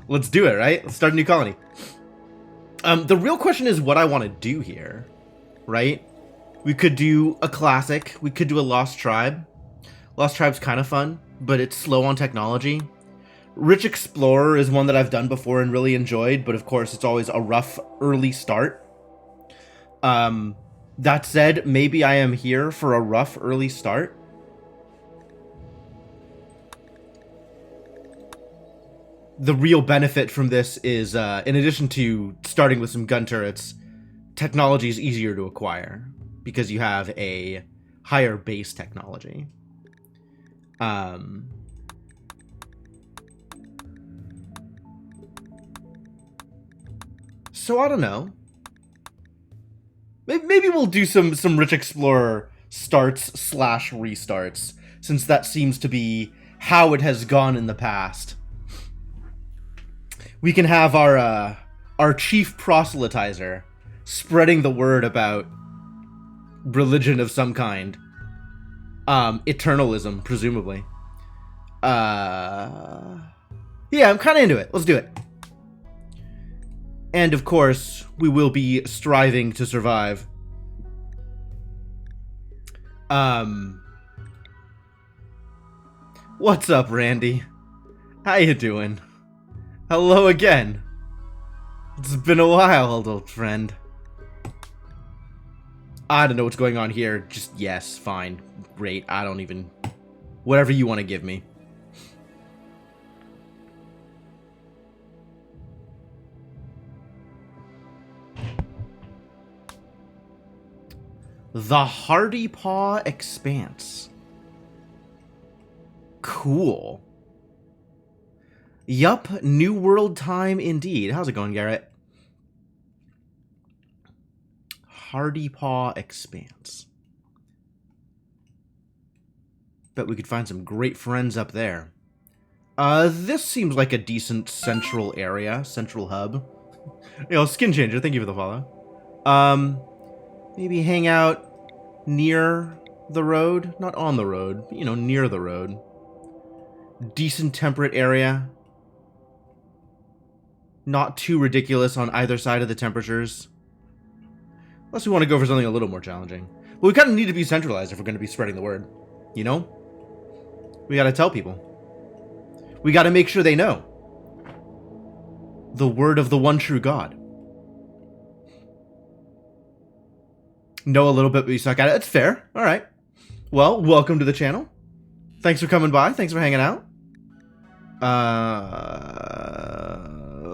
Let's do it, right? Let's start a new colony. The real question is what I want to do here, right? We could do a classic. We could do a Lost Tribe. Lost Tribe's kind of fun, but it's slow on technology. Rich Explorer is one that I've done before and really enjoyed, but of course it's always a rough early start. That said, maybe I am here for a rough early start. The real benefit from this is, in addition to starting with some gun turrets, technology is easier to acquire because you have a higher base technology. So I don't know. Maybe we'll do some Rich Explorer starts / restarts, since that seems to be how it has gone in the past. We can have our chief proselytizer spreading the word about religion of some kind. Eternalism, presumably. Yeah, I'm kind of into it. Let's do it. And of course, we will be striving to survive. What's up, Randy? How you doing? Hello again. It's been a while, old friend. I don't know what's going on here. Just yes, fine, great. I don't even... Whatever you want to give me. The Hardy Paw Expanse. Cool. Yup, New World time indeed. How's it going, Garrett? Hardy Paw Expanse. Bet we could find some great friends up there. This seems like a decent central area, central hub. Yo, Skin Changer, thank you for the follow. Maybe hang out near the road? Not on the road, but, you know, near the road. Decent temperate area. Not too ridiculous on either side of the temperatures. Unless we want to go for something a little more challenging. But we kind of need to be centralized if we're going to be spreading the word. You know? We got to tell people. We got to make sure they know. The word of the one true God. Know a little bit, but you suck at it. It's fair. All right. Well, welcome to the channel. Thanks for coming by. Thanks for hanging out.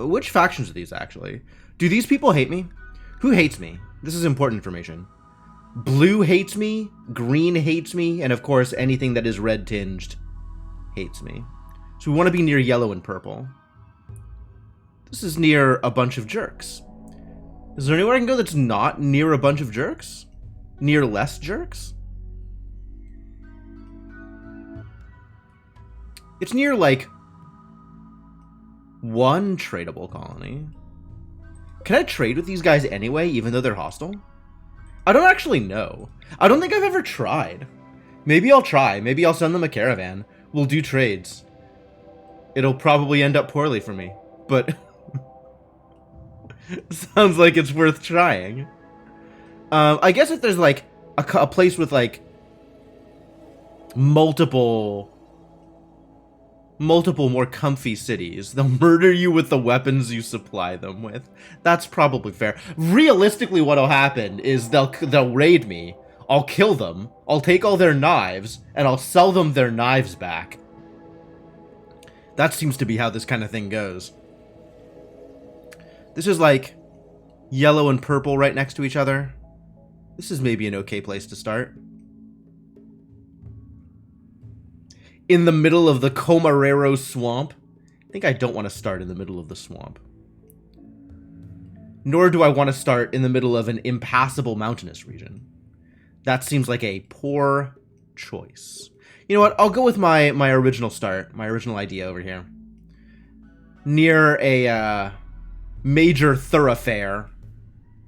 Which factions are these, actually? Do these people hate me? Who hates me? This is important information. Blue hates me, green hates me, and of course, anything that is red tinged hates me. So we want to be near yellow and purple. This is near a bunch of jerks. Is there anywhere I can go that's not near a bunch of jerks? Near less jerks? It's near, like, one tradable colony. Can I trade with these guys anyway, even though they're hostile? I don't actually know. I don't think I've ever tried. Maybe I'll try. Maybe I'll send them a caravan. We'll do trades. It'll probably end up poorly for me, but... Sounds like it's worth trying. I guess if there's, like, a place with, like, multiple more comfy cities, they'll murder you with the weapons you supply them with. That's probably fair. Realistically, what'll happen is they'll raid me. I'll kill them. I'll take all their knives, and I'll sell them their knives back. That seems to be how this kind of thing goes. This is like yellow and purple right next to each other. This is maybe an okay place to start. In the middle of the Comarero swamp. I think I don't want to start in the middle of the swamp. Nor do I want to start in the middle of an impassable mountainous region. That seems like a poor choice. You know what? I'll go with my original start, my original idea over here. Near a major thoroughfare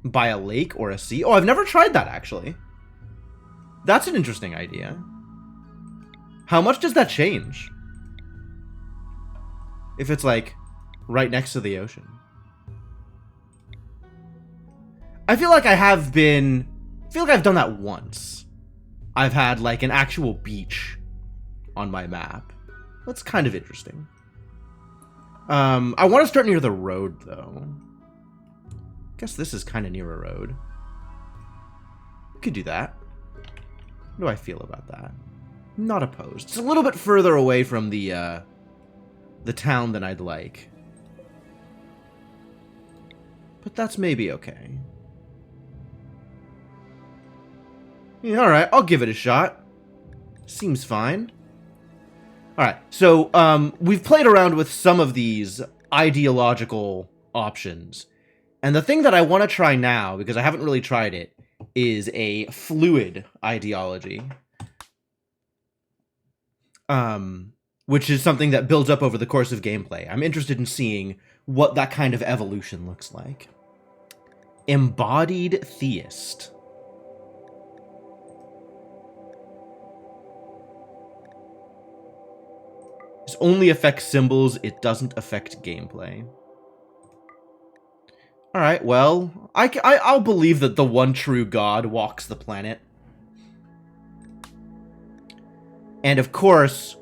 by a lake or a sea. Oh, I've never tried that, actually. That's an interesting idea. How much does that change? If it's like right next to the ocean. I feel like I've done that once. I've had like an actual beach on my map. That's kind of interesting. I want to start near the road though. Guess this is kind of near a road. Could do that. How do I feel about that? Not opposed. It's a little bit further away from the town than I'd like. But that's maybe okay. Yeah, alright, I'll give it a shot. Seems fine. Alright, so we've played around with some of these ideological options. And the thing that I want to try now, because I haven't really tried it, is a fluid ideology. Which is something that builds up over the course of gameplay. I'm interested in seeing what that kind of evolution looks like. Embodied Theist. This only affects symbols, it doesn't affect gameplay. Alright, well, I'll believe that the one true God walks the planet. And of course,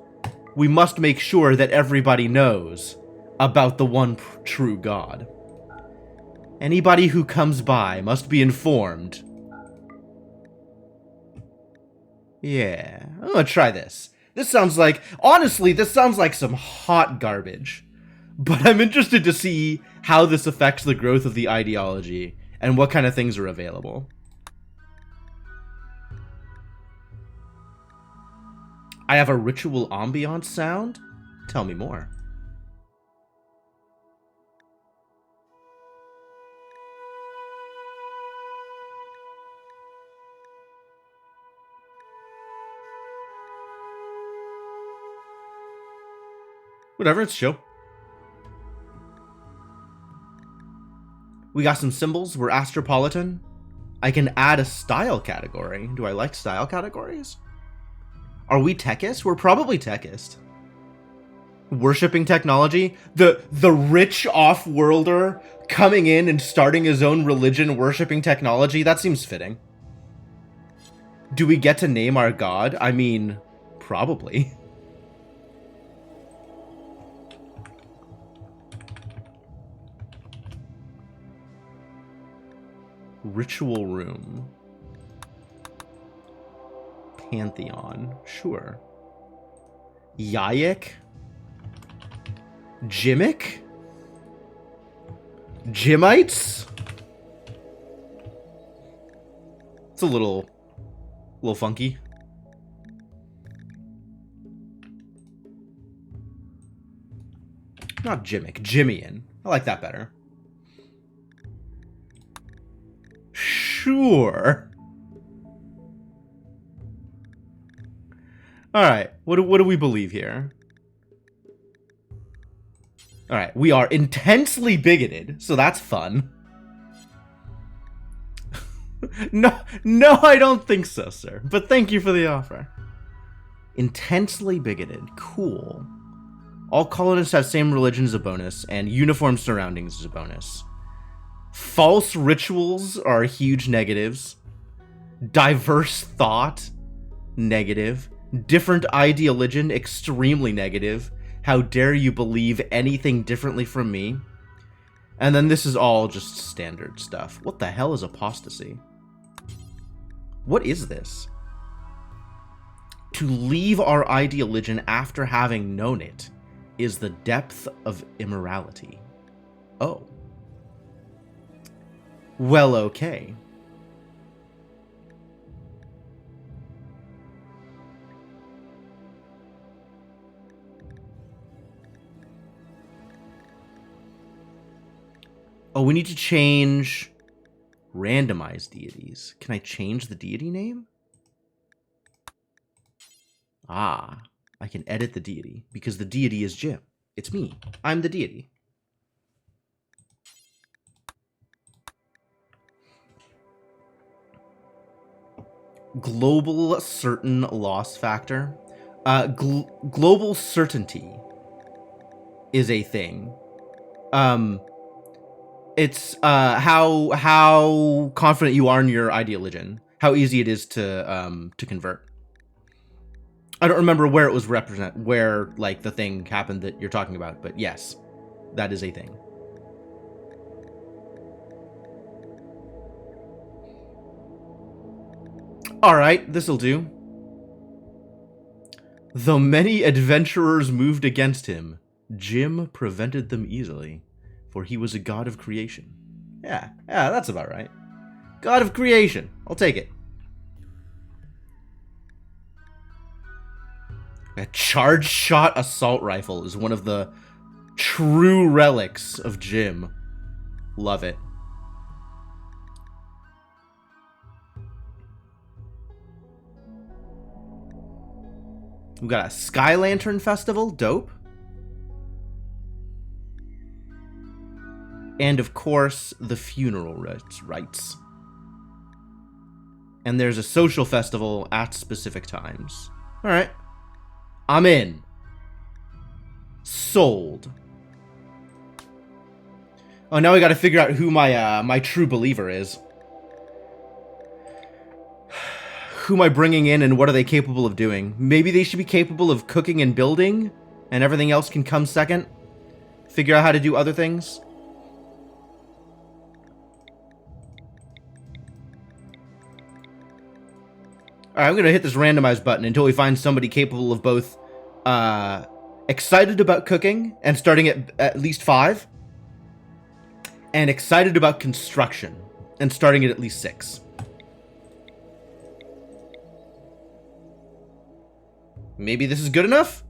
we must make sure that everybody knows about the one true God. Anybody who comes by must be informed. Yeah, I'm gonna try this. This sounds like, honestly, this sounds like some hot garbage. But I'm interested to see how this affects the growth of the ideology and what kind of things are available. I have a ritual ambiance sound? Tell me more. Whatever, it's chill. We got some symbols. We're Astropolitan. I can add a style category. Do I like style categories? Are we techist? We're probably techist. Worshipping technology? The rich off-worlder coming in and starting his own religion worshipping technology? That seems fitting. Do we get to name our god? I mean, probably. Ritual room. Pantheon. Sure. Yayik? Jimmick? Jimites? It's a little funky. Not Jimmick, Jimmian. I like that better. Sure. Alright, what do we believe here? Alright, we are intensely bigoted, so that's fun. No, I don't think so, sir. But thank you for the offer. Intensely bigoted. Cool. All colonists have same religion as a bonus, and uniform surroundings as a bonus. False rituals are huge negatives. Diverse thought, negative. Different ideologian, extremely negative. How dare you believe anything differently from me? And then this is all just standard stuff. What the hell is apostasy? What is this? To leave our ideologian after having known it is the depth of immorality. Oh. Well, okay. Oh, we need to change randomize deities. Can I change the deity name? Ah, I can edit the deity because the deity is Jim. It's me. I'm the deity. Global certain loss factor. Global certainty is a thing. It's how confident you are in your ideology, how easy it is to convert. I don't remember where it was where like the thing happened that you're talking about, but yes, that is a thing. All right, this'll do. Though many adventurers moved against him, Jim prevented them easily, for he was a god of creation. Yeah, that's about right. God of creation. I'll take it. A charge shot assault rifle is one of the true relics of Jim. Love it. We got a Sky Lantern Festival. Dope. And of course, the funeral rites. And there's a social festival at specific times. All right. I'm in. Sold. Oh, now we got to figure out who my true believer is. Who am I bringing in and what are they capable of doing? Maybe they should be capable of cooking and building, and everything else can come second. Figure out how to do other things. Alright, I'm going to hit this randomize button until we find somebody capable of both excited about cooking and starting at least 5, and excited about construction and starting at least 6. Maybe this is good enough?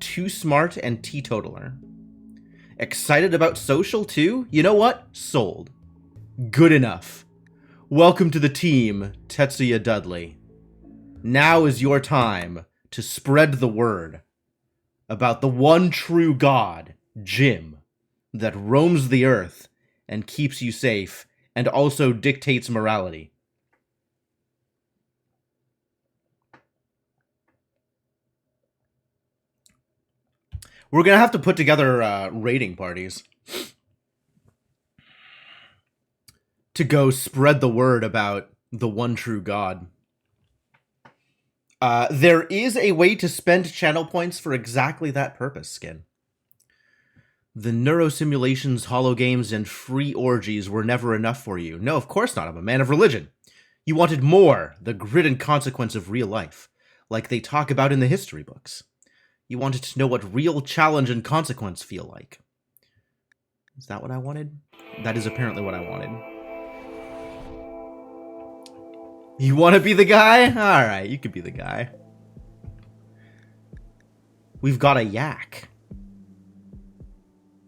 Too smart and teetotaler. Excited about social too? You know what? Sold. Good enough. Welcome to the team, Tetsuya Dudley. Now is your time to spread the word about the one true God, Jim, that roams the earth and keeps you safe and also dictates morality. We're going to have to put together raiding parties to go spread the word about the one true God. There is a way to spend channel points for exactly that purpose, Skin. The neurosimulations, hologames, and free orgies were never enough for you. No, of course not. I'm a man of religion. You wanted more, the grit and consequence of real life, like they talk about in the history books. You wanted to know what real challenge and consequence feel like. Is that what I wanted? That is apparently what I wanted. You want to be the guy? Alright, you could be the guy. We've got a yak.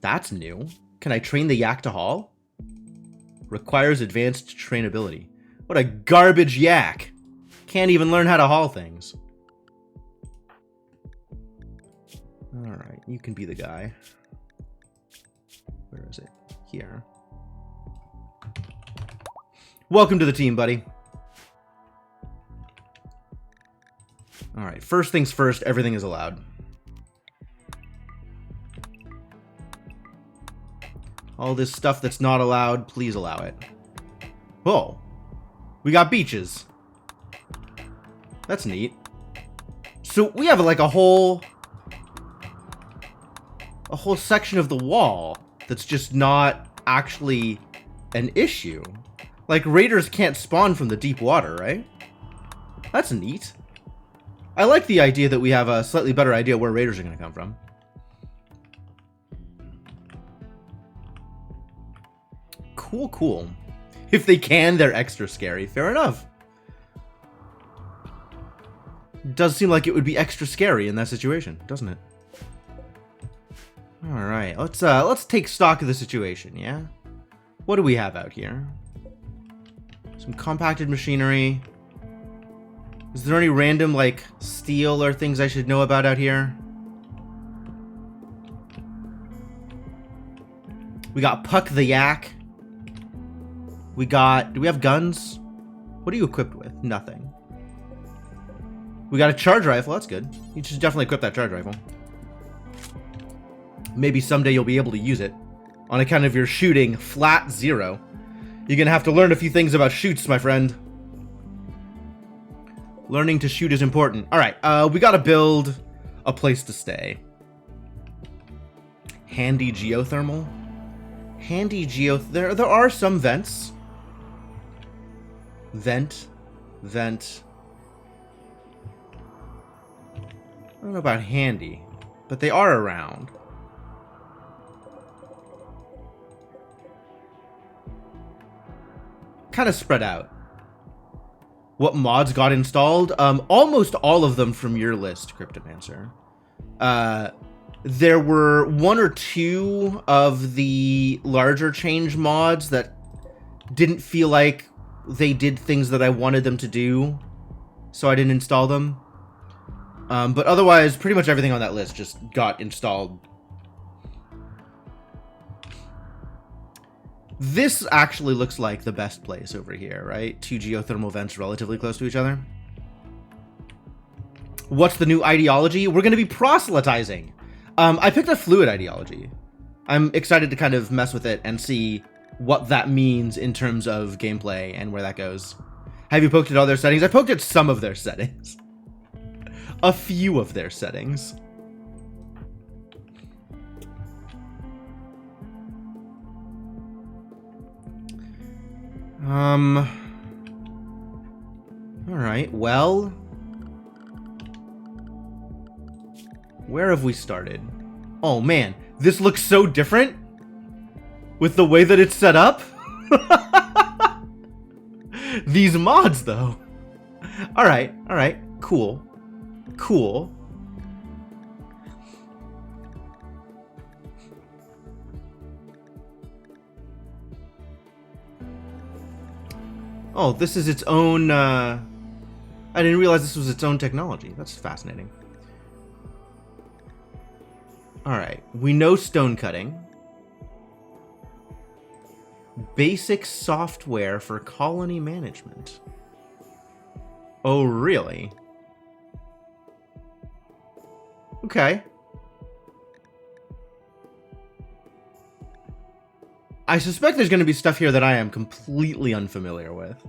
That's new. Can I train the yak to haul? Requires advanced trainability. What a garbage yak. Can't even learn how to haul things. Alright, you can be the guy. Where is it? Here. Welcome to the team, buddy. Alright, first things first, everything is allowed. All this stuff that's not allowed, please allow it. Whoa. We got beaches. That's neat. So we have like a whole section of the wall that's just not actually an issue. Like, raiders can't spawn from the deep water, right? That's neat. I like the idea that we have a slightly better idea where raiders are going to come from. Cool, cool. If they can, they're extra scary. Fair enough. It does seem like it would be extra scary in that situation, doesn't it? All right, let's take stock of the situation, yeah? What do we have out here? Some compacted machinery. Is there any random, like, steel or things I should know about out here? We got Puck the Yak. We got... Do we have guns? What are you equipped with? Nothing. We got a charge rifle. That's good. You should definitely equip that charge rifle. Maybe someday you'll be able to use it on account of your shooting flat 0. You're gonna have to learn a few things about shoots, my friend. Learning to shoot is important. Alright, we gotta build a place to stay. Handy geothermal. There are some vents. Vent. I don't know about handy, but they are around. Kind of spread out. What mods got installed? Almost all of them from your list, Cryptomancer. There were 1 or 2 of the larger change mods that didn't feel like they did things that I wanted them to do, so I didn't install them. But otherwise, pretty much everything on that list just got installed. This actually looks like the best place over here, right? 2 geothermal vents relatively close to each other. What's the new ideology? We're going to be proselytizing. I picked a fluid ideology. I'm excited to kind of mess with it and see what that means in terms of gameplay and where that goes. Have you poked at all their settings? I poked at some of their settings. A few of their settings. Alright, well, where have we started? Oh man, this looks so different with the way that it's set up. These mods, though. Alright, cool. Oh, this is its own, I didn't realize this was its own technology. That's fascinating. Alright, we know stone cutting. Basic software for colony management. Oh, really? Okay. I suspect there's going to be stuff here that I am completely unfamiliar with.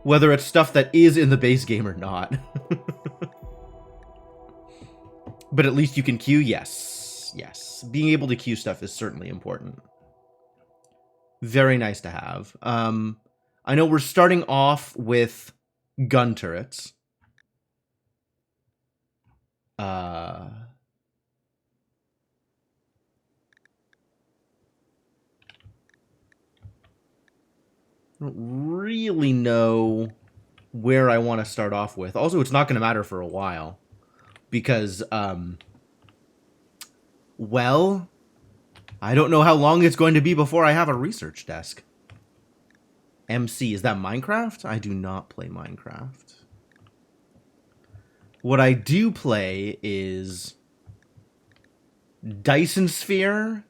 Whether it's stuff that is in the base game or not. But at least you can queue? Yes. Being able to queue stuff is certainly important. Very nice to have. I know we're starting off with gun turrets. I don't really know where I want to start off with. Also, it's not going to matter for a while. Because, well, I don't know how long it's going to be before I have a research desk. MC, is that Minecraft? I do not play Minecraft. What I do play is Dyson Sphere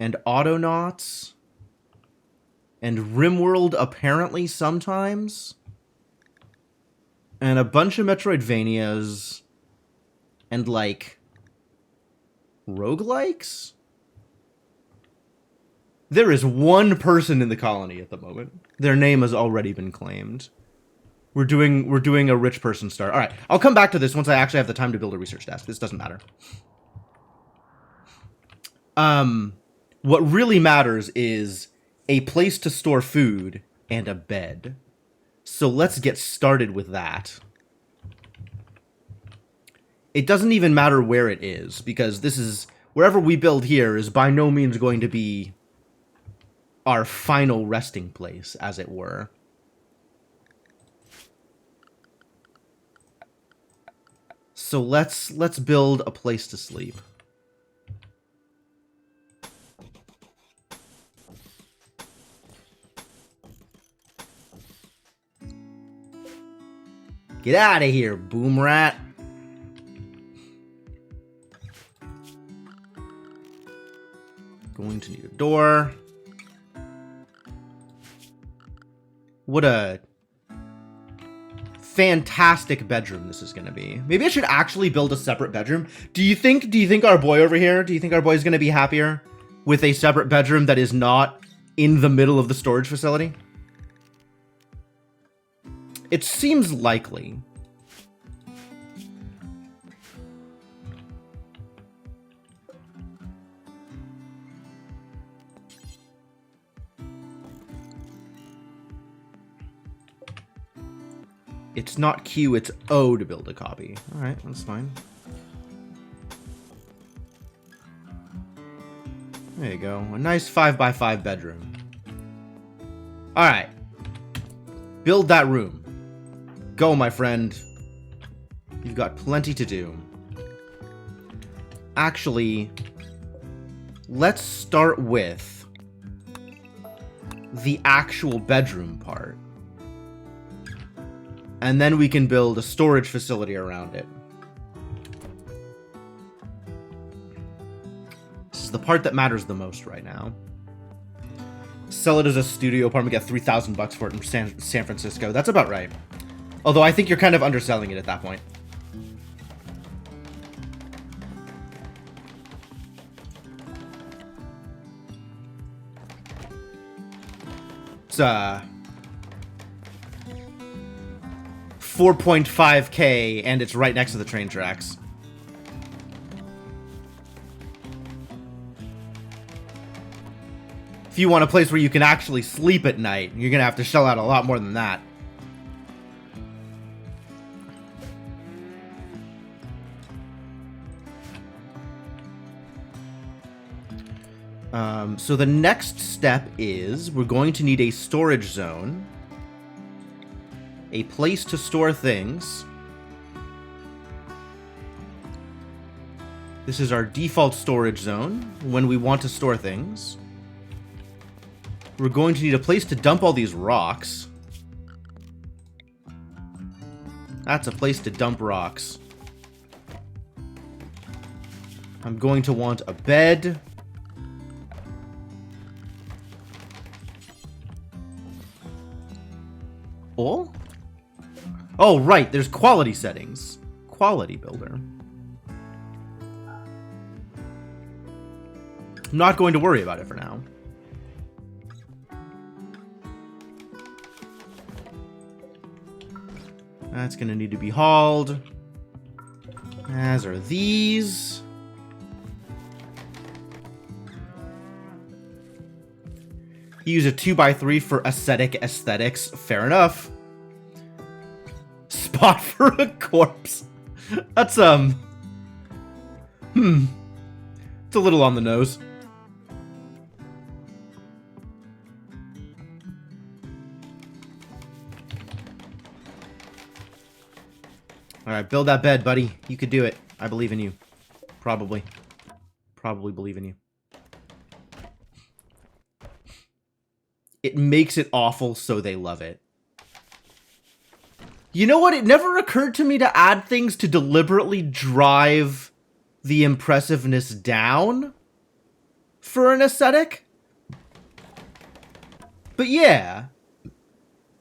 and Autonauts and Rimworld apparently sometimes, and a bunch of Metroidvanias and like roguelikes. There is one person in the colony at the moment. Their name has already been claimed. We're doing a rich person start. All right, I'll come back to this once I actually have the time to build a research desk. This doesn't matter. What really matters is a place to store food and a bed. So let's get started with that. It doesn't even matter where it is, because this is wherever we build here is by no means going to be our final resting place, as it were. So let's build a place to sleep. Get out of here, boom rat. Going to need a door. What a fantastic bedroom this is going to be. Maybe I should actually build a separate bedroom. Do you think our boy over here, do you think our boy's going to be happier with a separate bedroom that is not in the middle of the storage facility? It seems likely. It's not Q, it's O to build a copy. Alright, that's fine. There you go. A nice 5x5 bedroom. Alright. Build that room. Go, my friend. You've got plenty to do. Actually, let's start with the actual bedroom part. And then we can build a storage facility around it. This is the part that matters the most right now. Sell it as a studio apartment, get $3,000 for it in San Francisco. That's about right. Although I think you're kind of underselling it at that point. It's 4.5K, and it's right next to the train tracks. If you want a place where you can actually sleep at night, you're gonna have to shell out a lot more than that. So the next step is we're going to need a storage zone, a place to store things. This is our default storage zone when we want to store things. We're going to need a place to dump all these rocks. That's a place to dump rocks. I'm going to want a bed. Oh, right, there's quality settings. Quality builder. I'm not going to worry about it for now. That's going to need to be hauled. As are these. Use a 2x3 for aesthetics. Fair enough. Spot for a corpse. That's, it's a little on the nose. Alright, build that bed, buddy. You could do it. I believe in you. Probably. Probably believe in you. It makes it awful, so they love it. You know what? It never occurred to me to add things to deliberately drive the impressiveness down for an aesthetic. But yeah,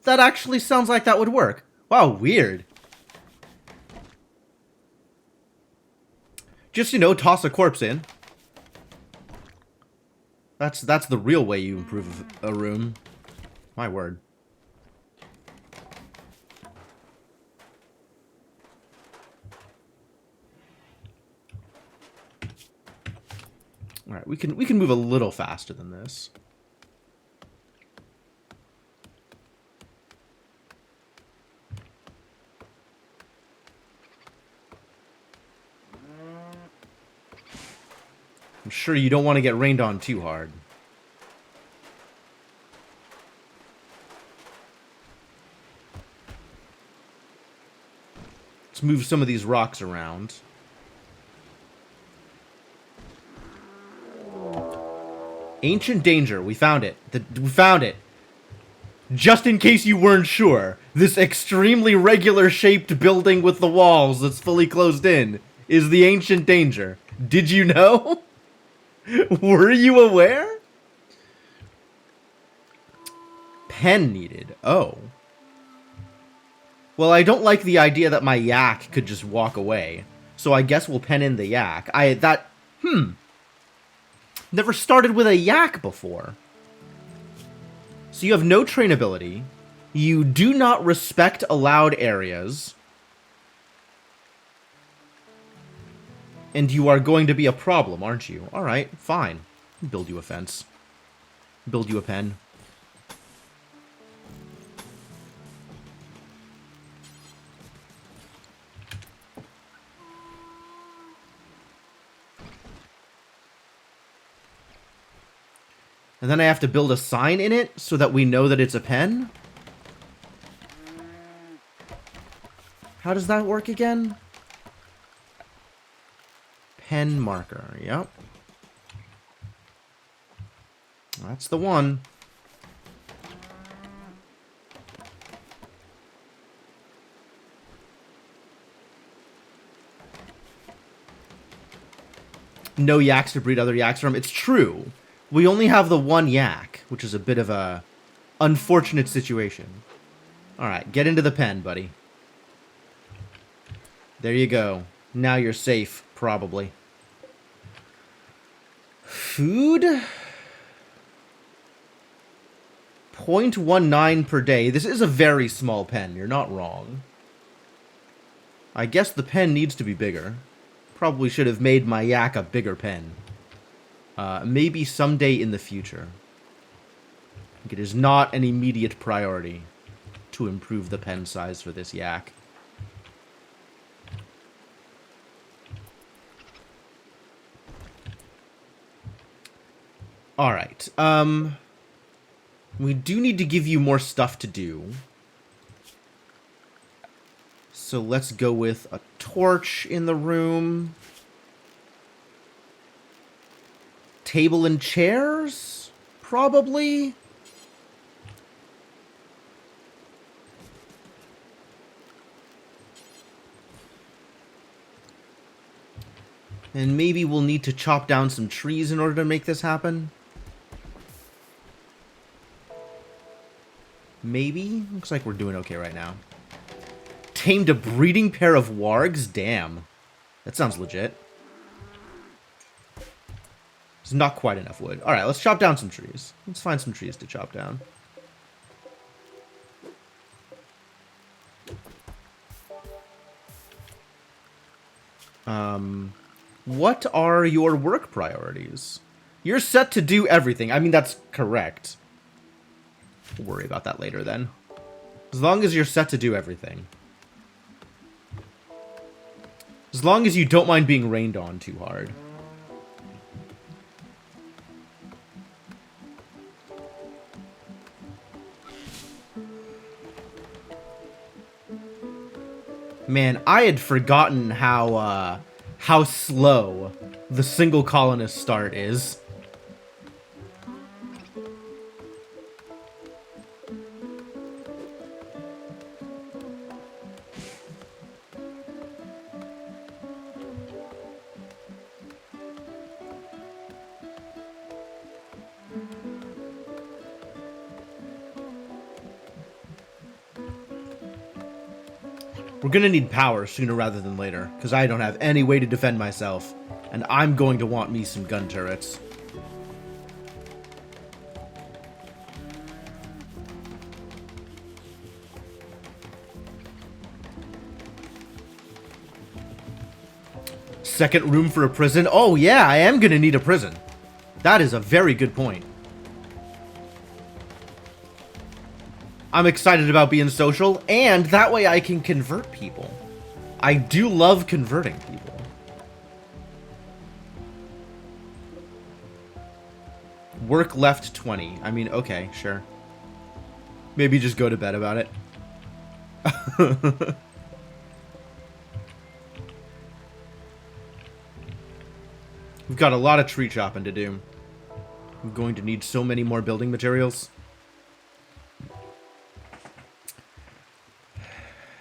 that actually sounds like that would work. Wow, weird. Just, you know, toss a corpse in. That's the real way you improve a room. My word. All right, we can move a little faster than this. I'm sure you don't want to get rained on too hard. Let's move some of these rocks around. Ancient danger. We found it. We found it. Just in case you weren't sure, this extremely regular shaped building with the walls that's fully closed in is the ancient danger. Did you know? Were you aware? Pen needed. Oh. Well, I don't like the idea that my yak could just walk away. So I guess we'll pen in the yak. Never started with a yak before. So you have no trainability. You do not respect allowed areas. And you are going to be a problem, aren't you? Alright, fine. Build you a fence. Build you a pen. And then I have to build a sign in it so that we know that it's a pen? How does that work again? Pen marker, yep. That's the one. No yaks to breed other yaks from. It's true. We only have the one yak, which is a bit of a unfortunate situation. Alright, get into the pen, buddy. There you go. Now you're safe, probably. Food? 0.19 per day. This is a very small pen. You're not wrong. I guess the pen needs to be bigger. Probably should have made my yak a bigger pen. Maybe someday in the future. It is not an immediate priority to improve the pen size for this yak. Alright, we do need to give you more stuff to do. So let's go with a torch in the room. Table and chairs? Probably? And maybe we'll need to chop down some trees in order to make this happen. Maybe? Looks like we're doing okay right now. Tamed a breeding pair of wargs? Damn. That sounds legit. There's not quite enough wood. Alright, let's chop down some trees. Let's find some trees to chop down. What are your work priorities? You're set to do everything. I mean, that's correct. We'll worry about that later, then. As long as you're set to do everything. As long as you don't mind being rained on too hard. Man, I had forgotten how slow the single colonist start is. We're gonna need power sooner rather than later, because I don't have any way to defend myself, and I'm going to want me some gun turrets. Second room for a prison? Oh yeah, I am gonna need a prison. That is a very good point. I'm excited about being social, and that way I can convert people. I do love converting people. Work left 20. I mean, okay, sure. Maybe just go to bed about it. We've got a lot of tree chopping to do. I'm going to need so many more building materials.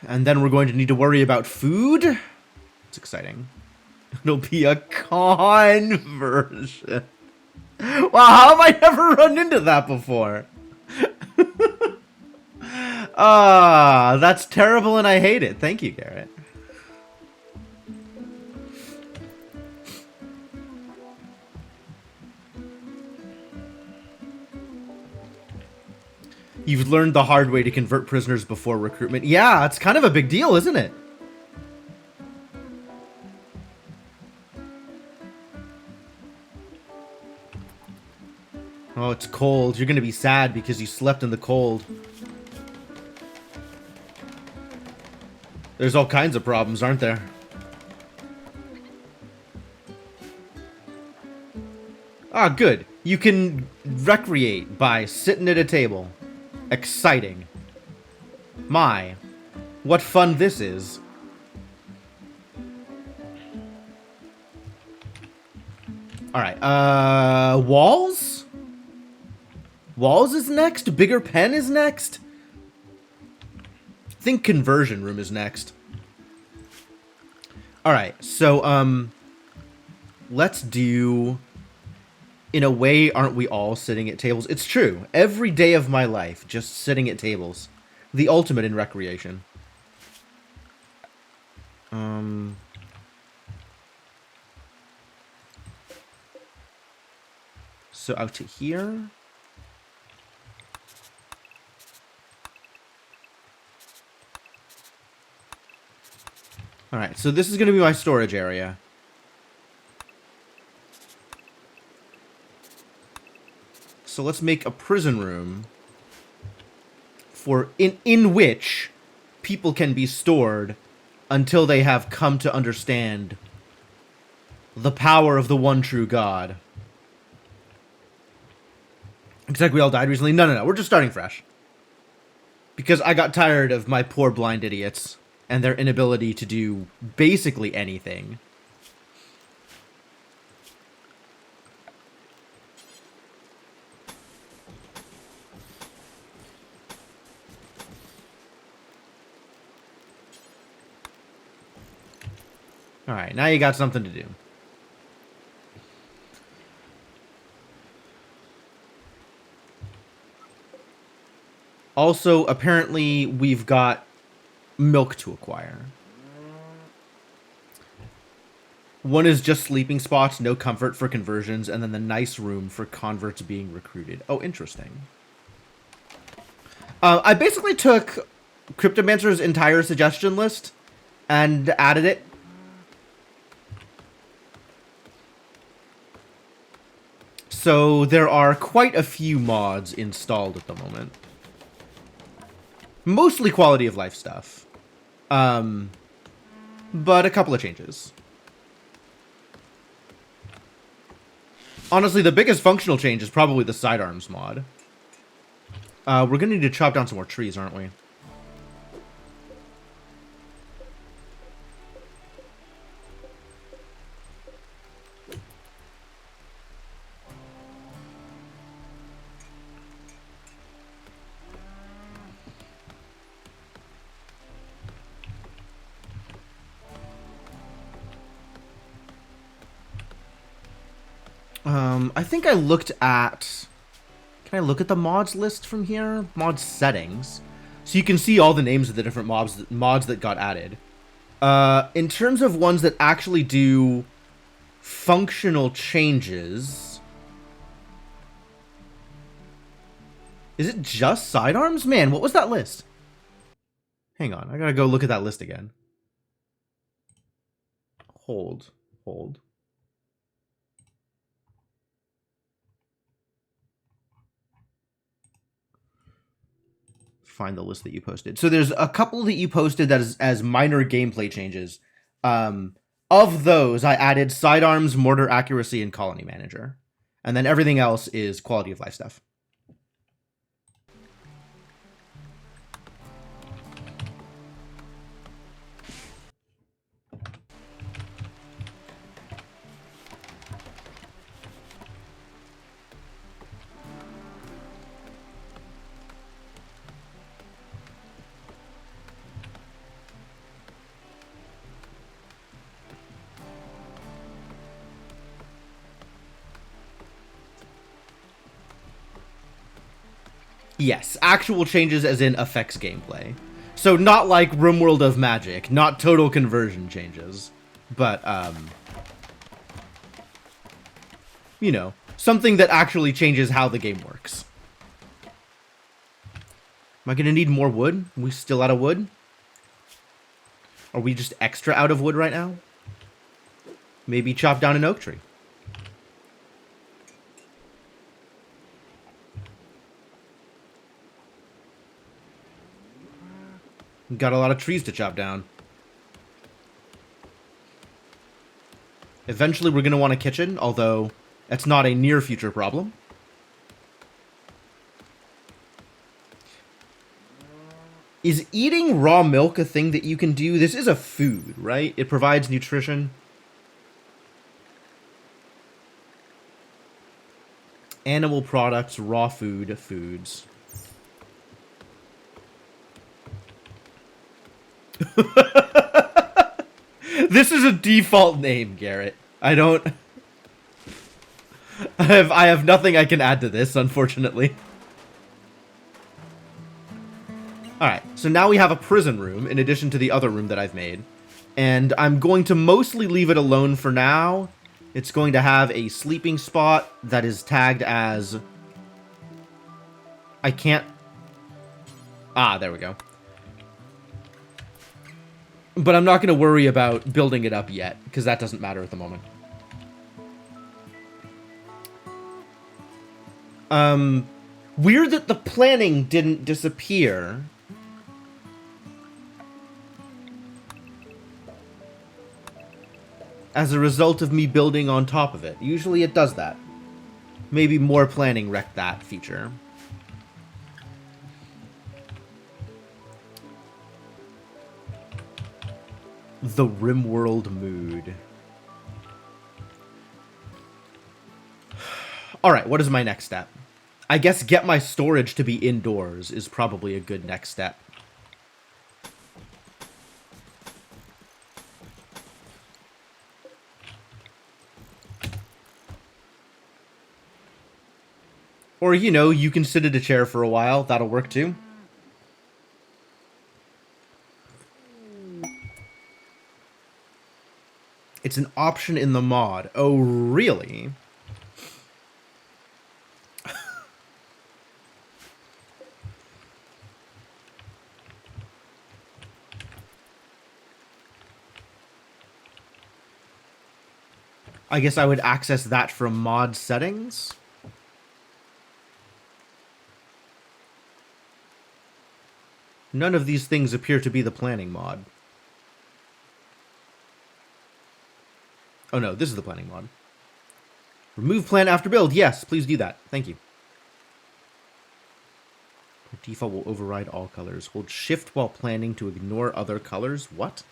And then we're going to need to worry about food. It's exciting. It'll be a conversion. Wow, how have I never run into that before? Ah, that's terrible and I hate it. Thank you, Garrett. You've learned the hard way to convert prisoners before recruitment. Yeah, it's kind of a big deal, isn't it? Oh, it's cold. You're gonna be sad because you slept in the cold. There's all kinds of problems, aren't there? Ah, good. You can recreate by sitting at a table. Exciting. My, what fun this is. Alright, walls? Walls is next? Bigger pen is next? I think conversion room is next. Alright, so, let's do... In a way, aren't we all sitting at tables? It's true. Every day of my life, just sitting at tables. The ultimate in recreation. So out to here. Alright, so this is going to be my storage area. So let's make a prison room for in which people can be stored until they have come to understand the power of the one true God. Looks like we all died recently. No. We're just starting fresh. Because I got tired of my poor blind idiots and their inability to do basically anything. Alright, now you got something to do. Also, apparently, we've got milk to acquire. One is just sleeping spots, no comfort for conversions, and then the nice room for converts being recruited. Oh, interesting. I basically took Cryptomancer's entire suggestion list and added it. So there are quite a few mods installed at the moment. Mostly quality of life stuff. But a couple of changes. Honestly, the biggest functional change is probably the sidearms mod. We're gonna need to chop down some more trees, aren't we? I think I looked at... Can I look at the mods list from here? Mod settings. So you can see all the names of the different mods that got added. In terms of ones that actually do functional changes... Is it just sidearms? Man, what was that list? Hang on, I gotta go look at that list again. Hold. Find the list that you posted. So there's a couple that you posted that is as minor gameplay changes. Of those, I added sidearms, mortar accuracy, and colony manager. And then everything else is quality of life stuff. Yes, actual changes as in affects gameplay. So not like Rimworld of Magic, not total conversion changes, but, you know, something that actually changes how the game works. I gonna need more wood? Are we still out of wood? Are we just extra out of wood right now? Maybe chop down an oak tree. Got a lot of trees to chop down. Eventually we're going to want a kitchen, although that's not a near future problem. Is eating raw milk a thing that you can do? This is a food, right? It provides nutrition. Animal products, raw food, foods. This is a default name, Garrett. I have nothing I can add to this, unfortunately. Alright, so now we have a prison room, in addition to the other room that I've made. And I'm going to mostly leave it alone for now. It's going to have a sleeping spot that is tagged as... I can't... Ah, there we go. But I'm not going to worry about building it up yet, because that doesn't matter at the moment. Weird that the planning didn't disappear. As a result of me building on top of it. Usually it does that. Maybe more planning wrecked that feature. The Rimworld mood. Alright, what is my next step? I guess get my storage to be indoors is probably a good next step. Or, you know, you can sit at a chair for a while. That'll work too. It's an option in the mod. Oh, really? I guess I would access that from mod settings. None of these things appear to be the planning mod. Oh no, this is the planning mod. Remove plan after build. Yes, please do that. Thank you. Default will override all colors. Hold shift while planning to ignore other colors. What?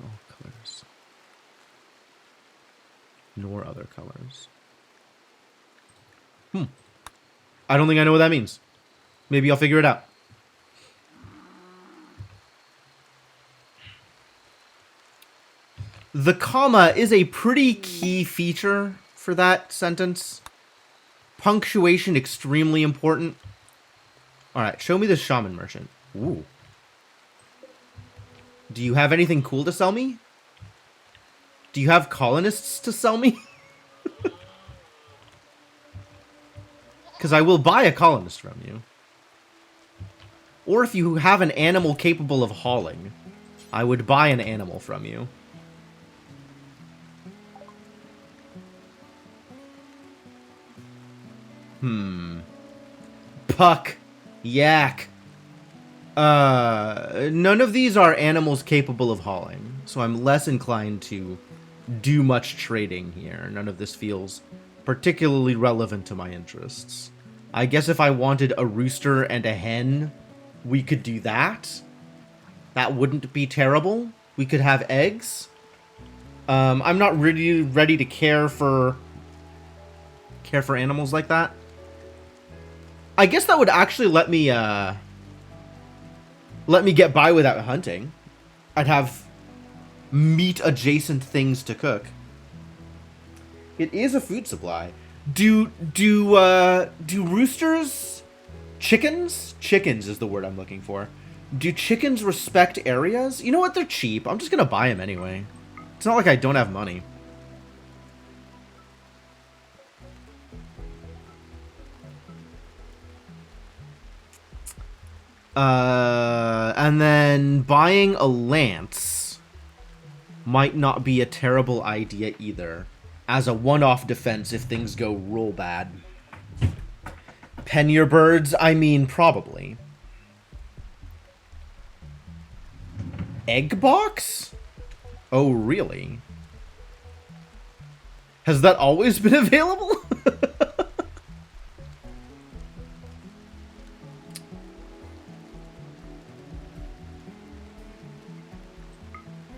All colors. Ignore other colors. I don't think I know what that means. Maybe I'll figure it out. The comma is a pretty key feature for that sentence. Punctuation extremely important. Alright, show me the shaman merchant. Ooh. Do you have anything cool to sell me? Do you have colonists to sell me? Because I will buy a colonist from you. Or if you have an animal capable of hauling, I would buy an animal from you. Puck. Yak. None of these are animals capable of hauling, so I'm less inclined to do much trading here. None of this feels particularly relevant to my interests. I guess if I wanted a rooster and a hen, we could do that. That wouldn't be terrible. We could have eggs. I'm not really ready to care for animals like that. I guess that would actually let me get by without hunting. I'd have meat adjacent things to cook. It is a food supply. Do roosters, chickens is the word I'm looking for. Do chickens respect areas? You know what? They're cheap. I'm just gonna buy them anyway. It's not like I don't have money. And then buying a lance might not be a terrible idea either, as a one-off defense if things go real bad. Pen your birds? I mean, probably. Egg box? Oh, really? Has that always been available?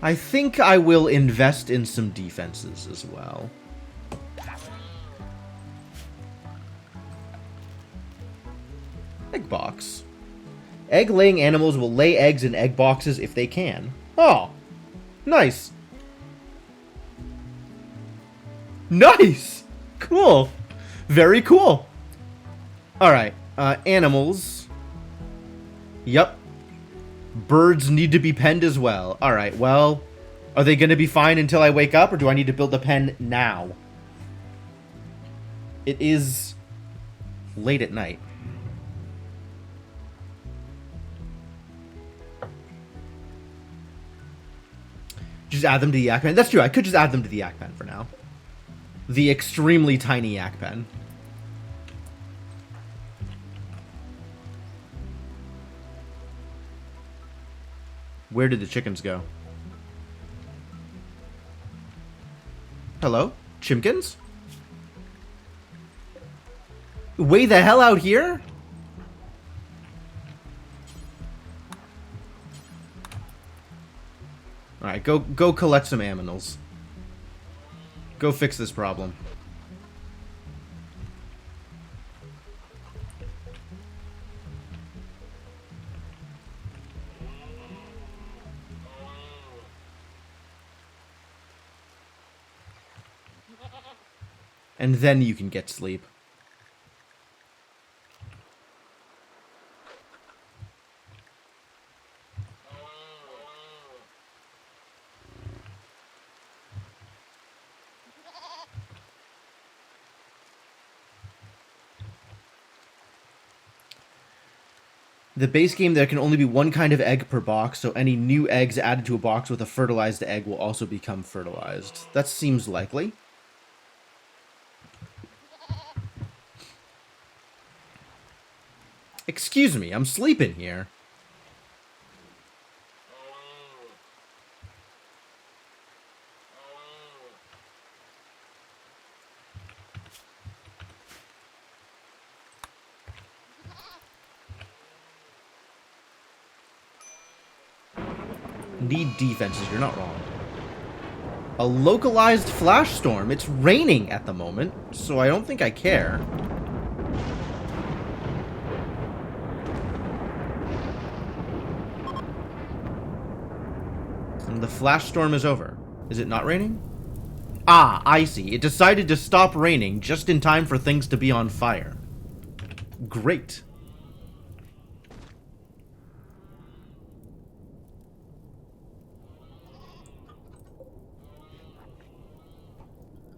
I think I will invest in some defenses as well. Egg box. Egg-laying animals will lay eggs in egg boxes if they can. Oh, nice. Nice! Cool. Very cool. Alright, animals. Yep. Birds need to be penned as well. Alright, well, are they going to be fine until I wake up, or do I need to build a pen now? It is late at night. Just add them to the yak pen. That's true, I could just add them to the yak pen for now. The extremely tiny yak pen. Where did the chickens go? Hello? Chimkins? Way the hell out here? Alright, go collect some aminals. Go fix this problem. And then you can get sleep. The base game, there can only be one kind of egg per box, so any new eggs added to a box with a fertilized egg will also become fertilized. That seems likely. Excuse me, I'm sleeping here. Need defenses, you're not wrong. A localized flash storm. It's raining at the moment, so I don't think I care. And the flash storm is over. Is it not raining? Ah, I see. It decided to stop raining just in time for things to be on fire. Great.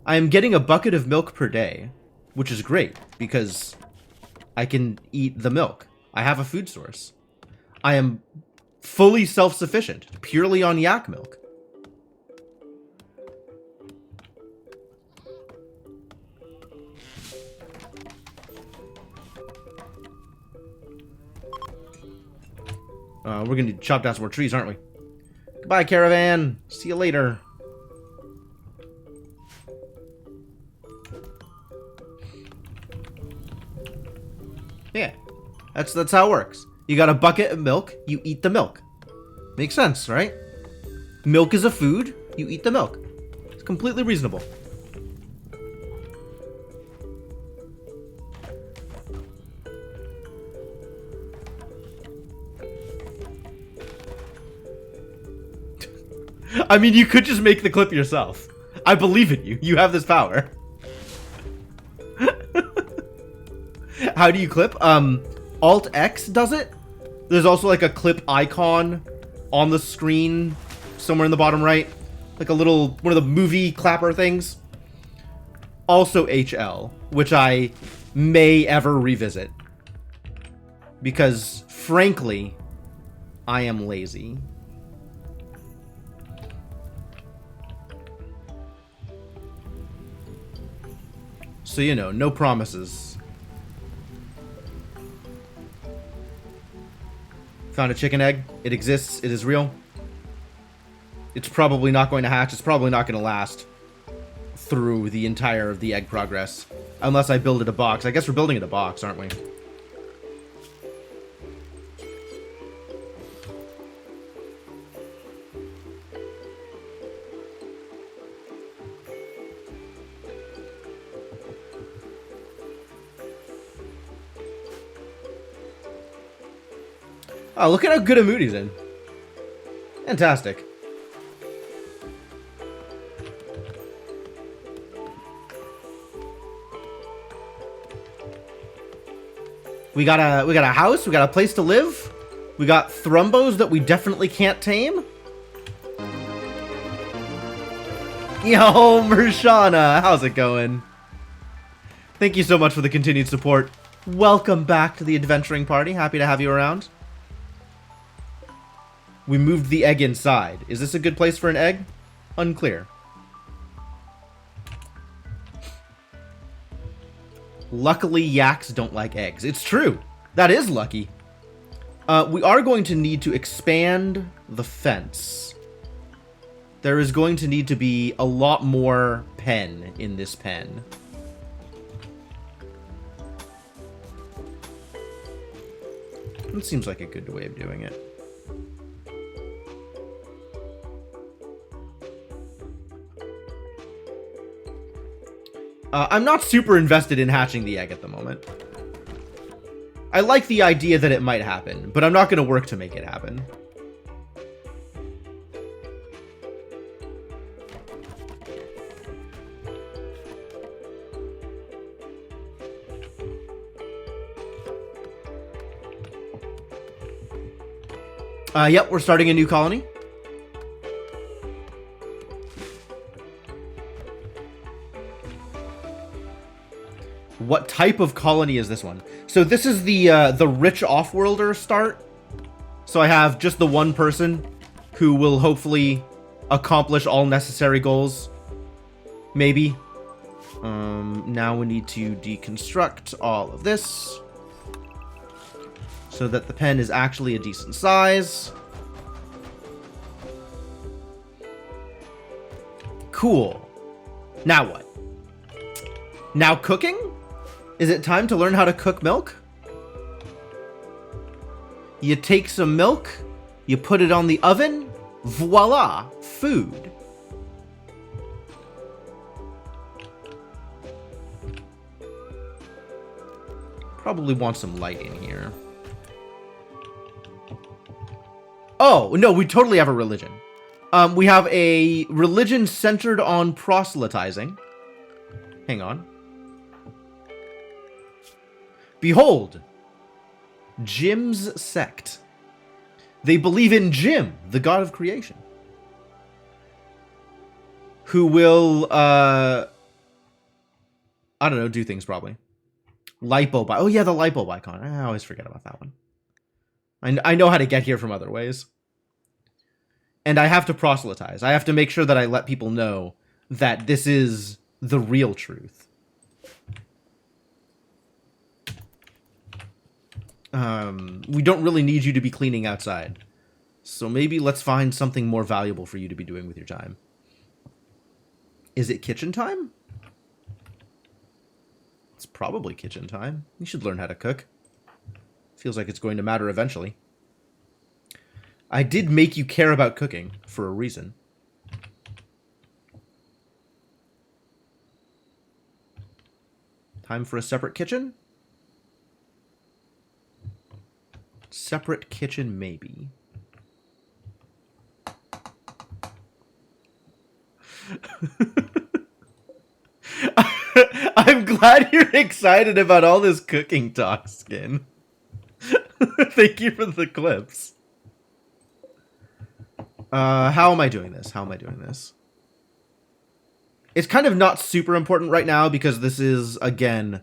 I am getting a bucket of milk per day, which is great, because I can eat the milk. I have a food source. I am fully self-sufficient, purely on yak milk. We're gonna chop down some more trees, aren't we? Goodbye, caravan. See you later. Yeah, that's how it works. You got a bucket of milk, you eat the milk. Makes sense, right? Milk is a food, you eat the milk. It's completely reasonable. I mean, you could just make the clip yourself. I believe in you. You have this power. How do you clip? Alt X does it. There's also like a clip icon on the screen somewhere in the bottom right. Like a little, one of the movie clapper things. Also HL, which I may ever revisit. Because Frankly, I am lazy. So, you know, no promises. Found a chicken egg. It exists. It is real. It's probably not going to hatch. It's probably not going to last through the entire of the egg progress. Unless I build it a box. I guess we're building it a box, aren't we? Oh, look at how good a mood he's in. Fantastic. We got a house, we got a place to live. We got thrumbos that we definitely can't tame. Yo, Mershana, how's it going? Thank you so much for the continued support. Welcome back to the adventuring party. Happy to have you around. We moved the egg inside. Is this a good place for an egg? Unclear. Luckily, yaks don't like eggs. It's true. That is lucky. We are going to need to expand the fence. There is going to need to be a lot more pen in this pen. It seems like a good way of doing it. I'm not super invested in hatching the egg at the moment. I like the idea that it might happen, but I'm not going to work to make it happen. Yep, we're starting a new colony. What type of colony is this one? So this is the rich off-worlder start. So I have just the one person who will hopefully accomplish all necessary goals. Maybe. Now we need to deconstruct all of this so that the pen is actually a decent size. Cool. Now what? Now cooking? Is it time to learn how to cook milk? You take some milk, you put it on the oven, voila, food. Probably want some light in here. Oh, no, we totally have a religion. We have a religion centered on proselytizing. Hang on. Behold, Jim's sect. They believe in Jim, the god of creation, who will, I don't know, do things probably. Light bulb. Oh yeah, the light bulb icon. I always forget about that one. I know how to get here from other ways. And I have to proselytize. I have to make sure that I let people know that this is the real truth. We don't really need you to be cleaning outside. So maybe let's find something more valuable for you to be doing with your time. Is it kitchen time? It's probably kitchen time. You should learn how to cook. Feels like it's going to matter eventually. I did make you care about cooking for a reason. Time for a separate kitchen? Separate kitchen, maybe. I'm glad you're excited about all this cooking talk, Skin. Thank you for the clips. How am I doing this? How am I doing this? It's kind of not super important right now because this is, again,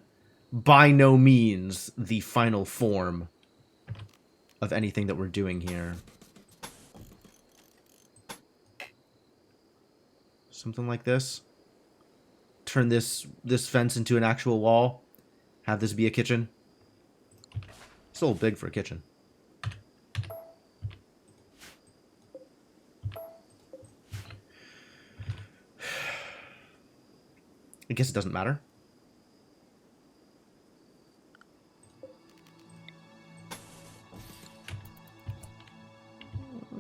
by no means the final form of anything that we're doing here. Something like this. Turn this fence into an actual wall. Have this be a kitchen. It's a little big for a kitchen. I guess it doesn't matter.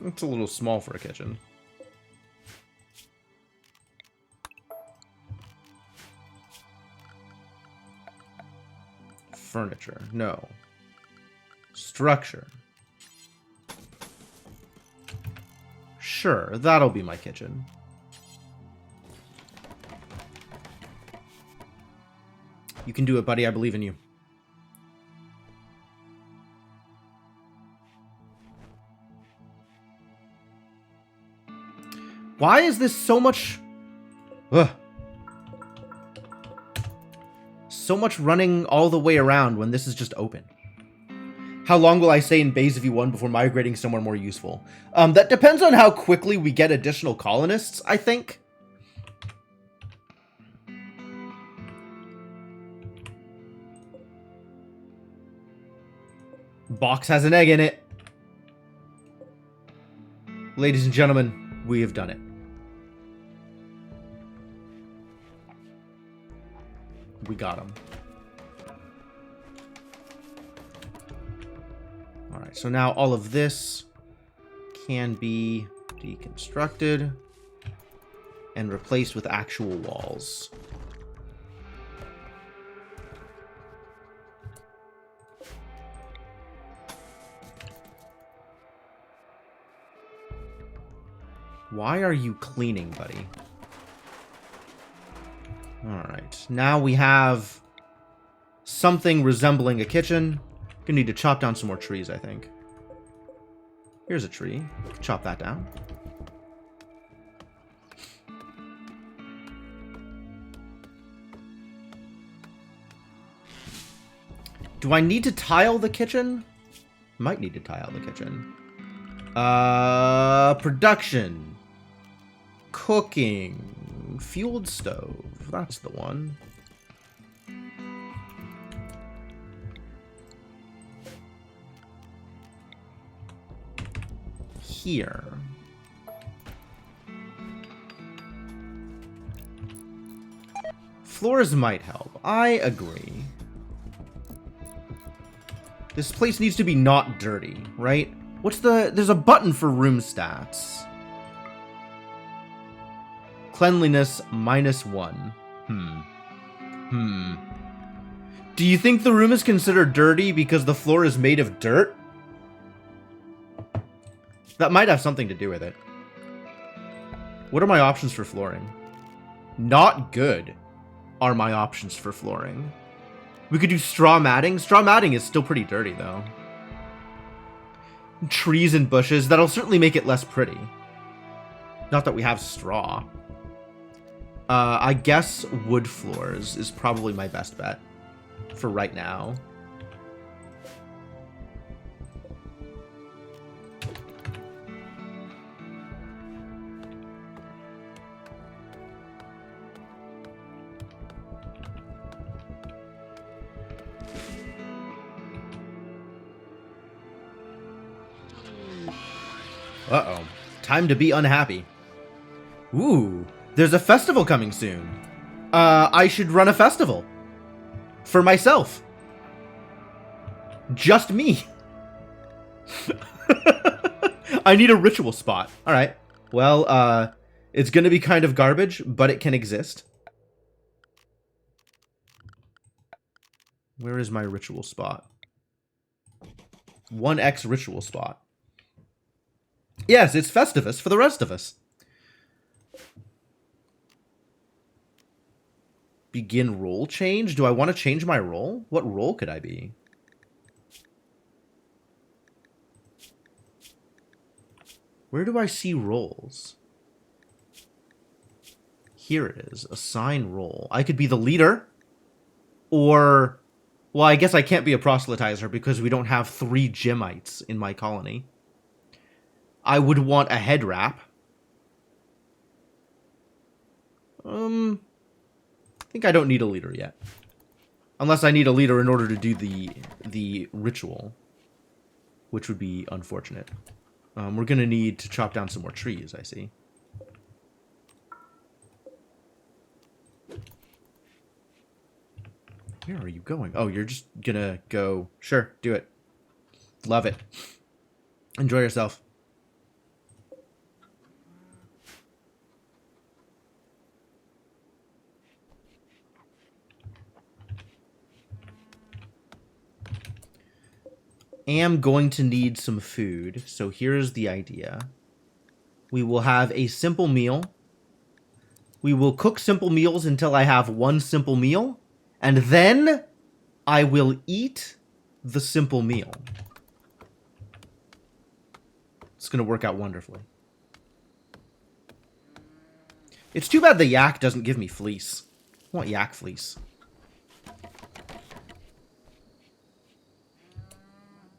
It's a little small for a kitchen. Furniture. No. Structure. Sure, that'll be my kitchen. You can do it, buddy. I believe in you. Why is this so much... Ugh. So much running all the way around when this is just open? How long will I stay in Base V1 before migrating somewhere more useful? That depends on how quickly we get additional colonists, I think. Box has an egg in it. Ladies and gentlemen, we have done it. We got him. Alright, so now all of this can be deconstructed and replaced with actual walls. Why are you cleaning, buddy? Alright, now we have something resembling a kitchen. Gonna need to chop down some more trees, I think. Here's a tree. Chop that down. Do I need to tile the kitchen? Might need to tile the kitchen. Production. Cooking. Fueled stove. That's the one. Here. Floors might help. I agree. This place needs to be not dirty, right? What's the... There's a button for room stats. Cleanliness -1. Do you think the room is considered dirty because the floor is made of dirt? That might have something to do with it. What are my options for flooring? Not good are my options for flooring. We could do straw matting. Straw matting is still pretty dirty, though. Trees and bushes. That'll certainly make it less pretty. Not that we have straw. I guess wood floors is probably my best bet for right now. Uh-oh. Time to be unhappy. Ooh, there's a festival coming soon. I should run a festival. For myself. Just me. I need a ritual spot. Alright. Well, it's gonna be kind of garbage, but it can exist. Where is my ritual spot? 1x ritual spot. Yes, it's Festivus for the rest of us. Begin role change? Do I want to change my role? What role could I be? Where do I see roles? Here it is. Assign role. I could be the leader. Or Well, I guess I can't be a proselytizer because we don't have 3 gemites in my colony. I would want a head wrap. I think I don't need a leader yet. Unless I need a leader in order to do the ritual, which would be unfortunate. We're going to need to chop down some more trees, I see. Where are you going? Oh, you're just going to go... Sure, do it. Love it. Enjoy yourself. Am going to need some food, so here's the idea. We will have a simple meal. We will cook simple meals until I have 1 simple meal, and then I will eat the simple meal. It's going to work out wonderfully. It's too bad the yak doesn't give me fleece. I want yak fleece.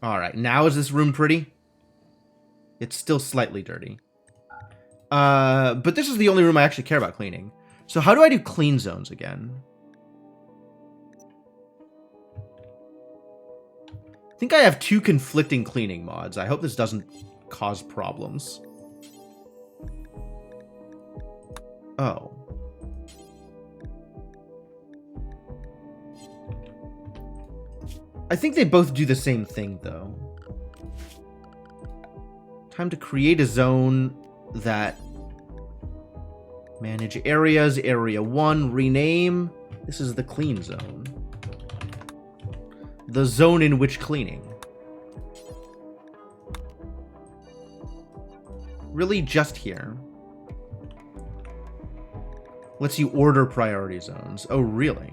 Alright, now is this room pretty? It's still slightly dirty. But this is the only room I actually care about cleaning. So how do I do clean zones again? I think I have 2 conflicting cleaning mods. I hope this doesn't cause problems. Oh. I think they both do the same thing, though. Time to create a zone that... Manage areas, area 1, rename. This is the clean zone. The zone in which cleaning. Really just here. Lets you order priority zones. Oh, really?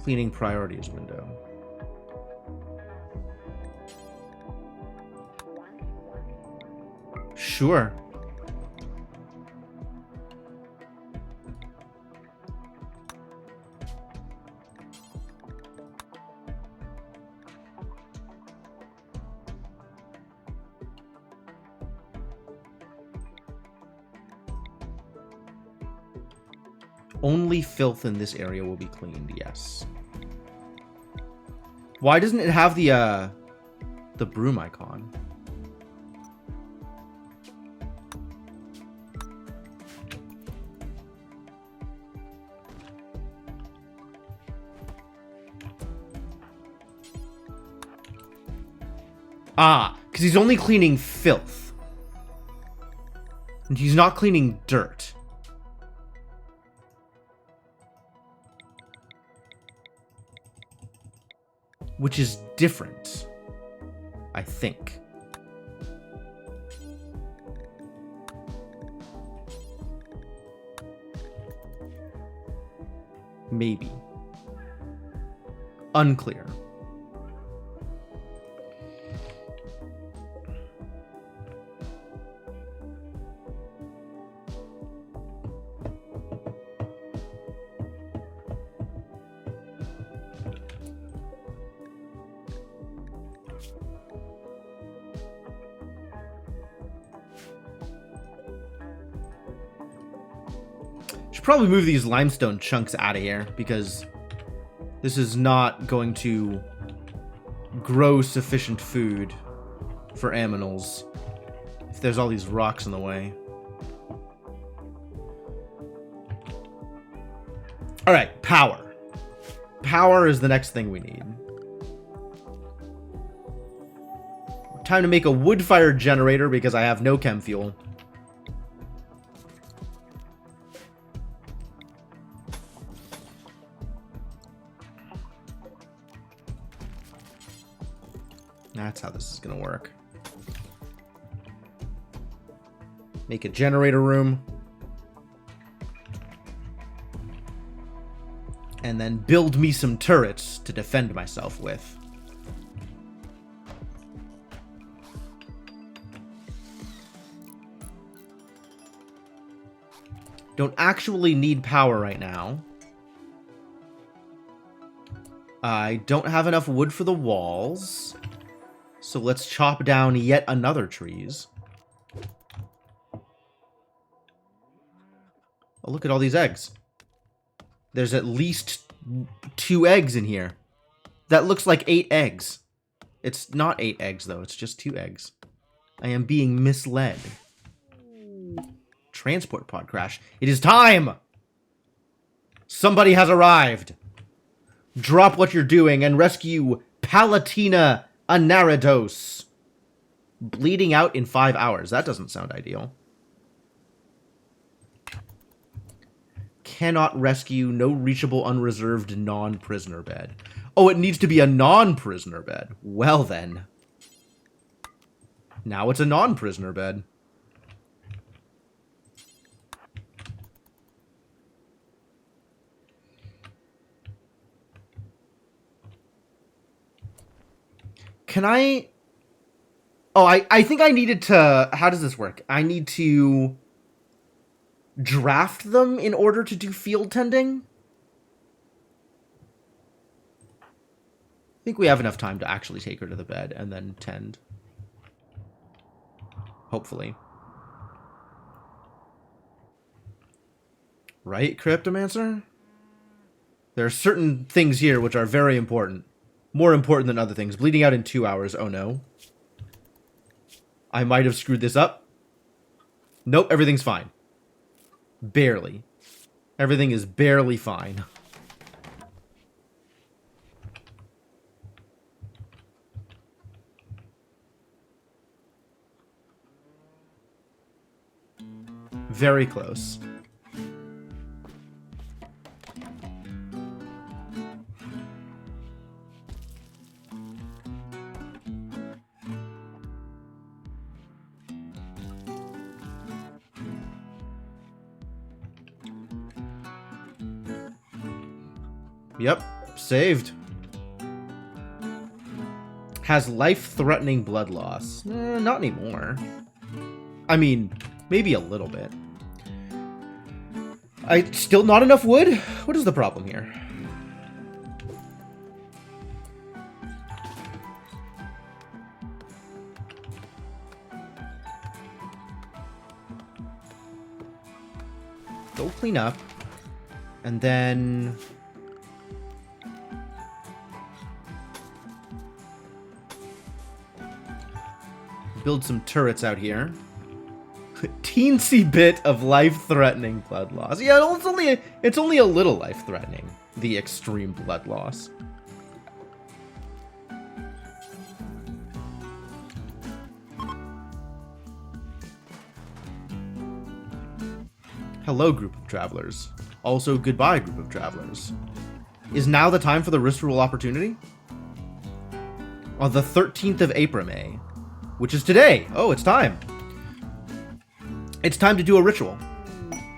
Cleaning priorities window. Sure. Only filth in this area will be cleaned, yes. Why doesn't it have the broom icon? Ah, because he's only cleaning filth. And he's not cleaning dirt. Which is different, I think. Maybe. Unclear. Probably move these limestone chunks out of here because this is not going to grow sufficient food for aminals if there's all these rocks in the way. All right, power. Power is the next thing we need. Time to make a wood-fired generator because I have no chem fuel. That's how this is going to work. Make a generator room. And then build me some turrets to defend myself with. Don't actually need power right now. I don't have enough wood for the walls. So let's chop down yet another trees. Oh, look at all these eggs. There's at least 2 eggs in here. That looks like 8 eggs. It's not 8 eggs, though. It's just 2 eggs. I am being misled. Transport pod crash. It is time! Somebody has arrived. Drop what you're doing and rescue Palatina Anaridos. Bleeding out in 5 hours. That doesn't sound ideal. Cannot rescue, no reachable, unreserved, non-prisoner bed. Oh, it needs to be a non-prisoner bed. Well then. Now it's a non-prisoner bed. Can I... Oh, I think I needed to... How does this work? I need to draft them in order to do field tending? I think we have enough time to actually take her to the bed and then tend. Hopefully. Right, Cryptomancer? There are certain things here which are very important. More important than other things. Bleeding out in 2 hours. Oh no. I might have screwed this up. Nope, everything's fine. Barely. Everything is barely fine. Very close. Yep, saved. Has life-threatening blood loss. Not anymore. I mean, maybe a little bit. Still not enough wood? What is the problem here? Go clean up. And then... build some turrets out here. Teensy bit of life-threatening blood loss. Yeah, it's only a little life-threatening. The extreme blood loss. Hello, group of travelers. Also, goodbye, group of travelers. Is now the time for the ritual opportunity? On the 13th of April, May. Which is today. Oh, it's time. It's time to do a ritual.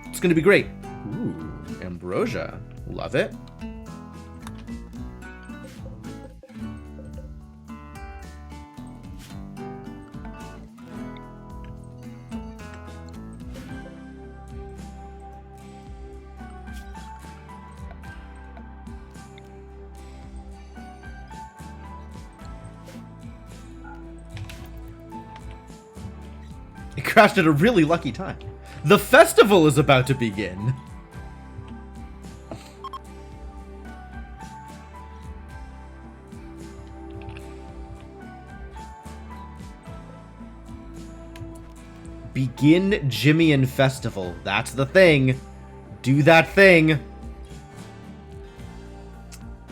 It's going to be great. Ooh, ambrosia. Love it. It crashed at a really lucky time. The festival is about to begin. Begin Jimmian Festival. That's the thing. Do that thing.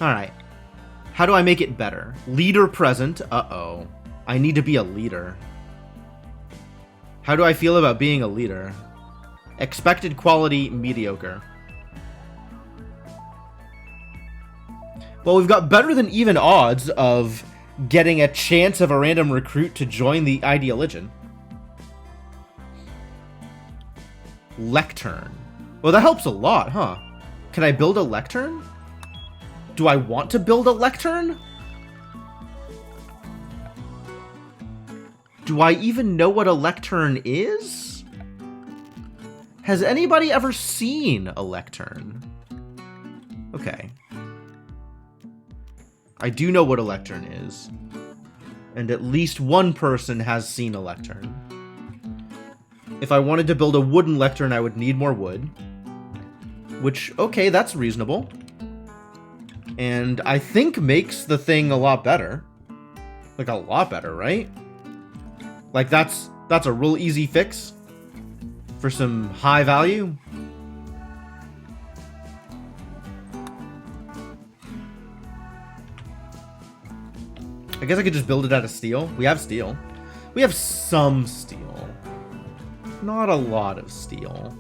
Alright. How do I make it better? Leader present. Uh-oh. I need to be a leader. How do I feel about being a leader? Expected quality, mediocre. Well, we've got better than even odds of getting a chance of a random recruit to join the Ideologion. Lectern. Well, that helps a lot, huh? Can I build a lectern? Do I want to build a lectern? Do I even know what a lectern is? Has anybody ever seen a lectern? Okay. I do know what a lectern is. And at least one person has seen a lectern. If I wanted to build a wooden lectern, I would need more wood. Which, okay, that's reasonable. And I think makes the thing a lot better. Like, a lot better, right? Like, that's a real easy fix for some high value. I guess I could just build it out of steel. We have steel. We have some steel. Not a lot of steel.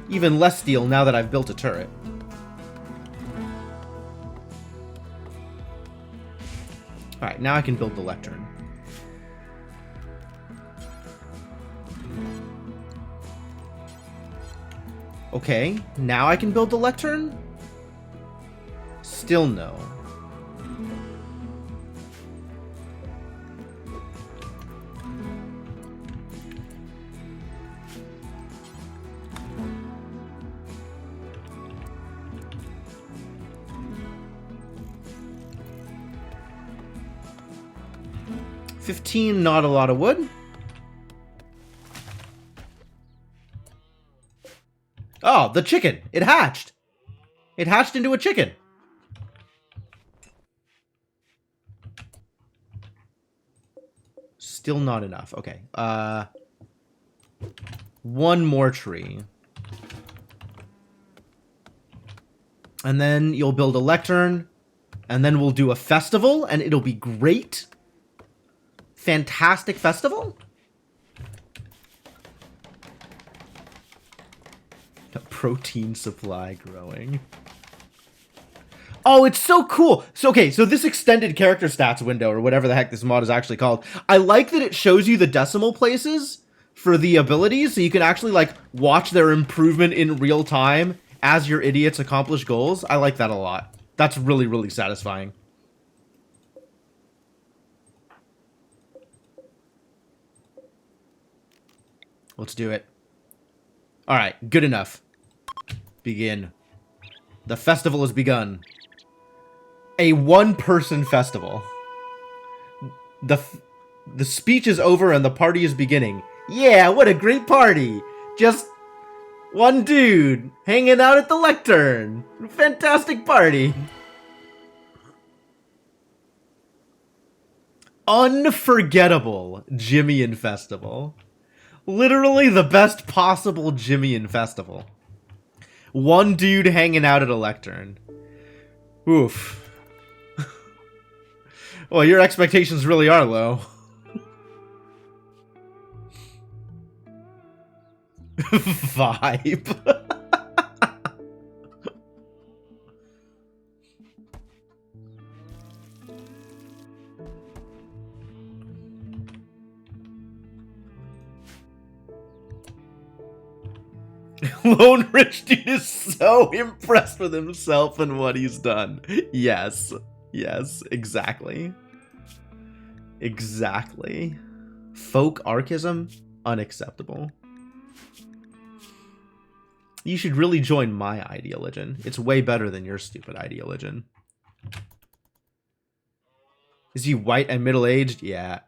Even less steel now that I've built a turret. Alright, now I can build the lectern. Okay, now I can build the lectern? Still no. $15, not a lot of wood. Oh, the chicken. It hatched. It hatched into a chicken. Still not enough. Okay. One more tree. And then you'll build a lectern. And then we'll do a festival. And it'll be great. Fantastic festival. A protein supply growing. Oh, it's so cool. So, okay, so this extended character stats window, or whatever the heck this mod is actually called, I like that it shows you the decimal places for the abilities, so you can actually, like, watch their improvement in real time as your idiots accomplish goals. I like that a lot. That's really, really satisfying. Let's do it. Alright, good enough. Begin. The festival has begun. A one-person festival. The speech is over and the party is beginning. Yeah, what a great party! Just one dude hanging out at the lectern. Fantastic party. Unforgettable Jimmy-an Festival. Literally the best possible Jimmy-an Festival. One dude hanging out at a lectern. Oof. Well, your expectations really are low. Vibe. Lone Rich Dude is so impressed with himself and what he's done. Yes. Yes, exactly. Exactly. Folk archism? Unacceptable. You should really join my ideologion. It's way better than your stupid ideologion. Is he white and middle-aged? Yeah.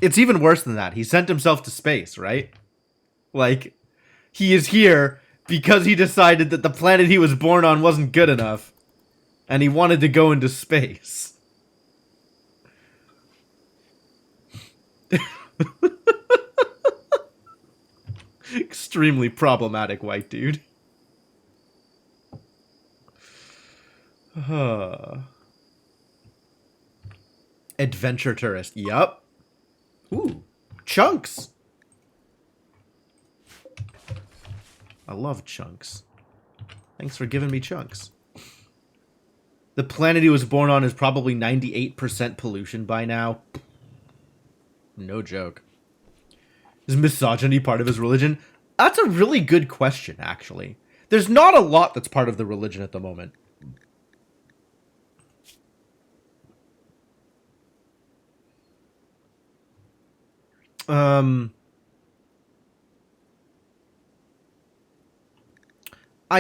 It's even worse than that. He sent himself to space, right? Like, he is here because he decided that the planet he was born on wasn't good enough. And he wanted to go into space. Extremely problematic white dude. Adventure tourist. Yup. Ooh. Chunks. I love chunks. Thanks for giving me chunks. The planet he was born on is probably 98% pollution by now. No joke. Is misogyny part of his religion? That's a really good question, actually. There's not a lot that's part of the religion at the moment. I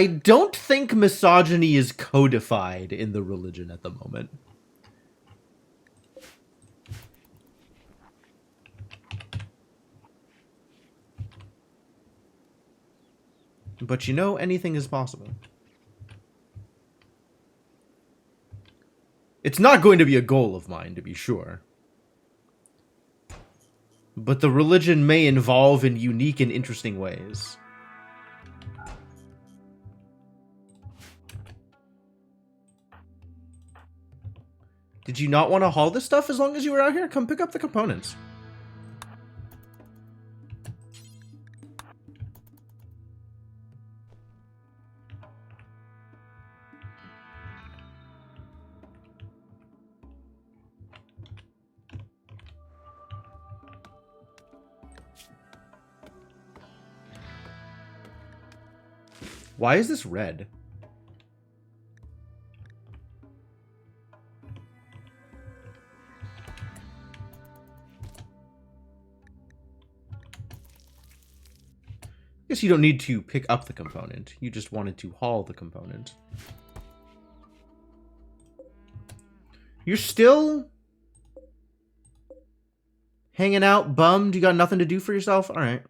don't think misogyny is codified in the religion at the moment. But you know, anything is possible. It's not going to be a goal of mine, to be sure. But the religion may evolve in unique and interesting ways. Did you not want to haul this stuff as long as you were out here? Come pick up the components. Why is this red? I guess you don't need to pick up the component. You just wanted to haul the component. You're still hanging out, bummed? You got nothing to do for yourself? Alright,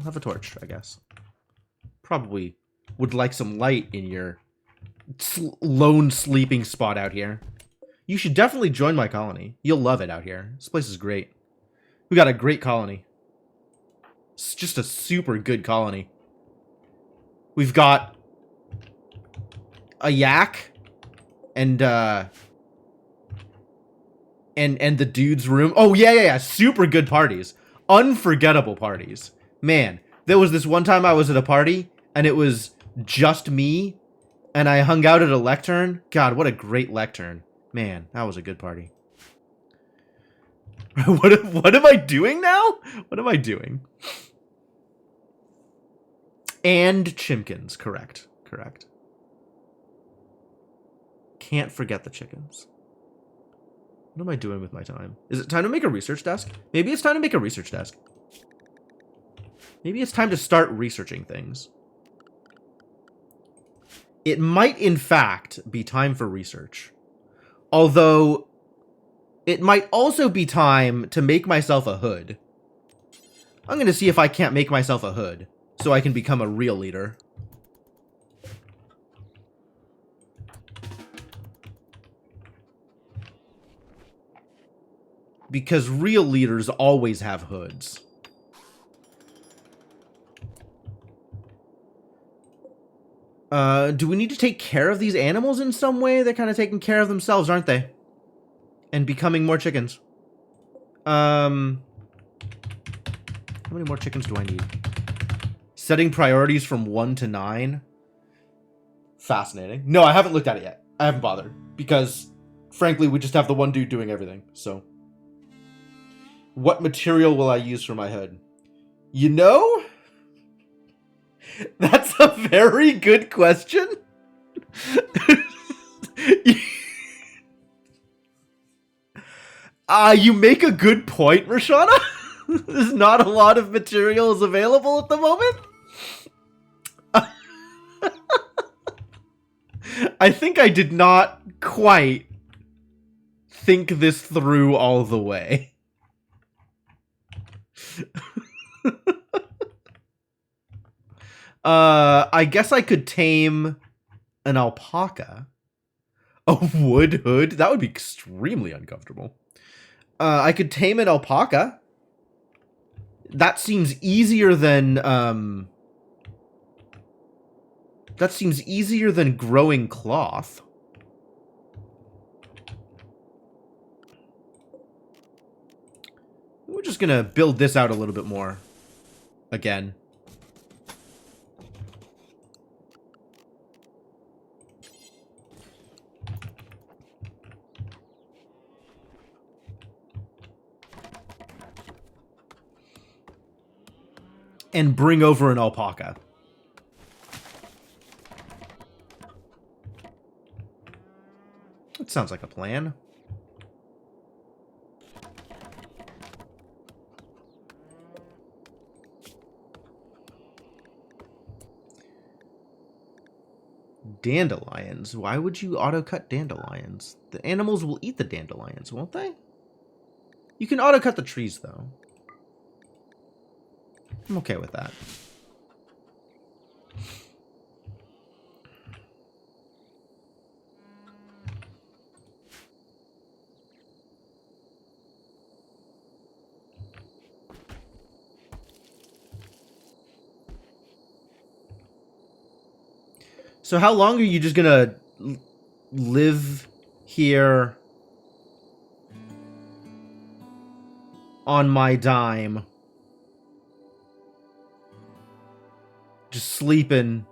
have a torch, I guess. Probably would like some light in your lone sleeping spot out here. You should definitely join my colony. You'll love it out here. This place is great. We got a great colony. It's just a super good colony. We've got a yak and the dude's room. Oh yeah. Super good parties. Unforgettable parties. Man, there was this one time I was at a party and it was just me and I hung out at a lectern. God, what a great lectern. Man, that was a good party. What am I doing now? What am I doing? And chimkins, correct. Can't forget the chickens. What am I doing with my time? Is it time to make a research desk? Maybe it's time to make a research desk. Maybe it's time to start researching things. It might, in fact, be time for research. Although, it might also be time to make myself a hood. I'm going to see if I can't make myself a hood, so I can become a real leader. Because real leaders always have hoods. Do we need to take care of these animals in some way? They're kind of taking care of themselves, aren't they? And becoming more chickens. How many more chickens do I need? Setting priorities from 1 to 9. Fascinating. No, I haven't looked at it yet. I haven't bothered. Because, frankly, we just have the one dude doing everything. So, what material will I use for my hood? You know? That's a very good question. You make a good point, Rashana. There's not a lot of materials available at the moment. I think I did not quite think this through all the way. I guess I could tame an alpaca. A wood hood? That would be extremely uncomfortable. I could tame an alpaca. That seems easier than, that seems easier than growing cloth. We're just gonna build this out a little bit more. Again. And bring over an alpaca. That sounds like a plan. Dandelions. Why would you auto-cut dandelions? The animals will eat the dandelions, won't they? You can auto-cut the trees, though. I'm okay with that. So how long are you just gonna live here on my dime? Just sleeping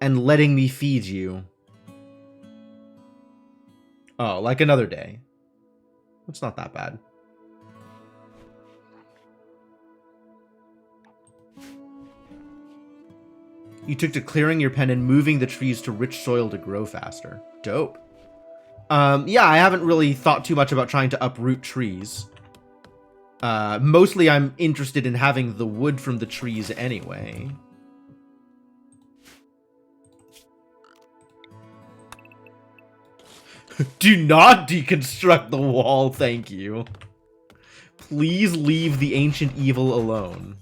and letting me feed you. Oh, like another day. It's not that bad. You took to clearing your pen and moving the trees to rich soil to grow faster. Dope. Yeah, I haven't really thought too much about trying to uproot trees. Mostly I'm interested in having the wood from the trees anyway. Do not deconstruct the wall, thank you. Please leave the ancient evil alone.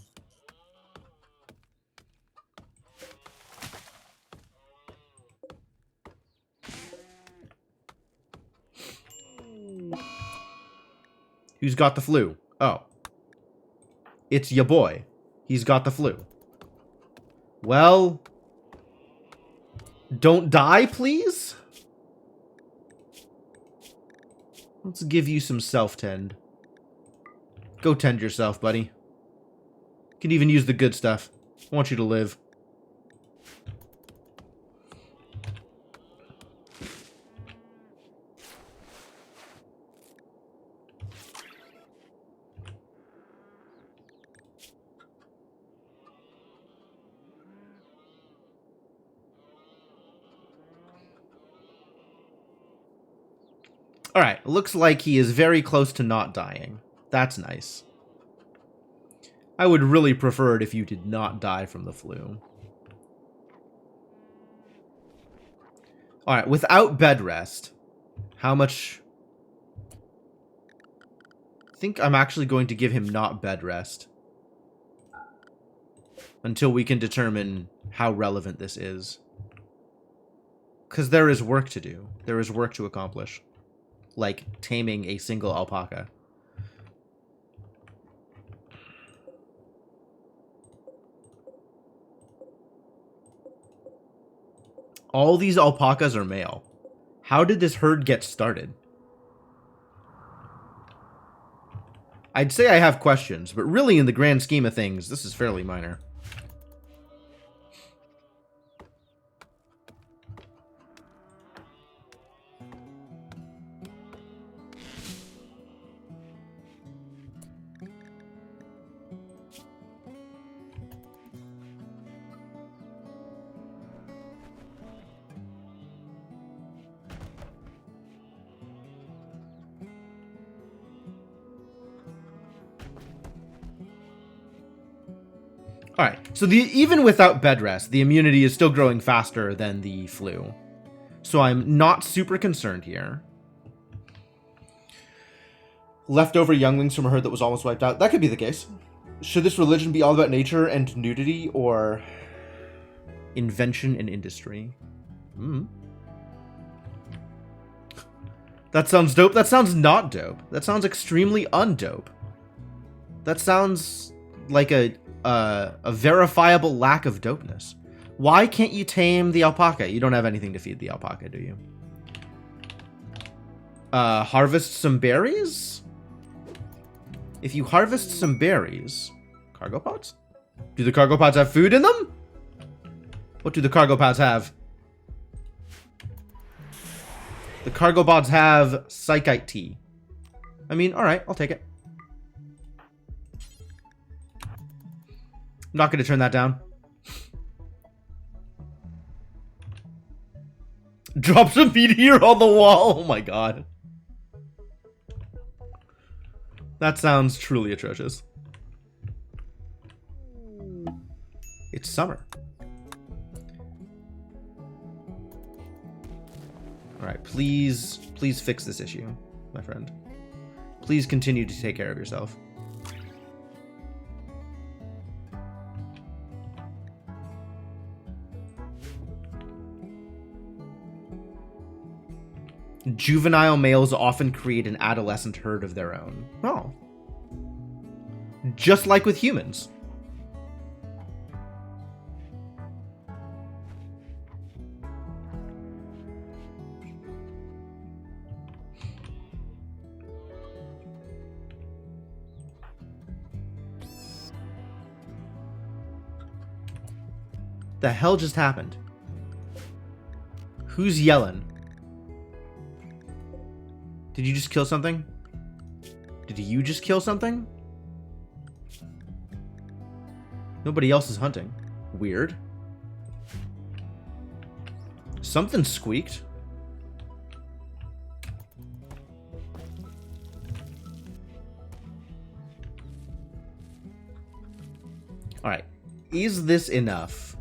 Who's got the flu? Oh. It's ya boy. He's got the flu. Well... Don't die, please? Let's give you some self-tend. Go tend yourself, buddy. You can even use the good stuff. I want you to live. Alright, looks like he is very close to not dying. That's nice. I would really prefer it if you did not die from the flu. Alright, without bed rest, how much... I think I'm actually going to give him not bed rest. Until we can determine how relevant this is. Because there is work to do. There is work to accomplish. Like taming a single alpaca. All these alpacas are male. How did this herd get started? I'd say I have questions, but really in the grand scheme of things, this is fairly minor. Alright, so even without bed rest, the immunity is still growing faster than the flu. So I'm not super concerned here. Leftover younglings from a herd that was almost wiped out. That could be the case. Should this religion be all about nature and nudity, or invention and industry? That sounds dope. That sounds not dope. That sounds extremely undope. That sounds like a verifiable lack of dopeness. Why can't you tame the alpaca? You don't have anything to feed the alpaca, do you? Harvest some berries? If you harvest some berries... Cargo pods? Do the cargo pods have food in them? What do the cargo pods have? The cargo pods have psychite tea. I mean, alright, I'll take it. I'm not going to turn that down. Drops a meteor on the wall. Oh my god. That sounds truly atrocious. It's summer. Alright, please fix this issue, my friend. Please continue to take care of yourself. Juvenile males often create an adolescent herd of their own. Oh. Just like with humans. The hell just happened? Who's yelling? Did you just kill something? Did you just kill something? Nobody else is hunting. Weird. Something squeaked. Alright. Is this enough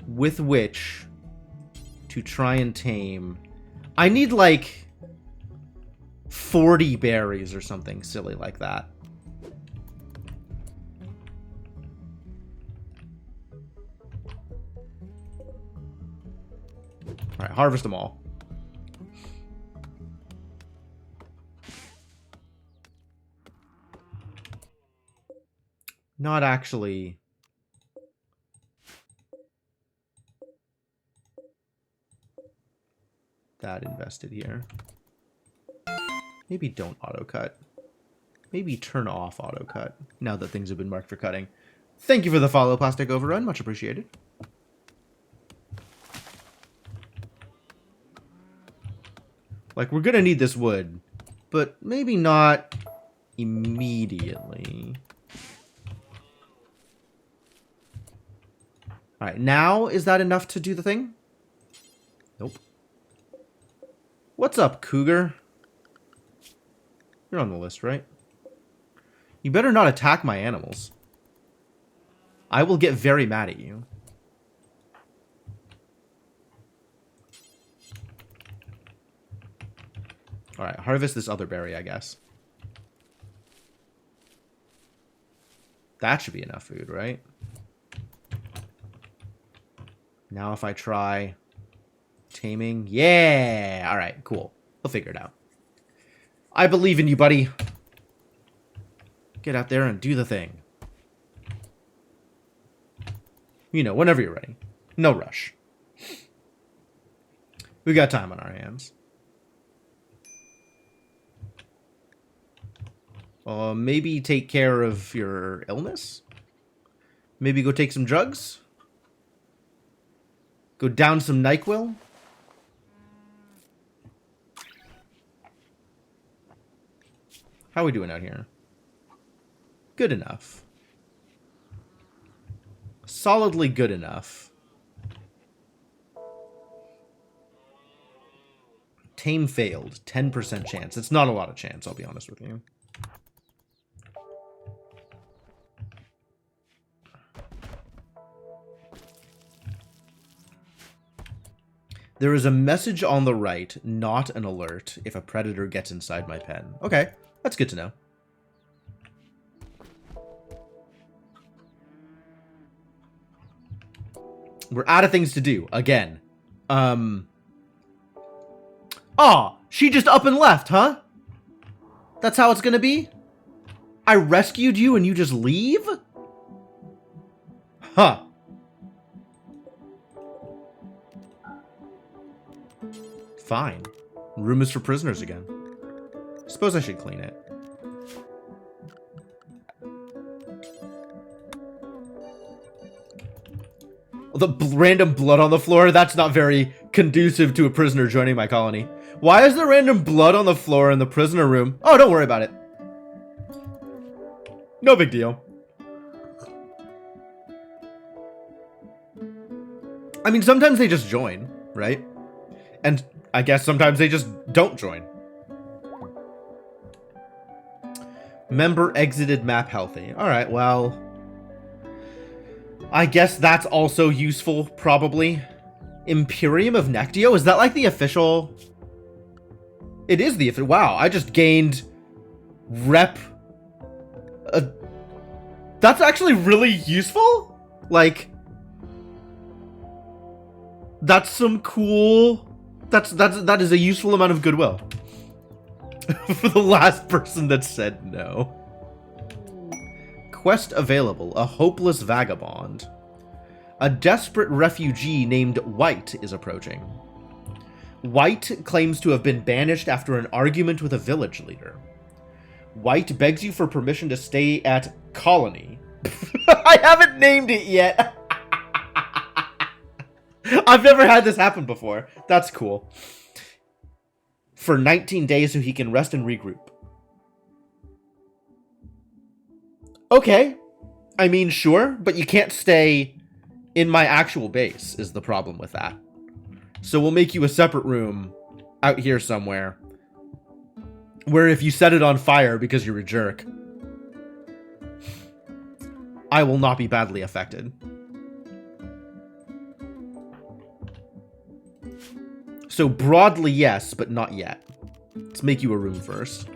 with which to try and tame? I need like 40 berries or something silly like that. Alright, harvest them all. Not actually. That invested here. Maybe don't auto cut. Maybe turn off auto cut now that things have been marked for cutting. Thank you for the follow, Plastic Overrun. Much appreciated. Like, we're gonna need this wood, but maybe not immediately. Alright, now is that enough to do the thing? Nope. What's up, Cougar? You're on the list, right? You better not attack my animals. I will get very mad at you. Alright, harvest this other berry, I guess. That should be enough food, right? Now if I try taming. Yeah! Alright, cool. We'll figure it out. I believe in you, buddy. Get out there and do the thing. You know, whenever you're ready. No rush. We got time on our hands. Maybe take care of your illness? Maybe go take some drugs? Go down some NyQuil? How are we doing out here? Good enough. Solidly good enough. Tame failed. 10% chance. It's not a lot of chance, I'll be honest with you. There is a message on the right, not an alert, if a predator gets inside my pen. Okay, that's good to know. We're out of things to do, again. Aw, she just up and left, huh? That's how it's gonna be? I rescued you and you just leave? Huh. Fine. Room is for prisoners again. Suppose I should clean it. The random blood on the floor, that's not very conducive to a prisoner joining my colony. Why is there random blood on the floor in the prisoner room? Oh, don't worry about it. No big deal. I mean, sometimes they just join, right? And I guess sometimes they just don't join. Member exited map healthy. Alright, well, I guess that's also useful, probably. Imperium of Nectio? Is that like the official? It is the official. Wow, I just gained rep. That's actually really useful. Like, that's some cool. That is a useful amount of goodwill. For the last person that said no. Quest available. A hopeless vagabond. A desperate refugee named White is approaching. White claims to have been banished after an argument with a village leader. White begs you for permission to stay at Colony. I haven't named it yet. I've never had this happen before. That's cool. For 19 days so he can rest and regroup. Okay. I mean, sure, but you can't stay in my actual base is the problem with that. So we'll make you a separate room out here somewhere where if you set it on fire because you're a jerk, I will not be badly affected. So broadly, yes, but not yet. Let's make you a room first.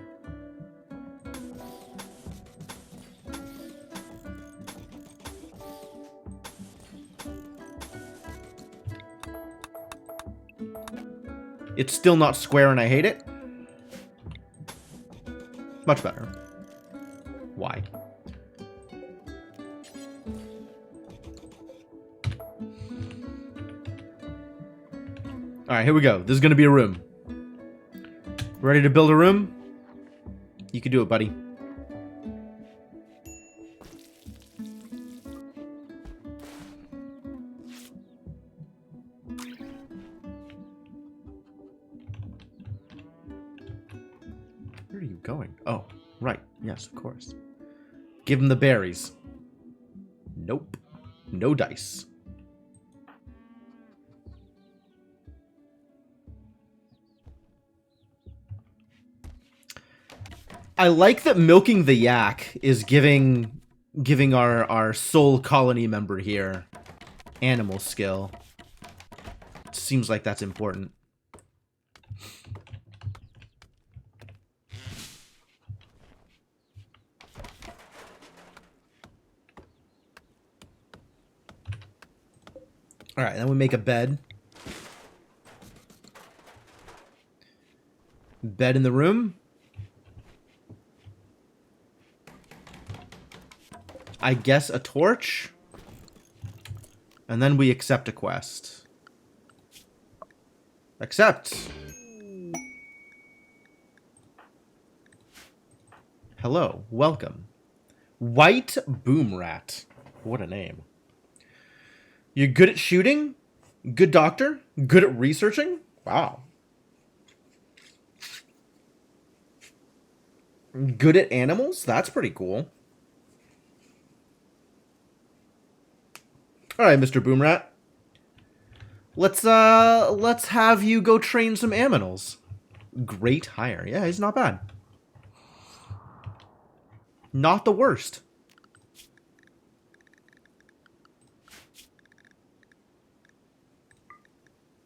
It's still not square and I hate it. Much better. Why? Alright, here we go. This is going to be a room. Ready to build a room? You can do it, buddy. Where are you going? Oh, right. Yes, of course. Give him the berries. Nope. No dice. I like that milking the yak is giving our soul colony member here animal skill. It seems like that's important. All right, then we make a bed. Bed in the room. I guess a torch. And then we accept a quest. Accept. Hello, welcome. White Boom Rat. What a name. You're good at shooting? Good doctor? Good at researching? Wow. Good at animals? That's pretty cool. All right, Mr. Boomrat. Let's have you go train some aminals. Great hire. Yeah, he's not bad. Not the worst.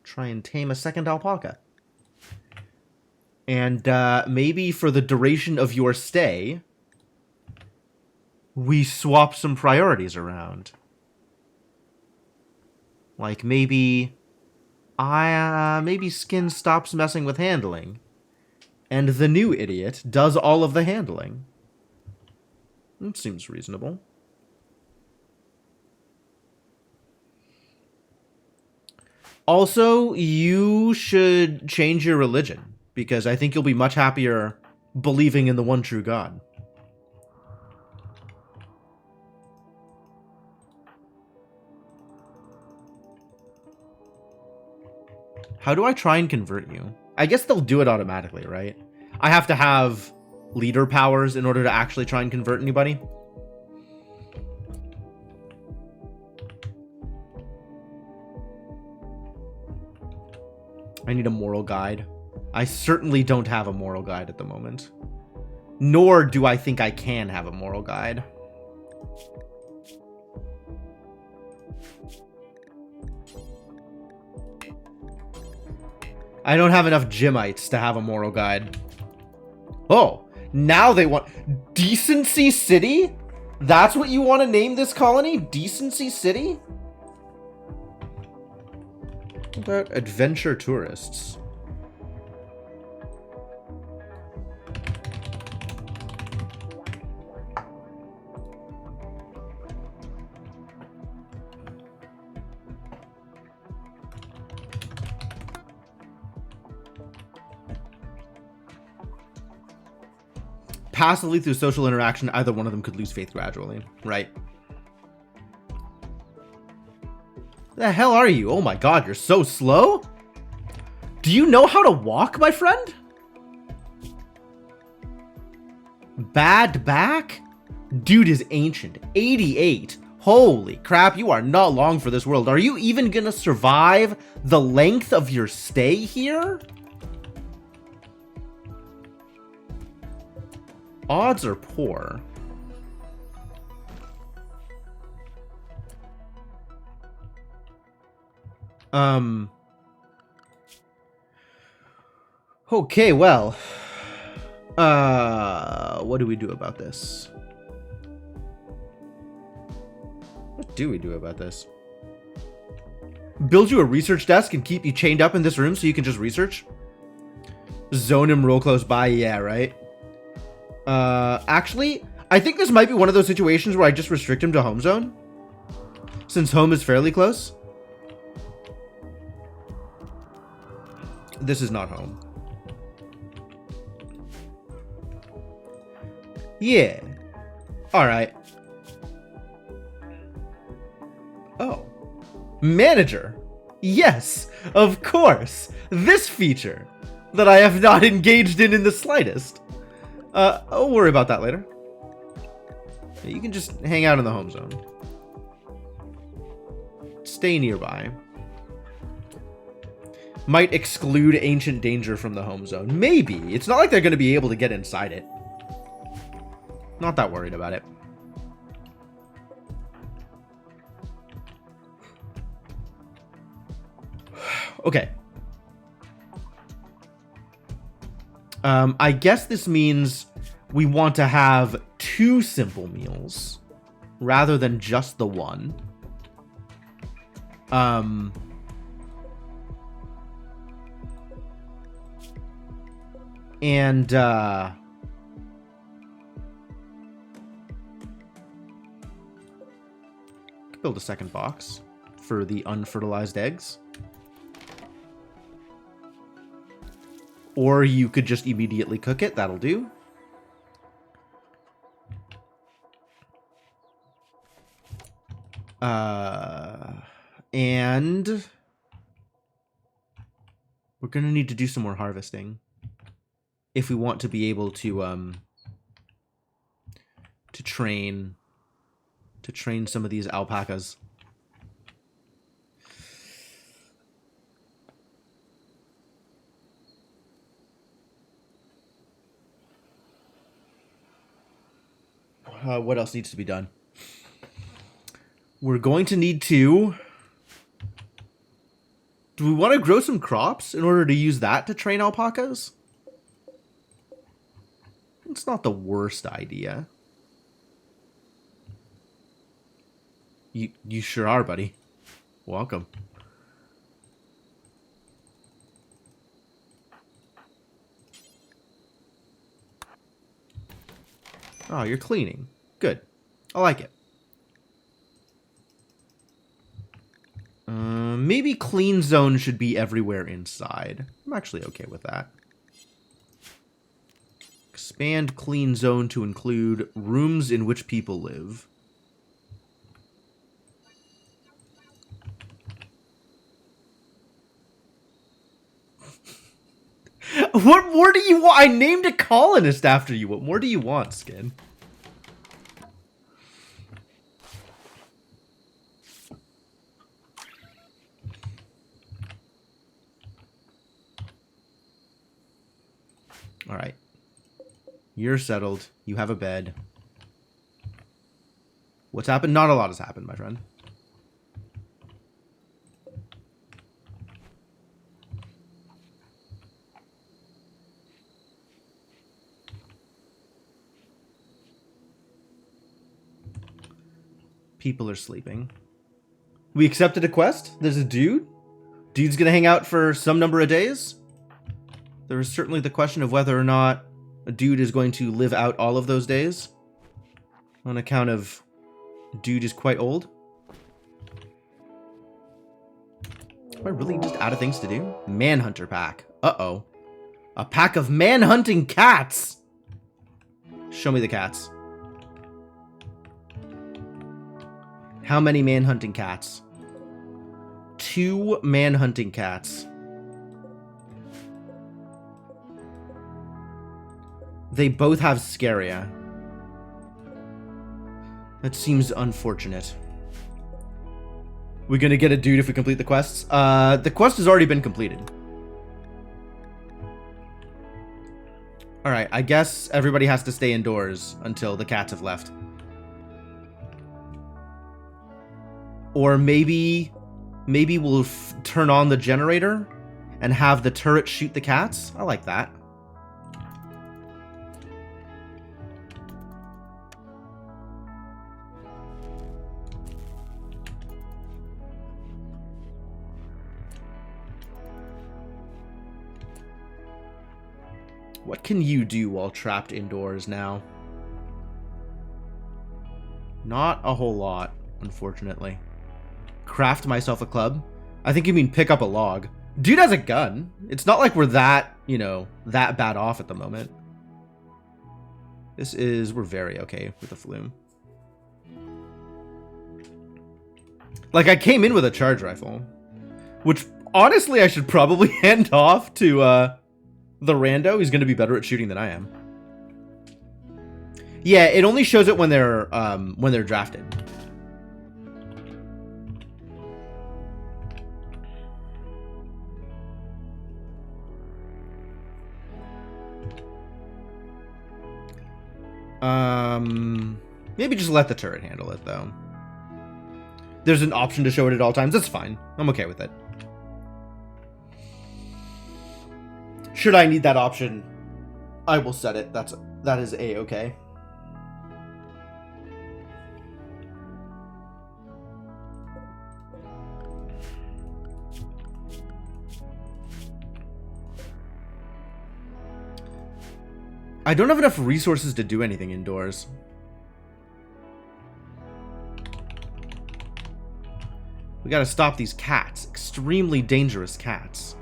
Try and tame a second alpaca. And maybe for the duration of your stay, we swap some priorities around. Like maybe maybe Skin stops messing with handling, and the new idiot does all of the handling. That seems reasonable. Also, you should change your religion, because I think you'll be much happier believing in the one true God. How do I try and convert you? I guess they'll do it automatically, right? I have to have leader powers in order to actually try and convert anybody. I need a moral guide. I certainly don't have a moral guide at the moment. Nor do I think I can have a moral guide. I don't have enough Gymites to have a moral guide. Oh, now they want... Decency City? That's what you want to name this colony? Decency City? What about adventure tourists? Passively through social interaction, either one of them could lose faith gradually, right? The hell are you? Oh my god, you're so slow? Do you know how to walk, my friend? Bad back? Dude is ancient. 88. Holy crap, you are not long for this world. Are you even gonna survive the length of your stay here? Odds are poor. Okay, well. What do we do about this? What do we do about this? Build you a research desk and keep you chained up in this room so you can just research? Zone him real close by, yeah, right? Actually, I think this might be one of those situations where I just restrict him to home zone. Since home is fairly close. This is not home. Yeah. Alright. Oh. Manager. Yes, of course. This feature that I have not engaged in the slightest. I'll worry about that later. You can just hang out in the home zone. Stay nearby. Might exclude ancient danger from the home zone. Maybe. It's not like they're going to be able to get inside it. Not that worried about it. Okay. I guess this means we want to have 2 simple meals rather than just the one. And build a second box for the unfertilized eggs. Or you could just immediately cook it. That'll do. And we're going to need to do some more harvesting if we want to be able to train some of these alpacas. What else needs to be done? We're going to need to... Do we want to grow some crops in order to use that to train alpacas? It's not the worst idea. You sure are, buddy. Welcome. Oh, you're cleaning. Good. I like it. Maybe clean zone should be everywhere inside. I'm actually okay with that. Expand clean zone to include rooms in which people live. What more do you want? I named a colonist after you. What more do you want, Skin? All right. You're settled. You have a bed. What's happened? Not a lot has happened, my friend. People are sleeping. We accepted a quest? There's a dude? Dude's gonna hang out for some number of days? There is certainly the question of whether or not a dude is going to live out all of those days. On account of dude is quite old. Am I really just out of things to do? Manhunter pack. Uh-oh. A pack of man-hunting cats! Show me the cats. How many man-hunting cats? 2 man-hunting cats. They both have Scaria. That seems unfortunate. We're gonna get a dude if we complete the quests? The quest has already been completed. Alright, I guess everybody has to stay indoors until the cats have left. Or maybe we'll turn on the generator and have the turret shoot the cats. I like that. What can you do while trapped indoors now? Not a whole lot, unfortunately. Craft myself a club? I think you mean pick up a log. Dude has a gun. It's not like we're that, you know, that bad off at the moment. We're very okay with the flume. Like, I came in with a charge rifle. Which, honestly, I should probably hand off to, the rando. He's going to be better at shooting than I am. Yeah, it only shows it when they're drafted. Maybe just let the turret handle it, though. There's an option to show it at all times. That's fine. I'm okay with it. Should I need that option, I will set it. That is A-okay. I don't have enough resources to do anything indoors. We gotta stop these cats. Extremely dangerous cats.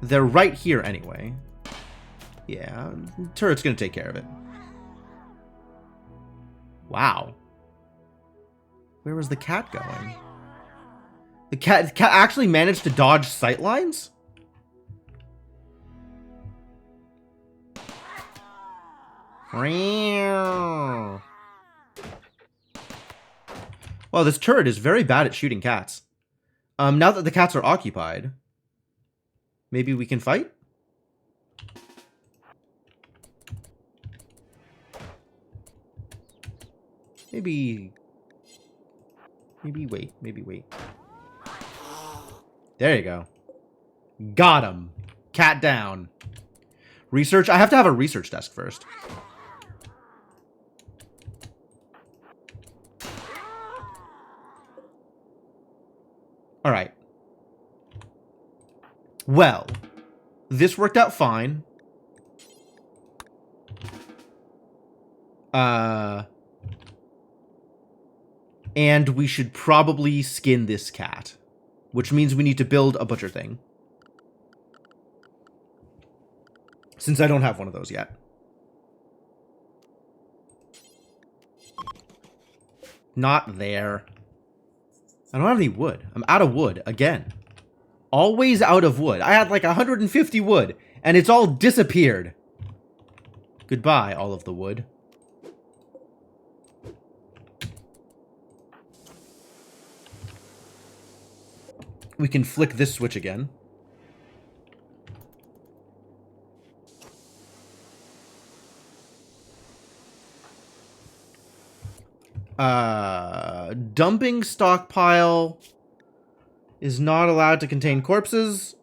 They're right here anyway. Yeah, turret's gonna take care of it. Wow. Where was the cat going? The cat actually managed to dodge sightlines? Well, this turret is very bad at shooting cats. Now that the cats are occupied, maybe we can fight? Maybe wait. There you go. Got him. Cat down. Research? I have to have a research desk first. Alright. Well, this worked out fine. And we should probably skin this cat. Which means we need to build a butcher thing. Since I don't have one of those yet. Not there. I don't have any wood. I'm out of wood again. Always out of wood. I had like 150 wood, and it's all disappeared. Goodbye, all of the wood. We can flick this switch again. Dumping stockpile is not allowed to contain corpses.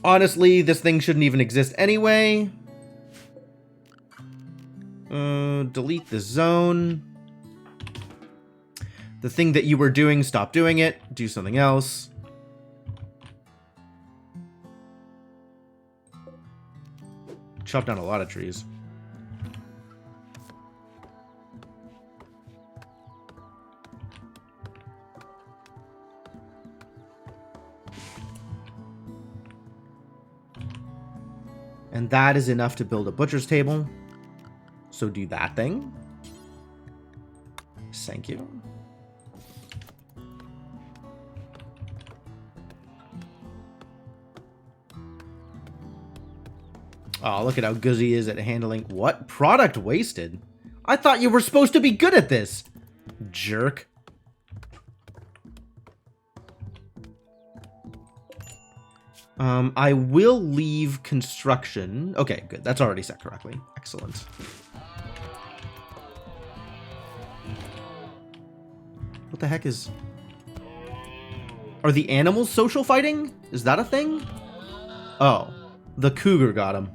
Honestly, this thing shouldn't even exist anyway. Delete the zone. The thing that you were doing, stop doing it. Do something else. Chop down a lot of trees. And that is enough to build a butcher's table. So do that thing. Thank you. Oh, look at how good he is at handling... What? Product wasted? I thought you were supposed to be good at this. Jerk. I will leave construction. Okay, good. That's already set correctly. Excellent. What the heck is... Are the animals social fighting? Is that a thing? Oh, the cougar got him.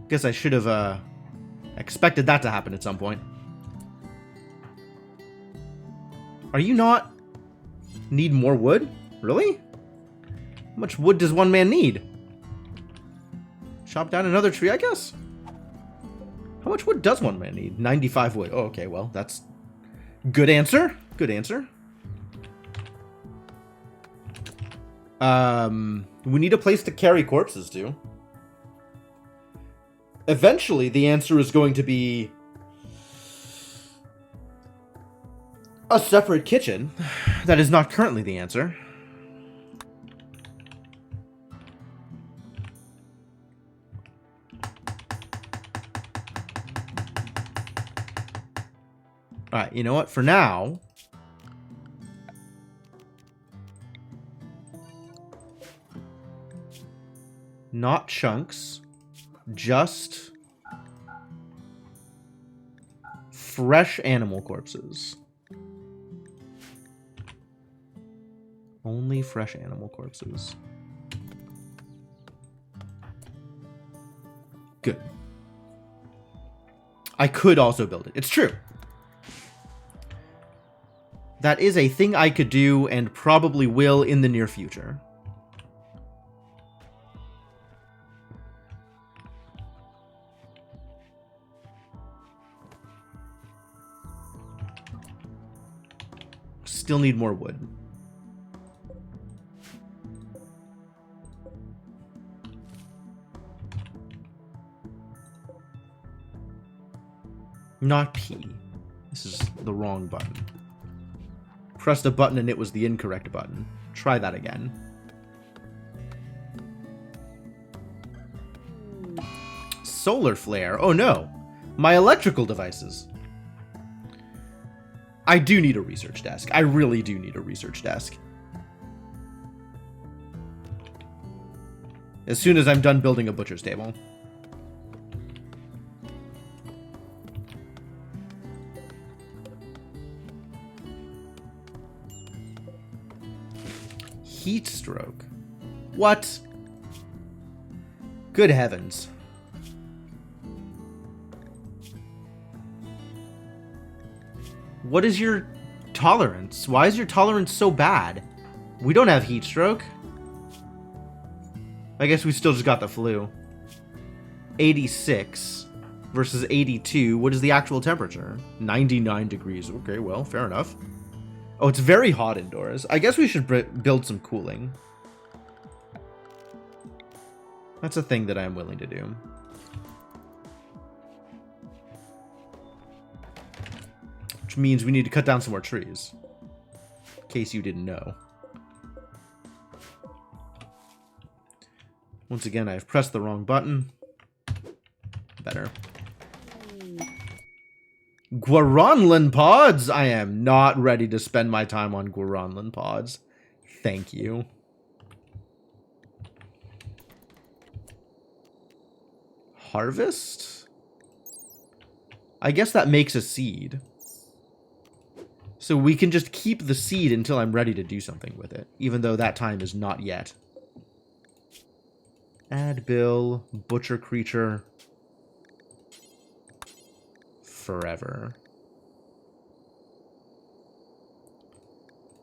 Guess I should have, expected that to happen at some point. Are you not... Need more wood? Really? How much wood does one man need? Chop down another tree, I guess? How much wood does one man need? 95 wood. Oh, okay, well, that's... Good answer. Good answer. We need a place to carry corpses to. Eventually, the answer is going to be a separate kitchen. That is not currently the answer. Alright, you know what? For now... Not chunks. Just... fresh animal corpses. Only fresh animal corpses. Good. I could also build it. It's true. That is a thing I could do and probably will in the near future. Still need more wood. Not P. This is the wrong button. Pressed a button and it was the incorrect button. Try that again. Solar flare. Oh no. My electrical devices. I do need a research desk. I really do need a research desk. As soon as I'm done building a butcher's table. Heat stroke. What? Good heavens. What is your tolerance? Why is your tolerance so bad? We don't have heat stroke. I guess we still just got the flu. 86 versus 82. What is the actual temperature? 99 degrees. Okay, well, fair enough. Oh, it's very hot indoors. I guess we should build some cooling. That's a thing that I am willing to do. Which means we need to cut down some more trees. In case you didn't know. Once again, I've pressed the wrong button. Better. Guaranlan pods? I am not ready to spend my time on Guaranlan pods. Thank you. Harvest? I guess that makes a seed. So we can just keep the seed until I'm ready to do something with it. Even though that time is not yet. Add bill, butcher creature. Forever.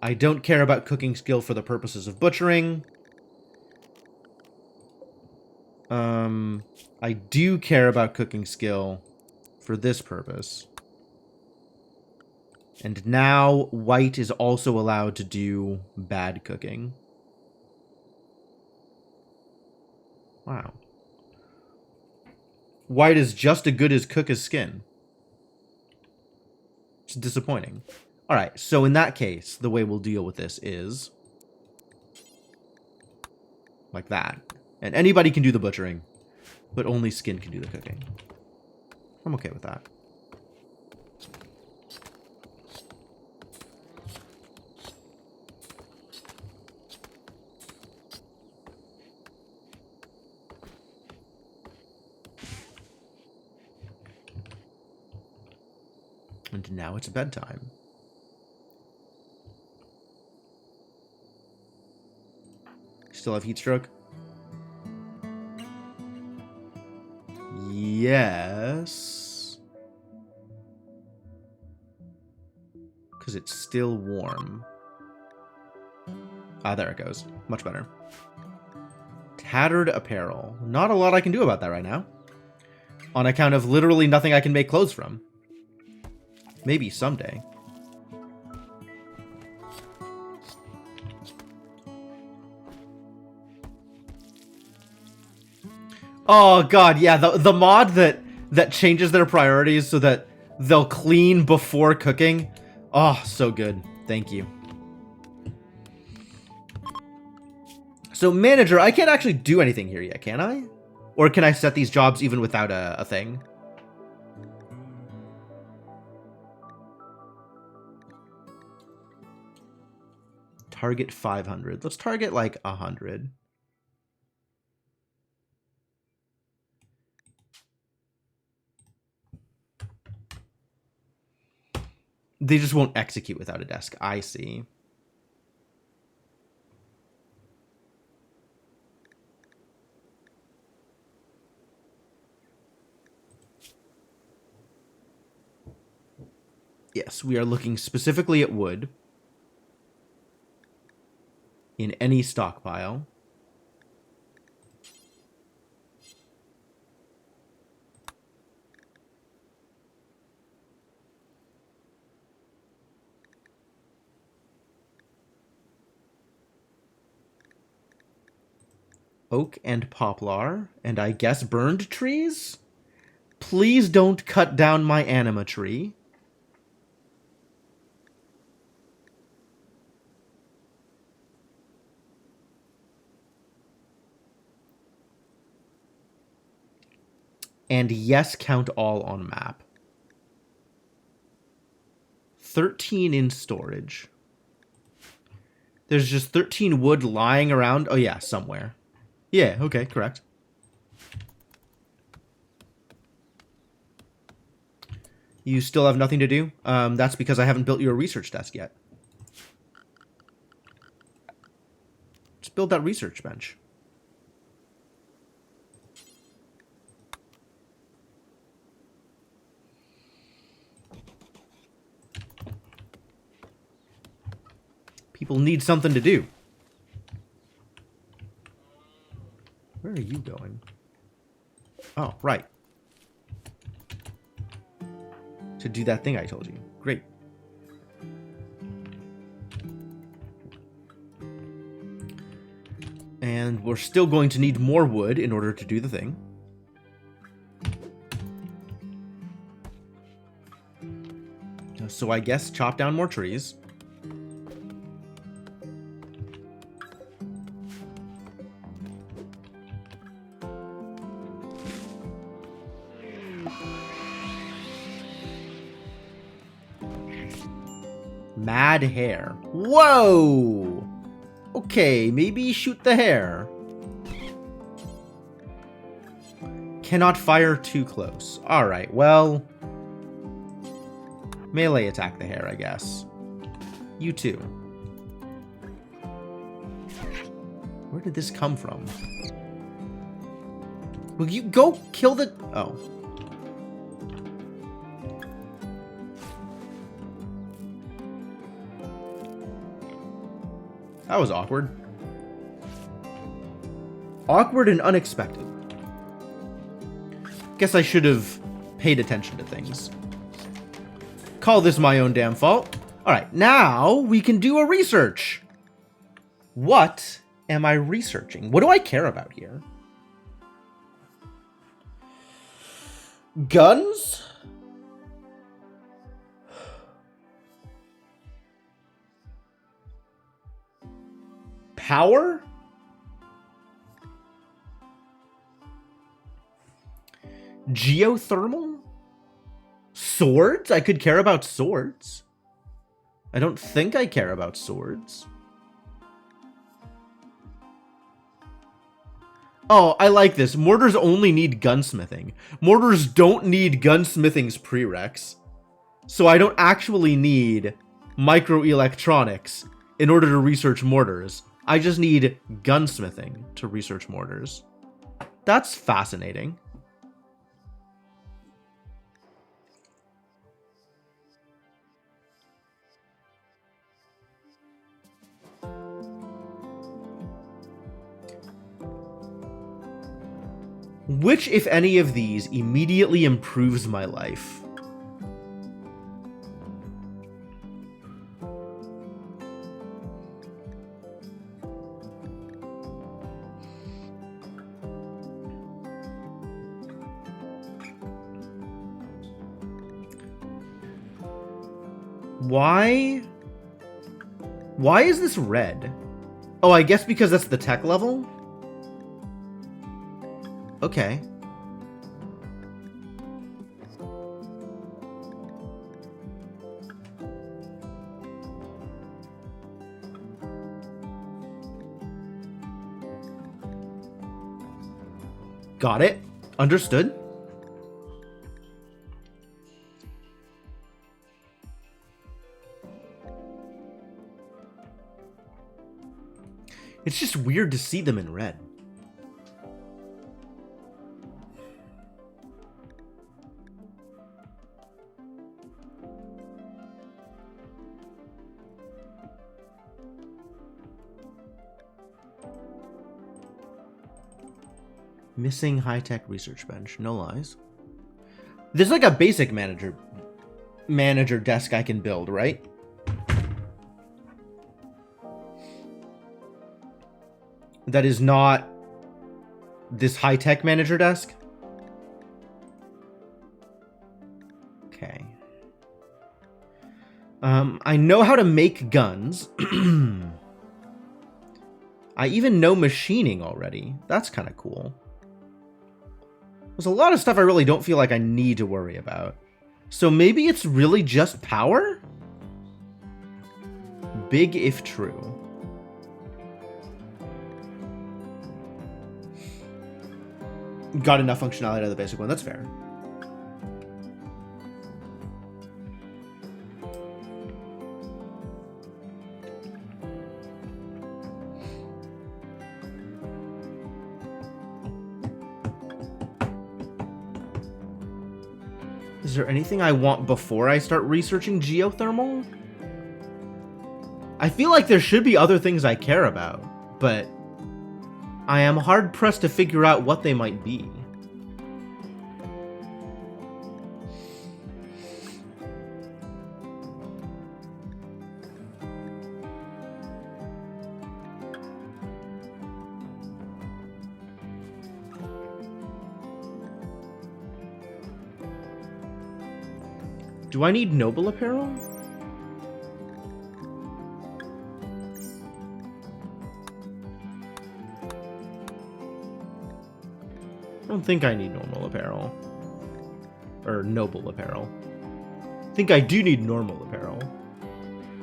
I don't care about cooking skill for the purposes of butchering. I do care about cooking skill for this purpose. And now white is also allowed to do bad cooking. Wow. White is just as good as cook as skin. It's disappointing. Alright, so in that case, the way we'll deal with this is like that. And anybody can do the butchering, but only skin can do the cooking. I'm okay with that. And now it's bedtime. Still have heat stroke? Yes. Because it's still warm. Ah, there it goes. Much better. Tattered apparel. Not a lot I can do about that right now. On account of literally nothing I can make clothes from. Maybe someday. Oh god, yeah, the mod that changes their priorities so that they'll clean before cooking. Oh, so good. Thank you. So manager, I can't actually do anything here yet, can I? Or can I set these jobs even without a thing? Target 500. Let's target like 100. They just won't execute without a desk. I see. Yes, we are looking specifically at wood. In any stockpile. Oak and poplar, and I guess burned trees? Please don't cut down my anima tree. And yes, count all on map. 13 in storage. There's just 13 wood lying around. Oh yeah, somewhere. Yeah, okay, correct. You still have nothing to do? That's because I haven't built you a research desk yet. Just build that research bench. People need something to do. Where are you going? Oh, right. To do that thing I told you. Great. And we're still going to need more wood in order to do the thing. So I guess chop down more trees. Mad hare. Whoa! Okay, maybe shoot the hare. Cannot fire too close. Alright, well... melee attack the hare, I guess. You too. Where did this come from? Will you go kill the... Oh. That was awkward. Awkward and unexpected. Guess I should have paid attention to things. Call this my own damn fault. Alright, now we can do a research. What am I researching? What do I care about here? Guns? Power? Geothermal? Swords? I could care about swords. I don't think I care about swords. Oh, I like this. Mortars only need gunsmithing. Mortars don't need gunsmithing's prereqs. So I don't actually need microelectronics in order to research mortars. I just need gunsmithing to research mortars. That's fascinating. Which, if any of these, immediately improves my life? Why is this red? Oh, I guess because that's the tech level? Okay. Got it. Understood. It's just weird to see them in red. Missing high-tech research bench. No lies. There's like a basic manager desk I can build, right? That is not this high-tech manager desk? Okay. I know how to make guns. I even know machining already. That's kind of cool. There's a lot of stuff I really don't feel like I need to worry about. So maybe it's really just power? Big if true. Got enough functionality out of the basic one, that's fair. Is there anything I want before I start researching geothermal? I feel like there should be other things I care about, but I am hard-pressed to figure out what they might be. Do I need noble apparel? I don't think I need normal apparel. Or noble apparel. I think I do need normal apparel.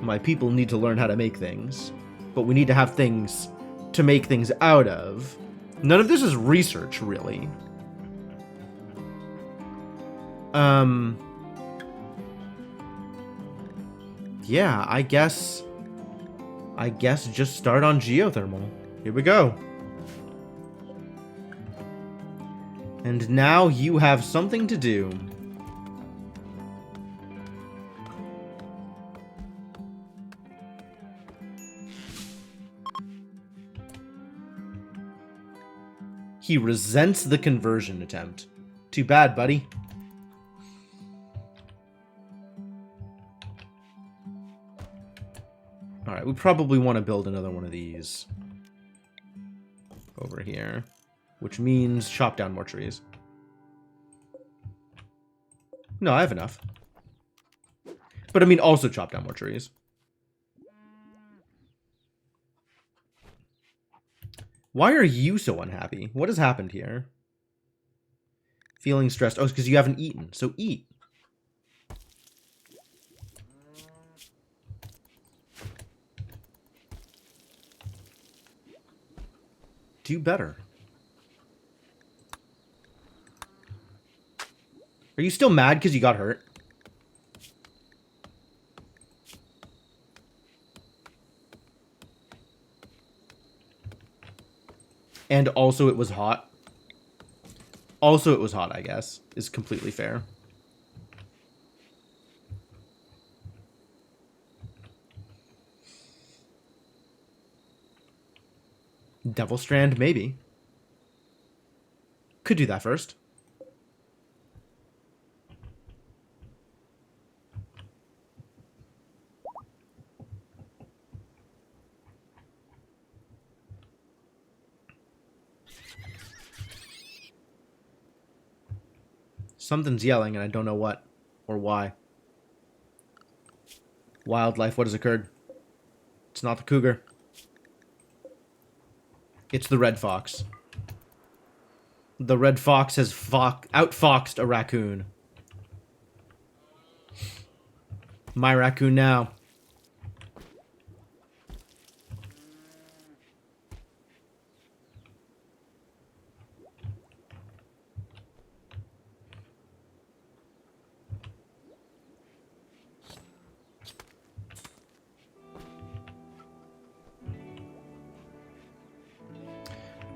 My people need to learn how to make things. But we need to have things to make things out of. None of this is research, really. Yeah, I guess just start on geothermal. Here we go. And now you have something to do. He resents the conversion attempt. Too bad, buddy. Alright, we probably want to build another one of these over here, which means chop down more trees. No, I have enough. But I mean also chop down more trees. Why are you so unhappy? What has happened here? Feeling stressed. Oh, it's because you haven't eaten. So eat. Do better. Are you still mad because you got hurt? And also it was hot. Also it was hot, I guess, is completely fair. Devil Strand, maybe. Could do that first. Something's yelling and I don't know what or why. Wildlife, what has occurred? It's not the cougar. It's the red fox. The red fox has outfoxed a raccoon. My raccoon now.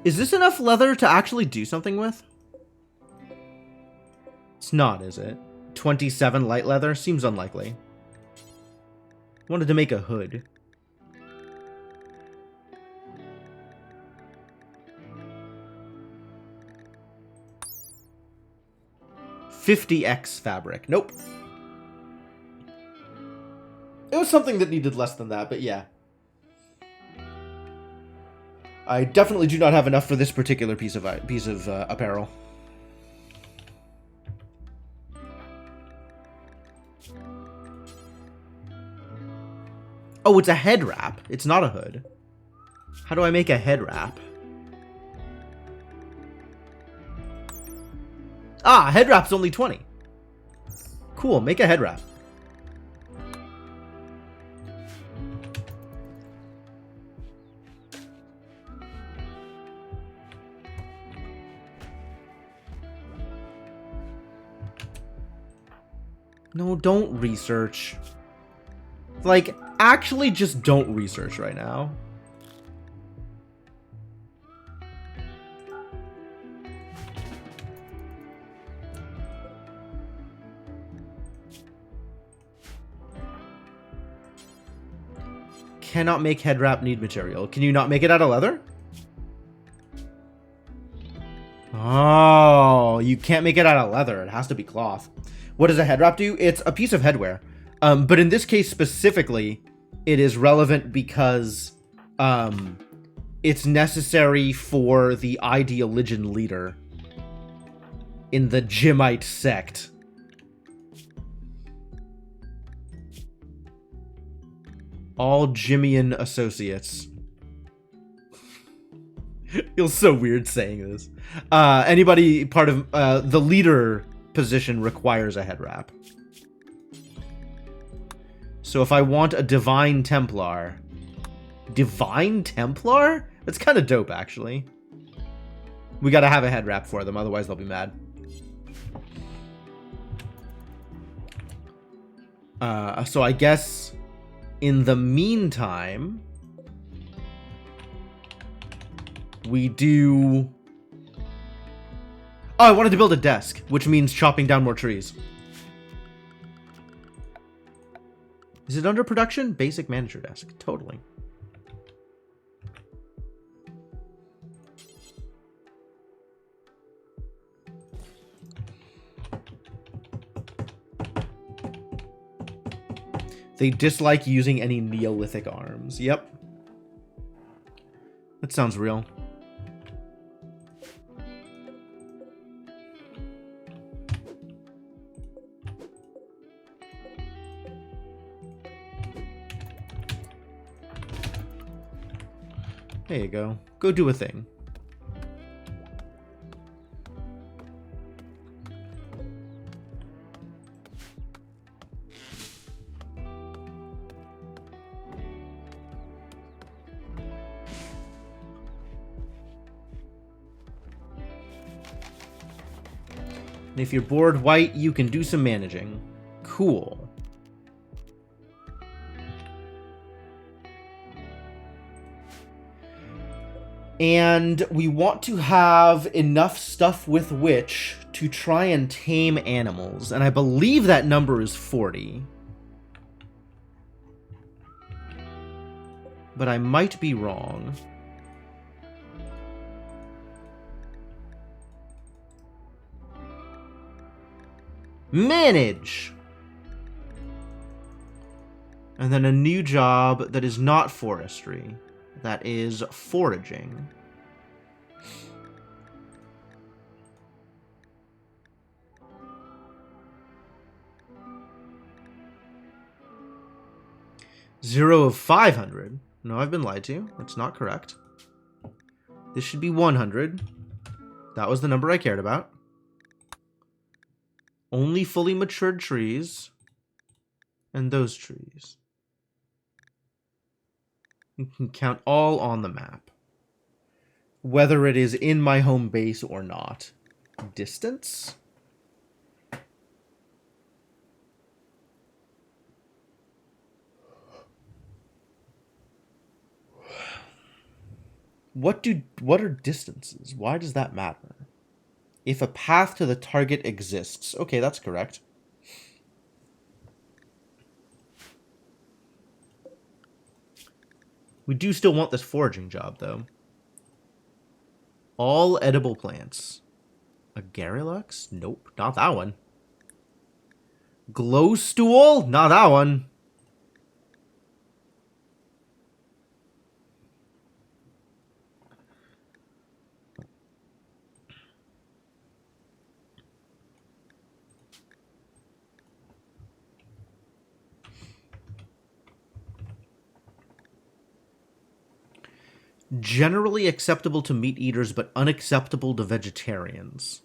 Is this enough leather to actually do something with? It's not, is it? 27 light leather? Seems unlikely. Wanted to make a hood. $50x fabric. Nope. It was something that needed less than that, but yeah. I definitely do not have enough for this particular piece of apparel. Oh, it's a head wrap. It's not a hood. How do I make a head wrap? Ah, head wrap's only 20. Cool, make a head wrap. No, don't research. Like, actually just don't research right now. Cannot make head wrap, need material. Can you not make it out of leather? Oh, you can't make it out of leather. It has to be cloth. What does a head wrap do? It's a piece of headwear. But in this case specifically, it is relevant because it's necessary for the ideologian leader in the Jimite sect. All Jimian associates. Feels so weird saying this. Anybody part of the leader position requires a head wrap. So if I want a Divine Templar... Divine Templar? That's kind of dope, actually. We gotta have a head wrap for them, otherwise they'll be mad. So I guess in the meantime, we do Oh, I wanted to build a desk, which means chopping down more trees. Is it under production? Basic manager desk. Totally. They dislike using any Neolithic arms. Yep. That sounds real. There you go. Go do a thing. And if you're bored, White, you can do some managing. Cool. And we want to have enough stuff with which to try and tame animals. And I believe that number is 40. But I might be wrong. Manage! And then a new job that is not forestry. That is foraging. Zero of 500. No, I've been lied to. That's not correct. This should be 100. That was the number I cared about. Only fully matured trees. And those trees. You can count all on the map. Whether it is in my home base or not. Distance? What are distances? Why does that matter? If a path to the target exists. Okay, that's correct. We do still want this foraging job, though. All edible plants. A Garrulux? Nope, not that one. Glow stool? Not that one. Generally acceptable to meat eaters, but unacceptable to vegetarians.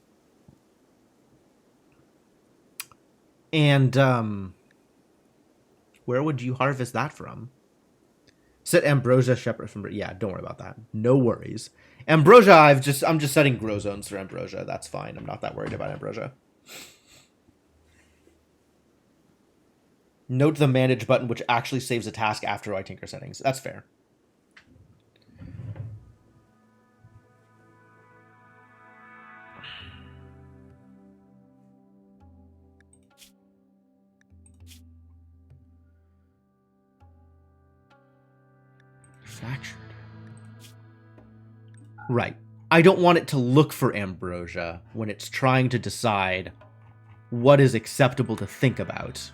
And, where would you harvest that from? Set Ambrosia Shepherd from... Yeah, don't worry about that. No worries. Ambrosia, I'm just setting grow zones for Ambrosia. That's fine. I'm not that worried about Ambrosia. Note the manage button, which actually saves a task after I tinker settings. That's fair. Fractured. Right. I don't want it to look for Ambrosia when it's trying to decide what is acceptable to think about.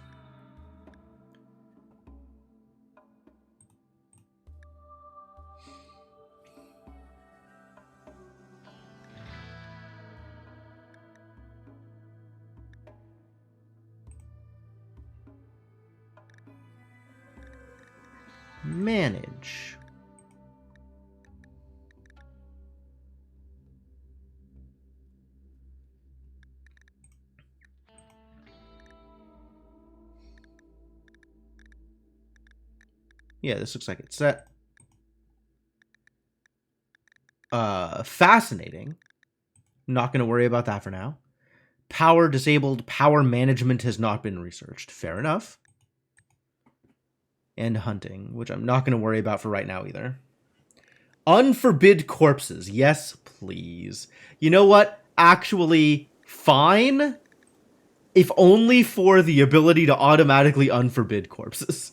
Manage. Yeah, this looks like it's set. Fascinating. Not going to worry about that for now. Power disabled. Power management has not been researched. Fair enough. And hunting, which I'm not going to worry about for right now either. Unforbid corpses. Yes, please. You know what? actually fine, if only for the ability to automatically unforbid corpses.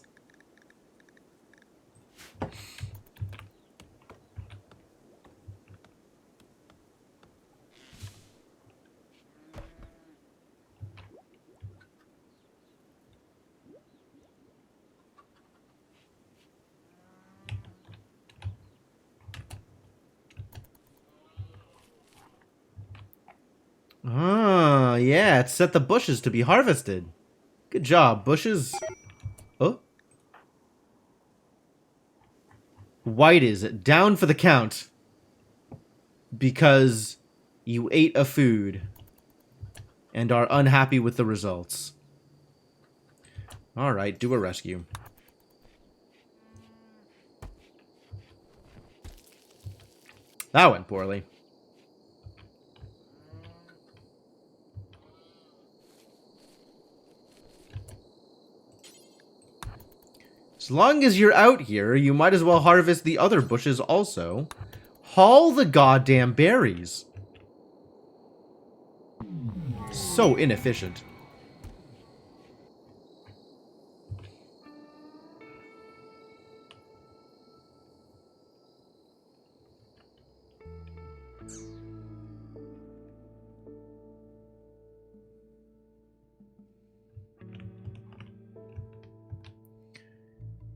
Ah, yeah, it set the bushes to be harvested. Good job, bushes. Oh. White is down for the count. Because you ate a food and are unhappy with the results. Alright, do a rescue. That went poorly. As long as you're out here, you might as well harvest the other bushes also. Haul the goddamn berries. So inefficient.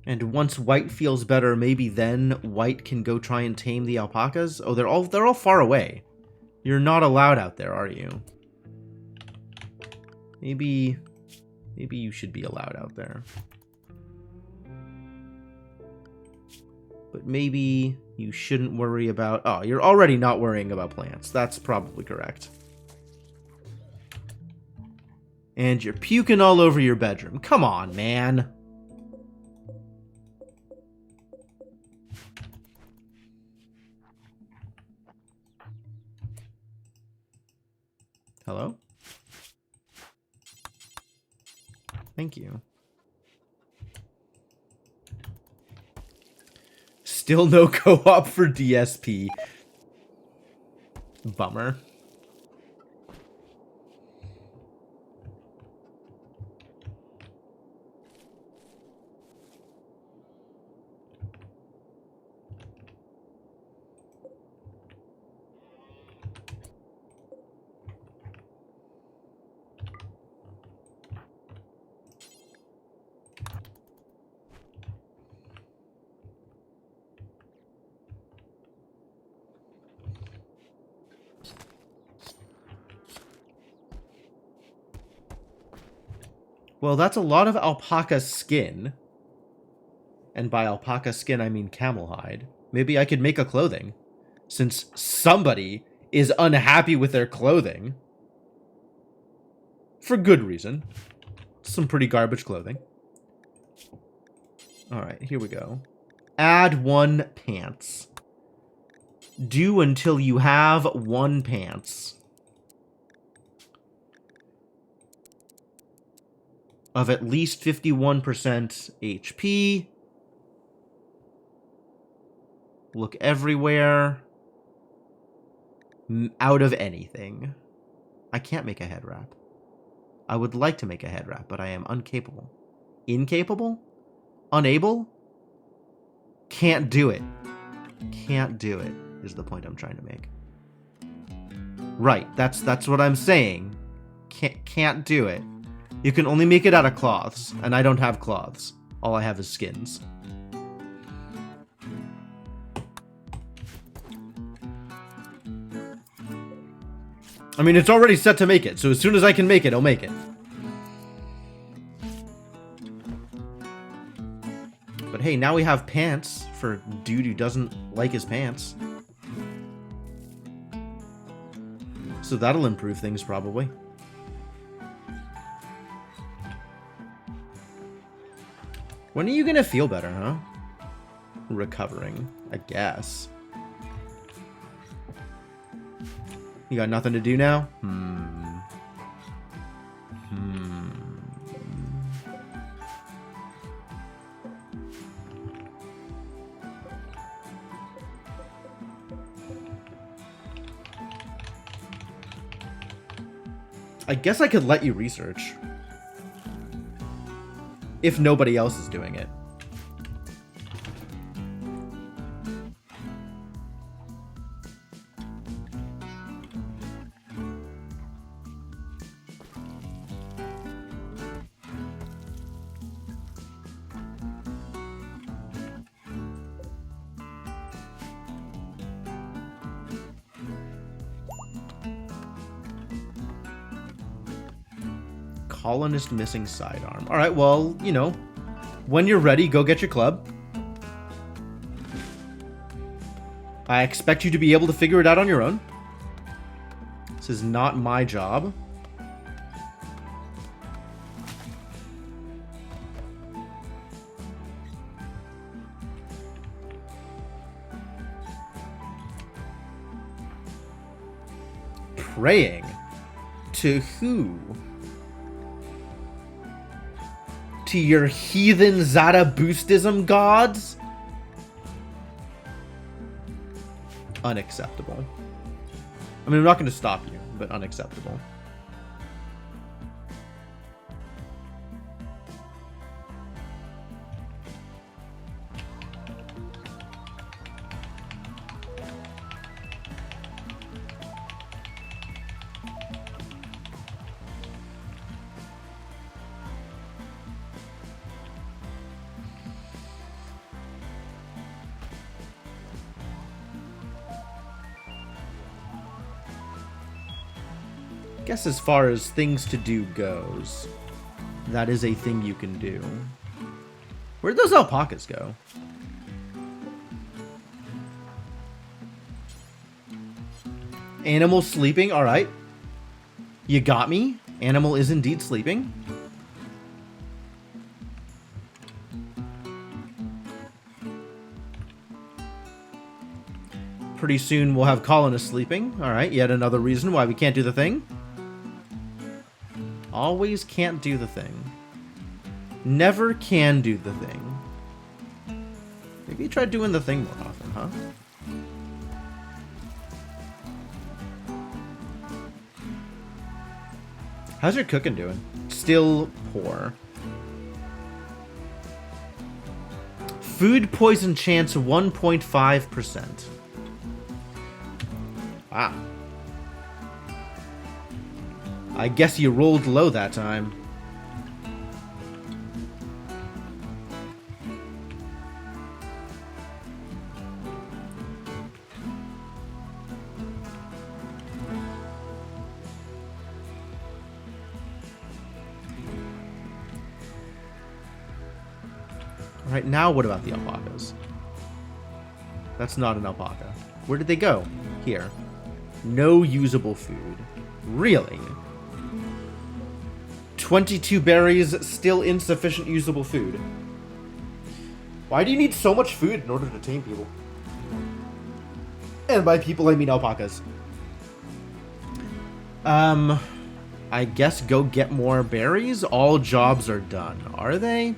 And once White feels better, maybe then White can go try and tame the alpacas? Oh, they're all far away. You're not allowed out there, are you? Maybe you should be allowed out there. But maybe you shouldn't worry about... Oh, you're already not worrying about plants. That's probably correct. And you're puking all over your bedroom. Come on, man. Hello? Thank you. Still no co-op for DSP. Bummer. Well, that's a lot of alpaca skin. And by alpaca skin, I mean camel hide. Maybe I could make a clothing. Since somebody is unhappy with their clothing. For good reason. Some pretty garbage clothing. Alright, here we go. Add 1 pants. Do until you have 1 pants. Of at least 51% HP. Look everywhere. Out of anything. I can't make a head wrap. I would like to make a head wrap, but I am incapable. Incapable? Unable? Can't do it. Can't do it, is the point I'm trying to make. Right, that's what I'm saying. Can't do it. You can only make it out of cloths, and I don't have cloths. All I have is skins. I mean, it's already set to make it, so as soon as I can make it, I'll make it. But hey, now we have pants for dude who doesn't like his pants. So that'll improve things, probably. When are you gonna feel better, huh? Recovering, I guess. You got nothing to do now? I guess I could let you research. If nobody else is doing it. Colonist missing sidearm. Alright, well, you know, when you're ready, go get your club. I expect you to be able to figure it out on your own. This is not my job. Praying? To who? To your heathen Zarathustism gods? Unacceptable. I mean, I'm not going to stop you, but unacceptable. Guess as far as things to do goes, that is a thing you can do. Where'd those alpacas go? Animal sleeping, alright. You got me. Animal is indeed sleeping. Pretty soon we'll have colonists sleeping. Alright, yet another reason why we can't do the thing. Always can't do the thing. Never can do the thing. Maybe try doing the thing more often, huh? How's your cooking doing? Still poor. Food poison chance 1.5%. Wow. I guess you rolled low that time. Alright, now what about the alpacas? That's not an alpaca. Where did they go? Here. No usable food. Really? 22 berries, still insufficient usable food. Why do you need so much food in order to tame people? And by people, I mean alpacas. I guess go get more berries? All jobs are done. Are they?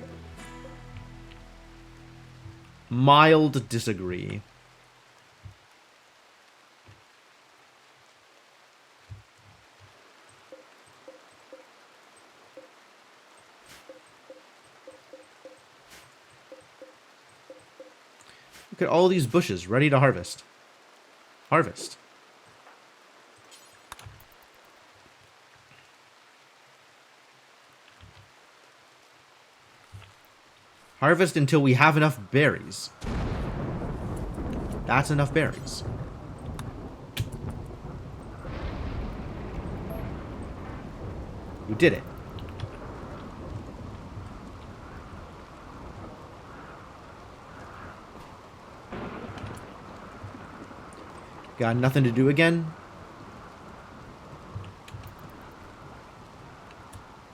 Mild disagree. Look at all these bushes ready to harvest. Harvest. Harvest until we have enough berries. That's enough berries. You did it. Got nothing to do again?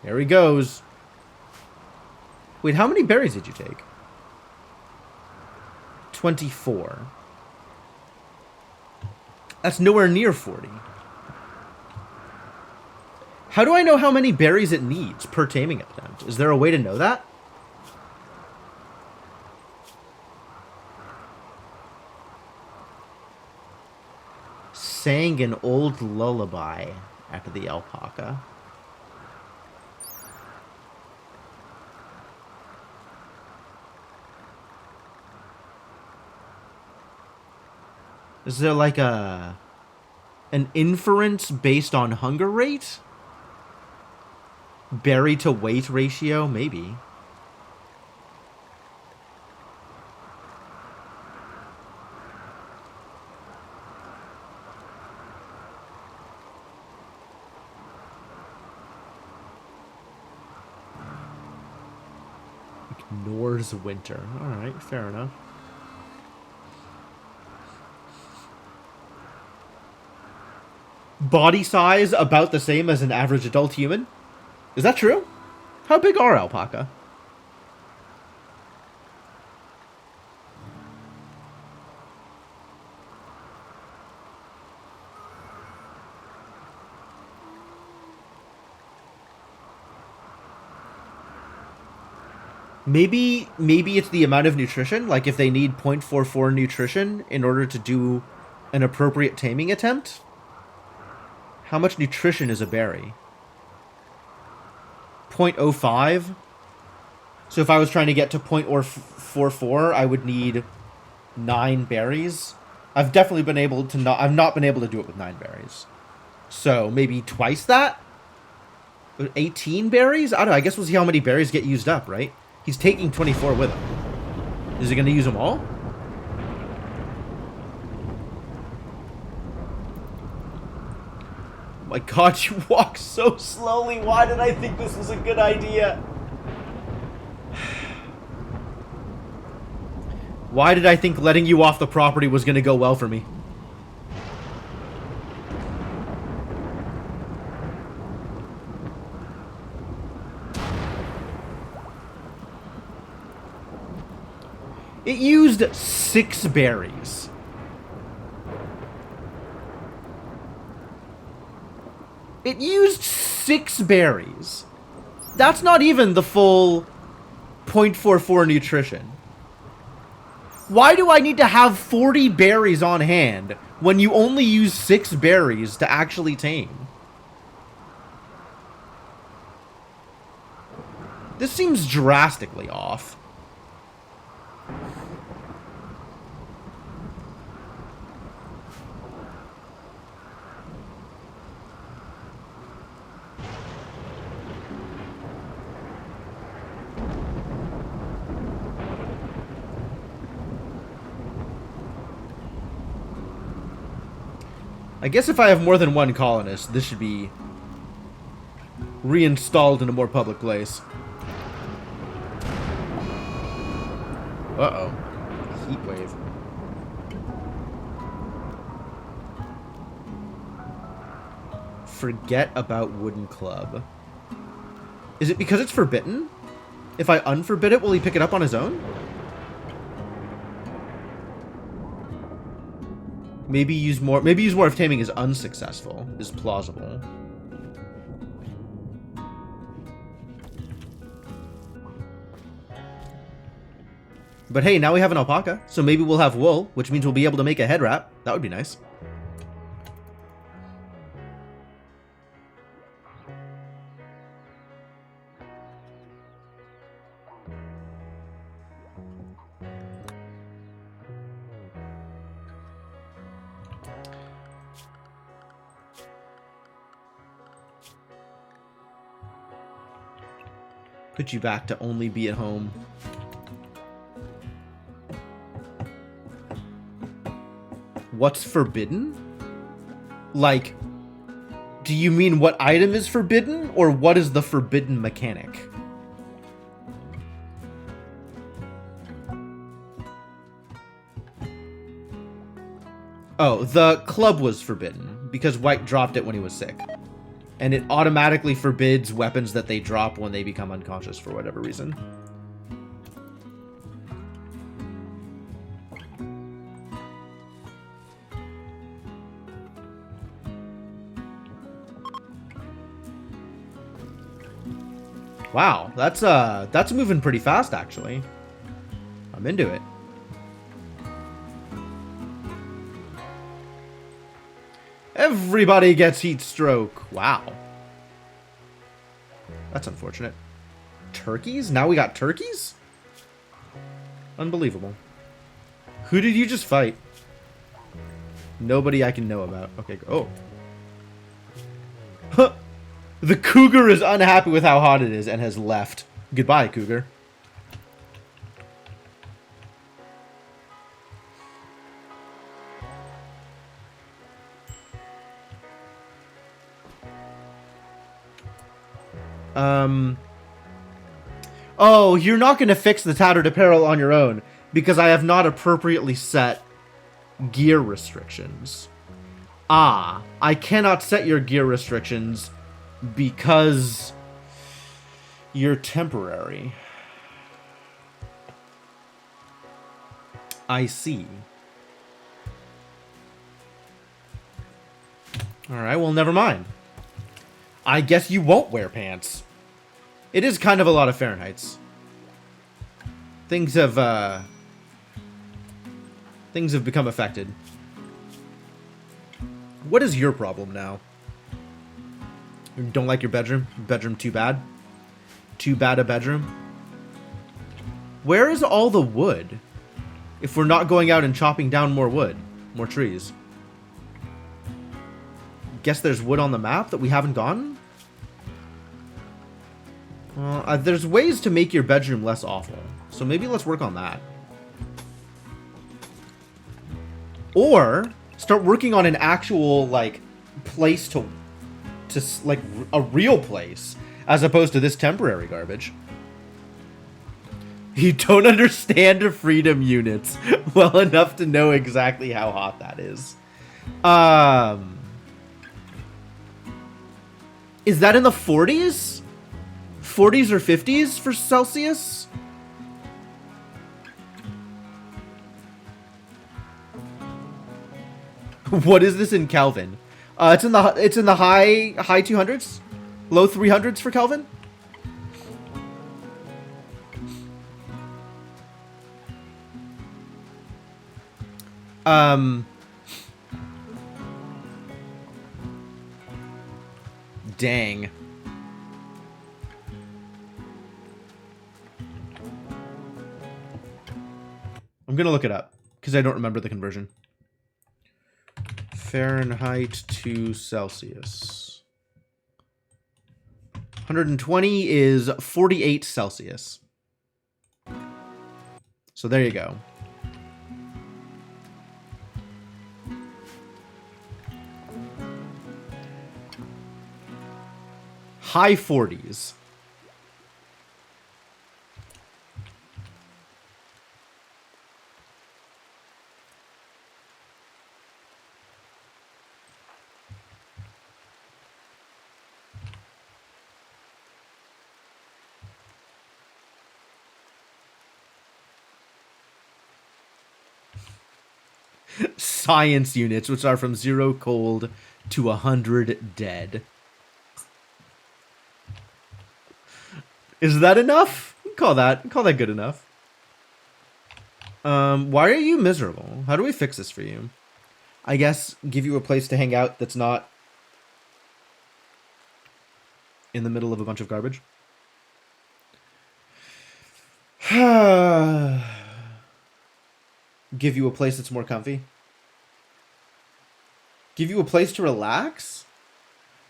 There he goes. Wait, how many berries did you take? 24. That's nowhere near 40. How do I know how many berries it needs per taming attempt? Is there a way to know that? Sang an old lullaby at the alpaca. Is there like an inference based on hunger rate? Berry to weight ratio? Maybe. Ignores winter. Alright, fair enough. Body size about the same as an average adult human? Is that true? How big are alpaca? Maybe it's the amount of nutrition. Like if they need 0.44 nutrition in order to do an appropriate taming attempt. How much nutrition is a berry? 0.05? So if I was trying to get to 0.44, I would need 9 berries. I've definitely been able to I've not been able to do it with 9 berries. So maybe twice that? 18 berries? I don't know. I guess we'll see how many berries get used up, right? He's taking 24 with him. Is he going to use them all? My god, you walk so slowly. Why did I think this was a good idea? Why did I think letting you off the property was going to go well for me? It used 6 berries. It used 6 berries. That's not even the full 0.44 nutrition. Why do I need to have 40 berries on hand when you only use 6 berries to actually tame? This seems drastically off. I guess if I have more than one colonist, this should be reinstalled in a more public place. Uh-oh. Heat wave. Forget about wooden club. Is it because it's forbidden? If I unforbid it, will he pick it up on his own? Maybe use more if taming is unsuccessful, is plausible. But hey, now we have an alpaca, so maybe we'll have wool, which means we'll be able to make a head wrap. That would be nice. Put you back to only be at home. What's forbidden? Like, do you mean what item is forbidden, or what is the forbidden mechanic? Oh, the club was forbidden, because White dropped it when he was sick. And it automatically forbids weapons that they drop when they become unconscious for whatever reason. Wow, that's moving pretty fast, actually. I'm into it. Everybody gets heat stroke. Wow. That's unfortunate. Turkeys? Now we got turkeys? Unbelievable. Who did you just fight? Nobody I can know about. Okay, oh. Huh. The cougar is unhappy with how hot it is and has left. Goodbye, cougar. Oh, you're not going to fix the tattered apparel on your own because I have not appropriately set gear restrictions. Ah, I cannot set your gear restrictions because you're temporary. I see. Alright, well, never mind. I guess you won't wear pants. It is kind of a lot of Fahrenheits. Things have become affected. What is your problem now? You don't like your bedroom? Bedroom too bad? Too bad a bedroom? Where is all the wood? If we're not going out and chopping down more wood, more trees. Guess there's wood on the map that we haven't gotten? Well, there's ways to make your bedroom less awful. So maybe let's work on that. Or start working on an actual, like, place to like, a real place. As opposed to this temporary garbage. You don't understand freedom units well enough to know exactly how hot that is. Is that in the 40s? 40s or 50s for Celsius? What is this in Kelvin? It's in the high 200s, low 300s for Kelvin. Dang. I'm gonna look it up because I don't remember the conversion. Fahrenheit to Celsius. 120 is 48 Celsius. So there you go. High 40s. Science units, which are from 0 cold to 100 dead. Is that enough? Call that good enough. Why are you miserable? How do we fix this for you? I guess give you a place to hang out that's not in the middle of a bunch of garbage. Give you a place that's more comfy. Give you a place to relax?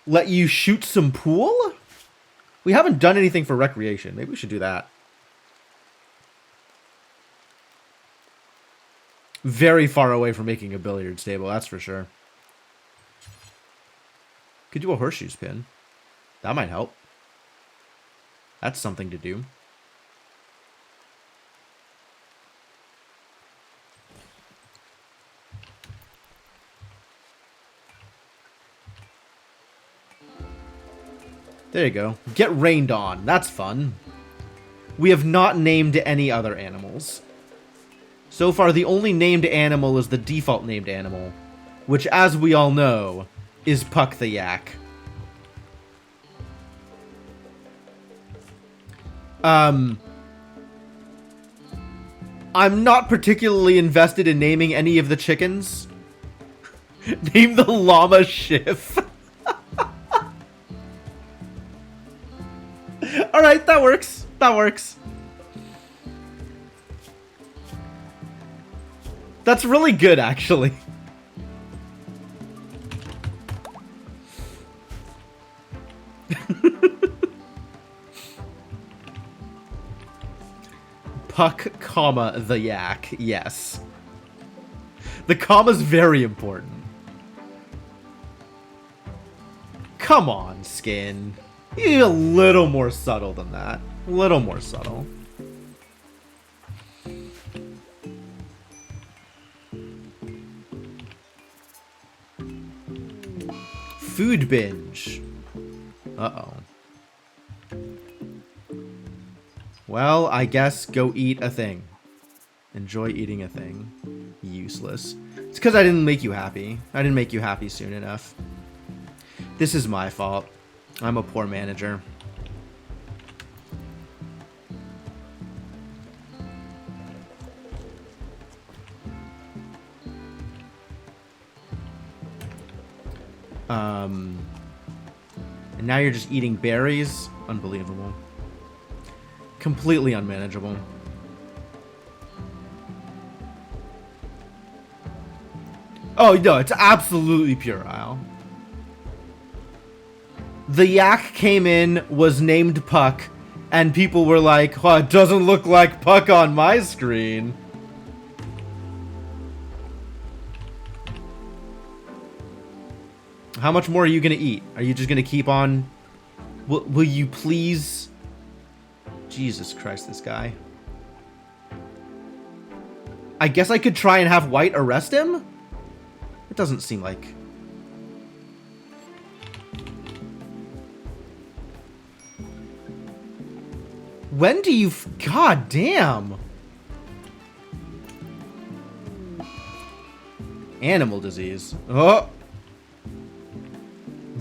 Let you shoot some pool? We haven't done anything for recreation. Maybe we should do that. Very far away from making a billiards table, that's for sure. Could do a horseshoe spin. That might help. That's something to do. There you go. Get rained on. That's fun. We have not named any other animals. So far, the only named animal is the default named animal, which, as we all know, is Puck the Yak. I'm not particularly invested in naming any of the chickens. Name the llama Schiff. Alright, that works. That works. That's really good, actually. Puck, comma, the yak. Yes. The comma's very important. Come on, Skin. You're a little more subtle than that. A little more subtle. Food binge. Uh-oh. Well, I guess go eat a thing. Enjoy eating a thing. Useless. It's because I didn't make you happy. I didn't make you happy soon enough. This is my fault. I'm a poor manager. And now you're just eating berries? Unbelievable. Completely unmanageable. Oh, no, it's absolutely puerile. The yak came in, was named Puck, and people were like, oh, it doesn't look like Puck on my screen. How much more are you going to eat? Are you just going to keep on? Will you please? Jesus Christ, this guy. I guess I could try and have White arrest him? It doesn't seem like... When do you... God damn! Animal disease. Oh!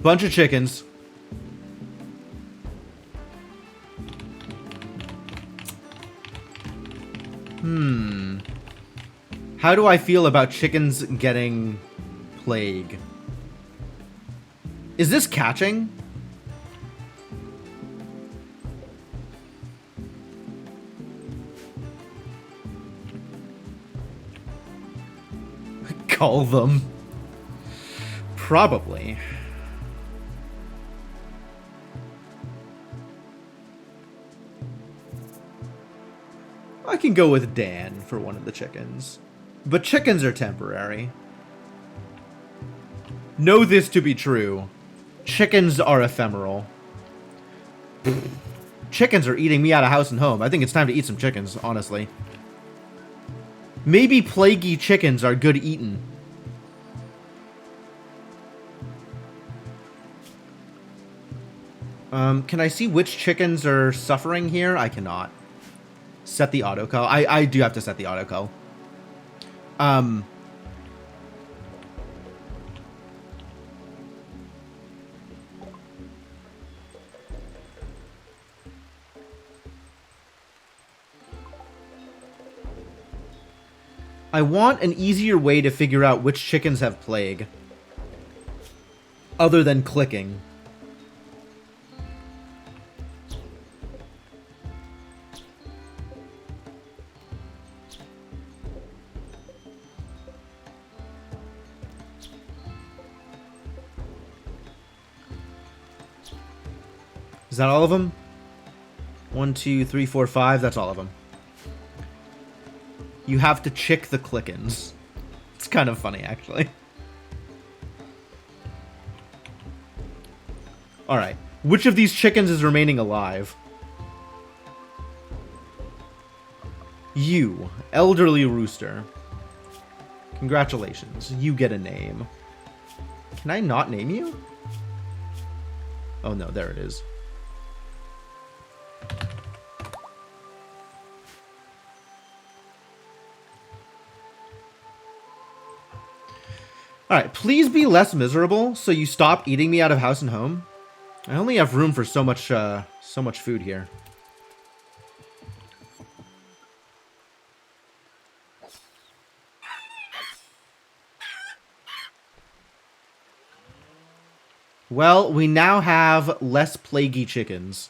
Bunch of chickens. How do I feel about chickens getting plague? Is this catching? Call them. Probably. I can go with Dan for one of the chickens. But chickens are temporary. Know this to be true. Chickens are ephemeral. Chickens are eating me out of house and home. I think it's time to eat some chickens, honestly. Maybe plaguey chickens are good eaten. Can I see which chickens are suffering here? I cannot. Set the autocull. I do have to set the autocull. I want an easier way to figure out which chickens have plague. Other than clicking. Is that all of them? 1, 2, 3, 4, 5. That's all of them. You have to chick the clickins. It's kind of funny, actually. Alright. Which of these chickens is remaining alive? You, elderly rooster. Congratulations. You get a name. Can I not name you? Oh no, there it is. Alright, please be less miserable so you stop eating me out of house and home. I only have room for so much food here. Well, we now have less plaguey chickens.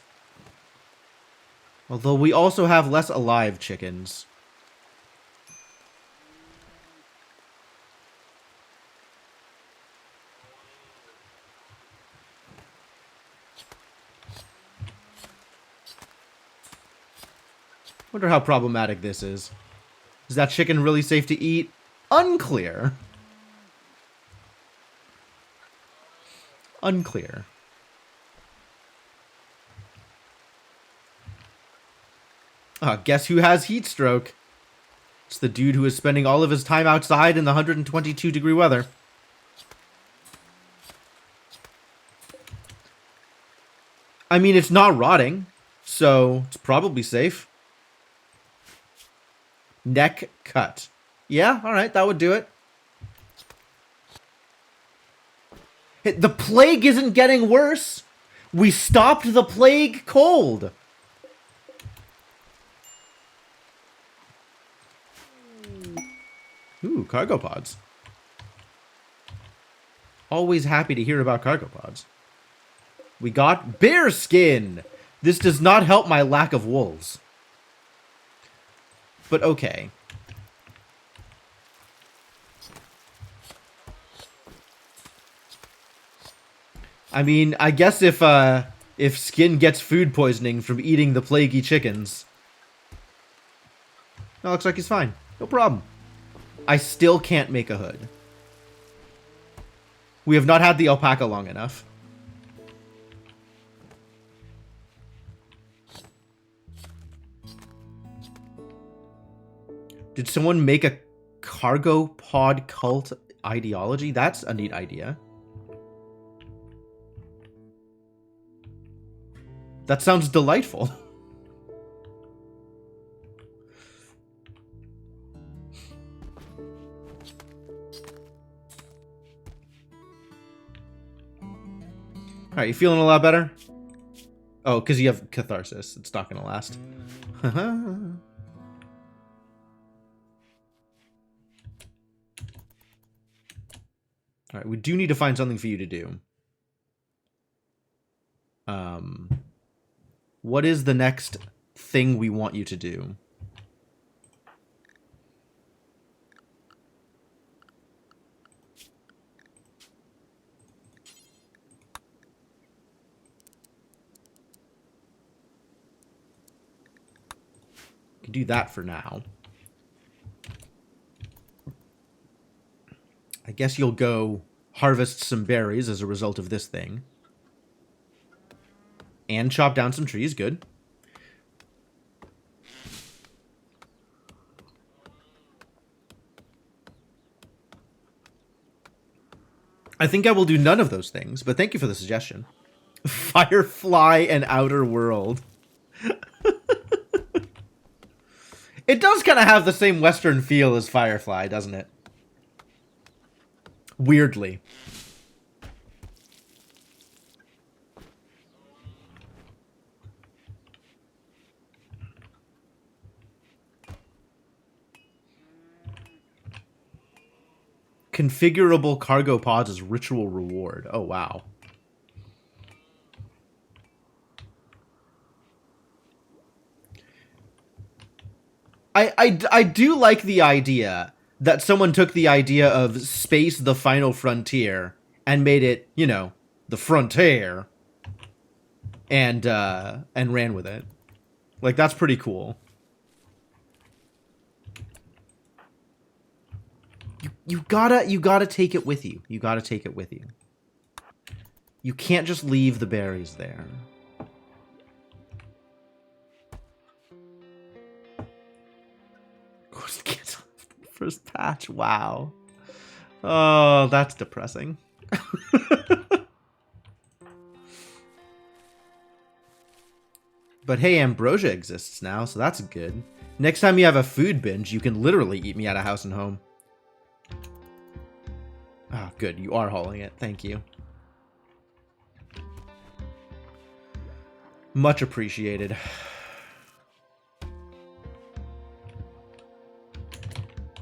Although we also have less alive chickens. Wonder how problematic this is. Is that chicken really safe to eat? Unclear. Unclear. Guess who has heat stroke? It's the dude who is spending all of his time outside in the 122-degree weather. I mean, it's not rotting, so it's probably safe. Neck cut. Yeah, alright, that would do it. The plague isn't getting worse. We stopped the plague cold. Ooh, cargo pods. Always happy to hear about cargo pods. We got bear skin. This does not help my lack of wolves. But okay. I mean, I guess if Skin gets food poisoning from eating the plaguey chickens. That looks like he's fine. No problem. I still can't make a hood. We have not had the alpaca long enough. Did someone make a cargo pod cult ideology? That's a neat idea. That sounds delightful. Alright, you feeling a lot better? Oh, because you have catharsis. It's not going to last. Alright, we do need to find something for you to do. What is the next thing we want you to do? You can do that for now. I guess you'll go harvest some berries as a result of this thing. And chop down some trees. Good. I think I will do none of those things, but thank you for the suggestion. Firefly and Outer World. It does kind of have the same Western feel as Firefly, doesn't it? Weirdly. Configurable cargo pods as ritual reward. Oh, wow. I do like the idea that someone took the idea of space the final frontier and made it, you know, the frontier and ran with it. Like, that's pretty cool. You gotta take it with you. You gotta take it with you. You can't just leave the berries there. First patch, wow. Oh, that's depressing. But hey, ambrosia exists now, so that's good. Next time you have a food binge, you can literally eat me out of house and home. Ah, good. You are hauling it. Thank you. Much appreciated.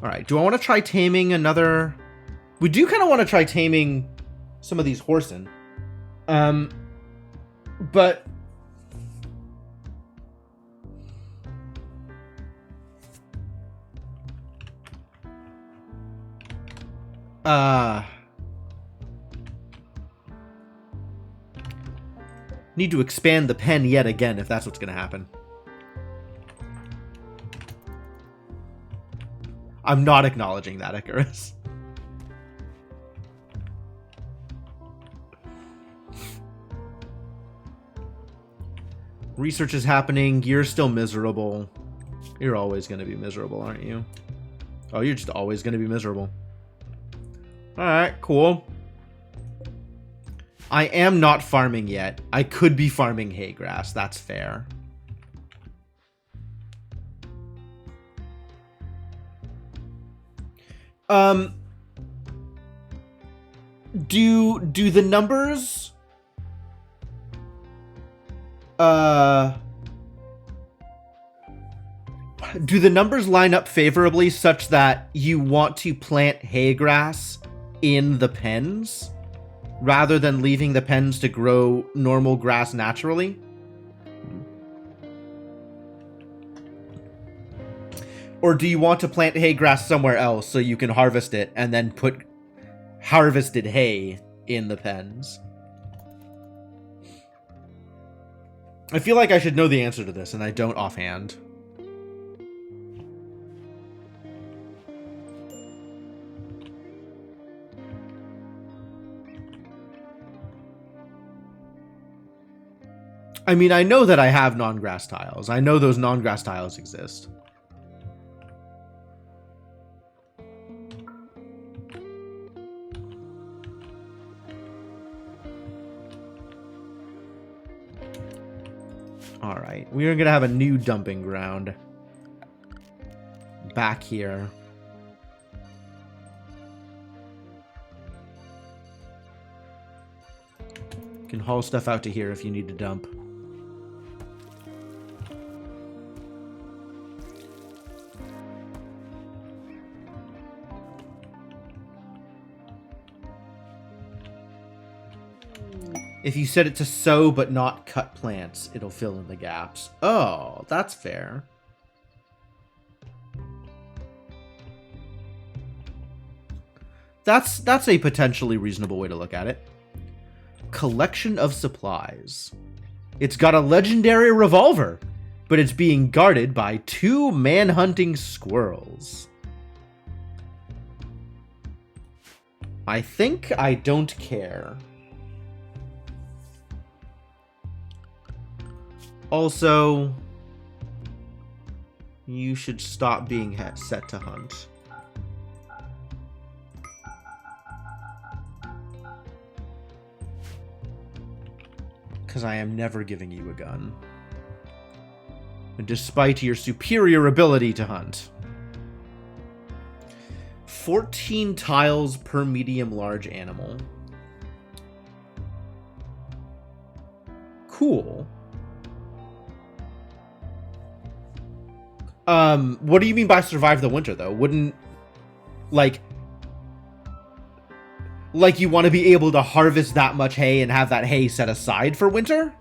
Alright, do I want to try taming another... We do kind of want to try taming some of these horsen. But... Need to expand the pen yet again if that's what's going to happen. I'm not acknowledging that, Icarus. Research is happening. You're still miserable. You're always going to be miserable, aren't you? Oh, you're just always going to be miserable. Alright, cool. I am not farming yet. I could be farming hay grass. That's fair. Do the numbers do the numbers line up favorably such that you want to plant hay grass in the pens rather than leaving the pens to grow normal grass naturally? Or do you want to plant hay grass somewhere else so you can harvest it and then put harvested hay in the pens? I feel like I should know the answer to this, and I don't offhand. I mean, I know that I have non-grass tiles. I know those non-grass tiles exist. Alright, we are going to have a new dumping ground back here. You can haul stuff out to here if you need to dump. If you set it to sow but not cut plants, it'll fill in the gaps. Oh, that's fair. That's a potentially reasonable way to look at it. Collection of supplies. It's got a legendary revolver, but it's being guarded by 2 man-hunting squirrels. I think I don't care. Also, you should stop being set to hunt. Because I am never giving you a gun. And despite your superior ability to hunt. 14 tiles per medium-large animal. Cool. What do you mean by survive the winter, though? Wouldn't, like you want to be able to harvest that much hay and have that hay set aside for winter?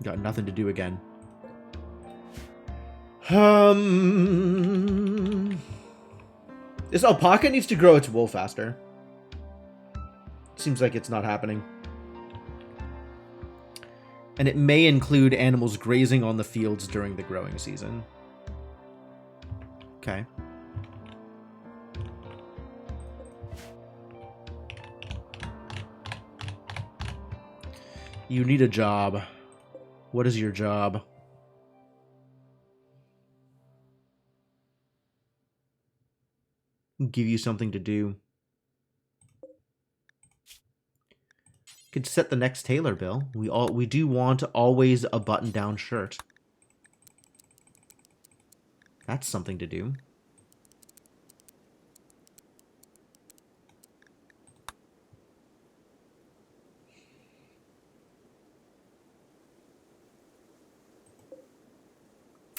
Got nothing to do again. This alpaca needs to grow its wool faster. Seems like it's not happening. And it may include animals grazing on the fields during the growing season. Okay. You need a job. What is your job? Give you something to do. Could set the next tailor bill. We do want always a button-down shirt. That's something to do.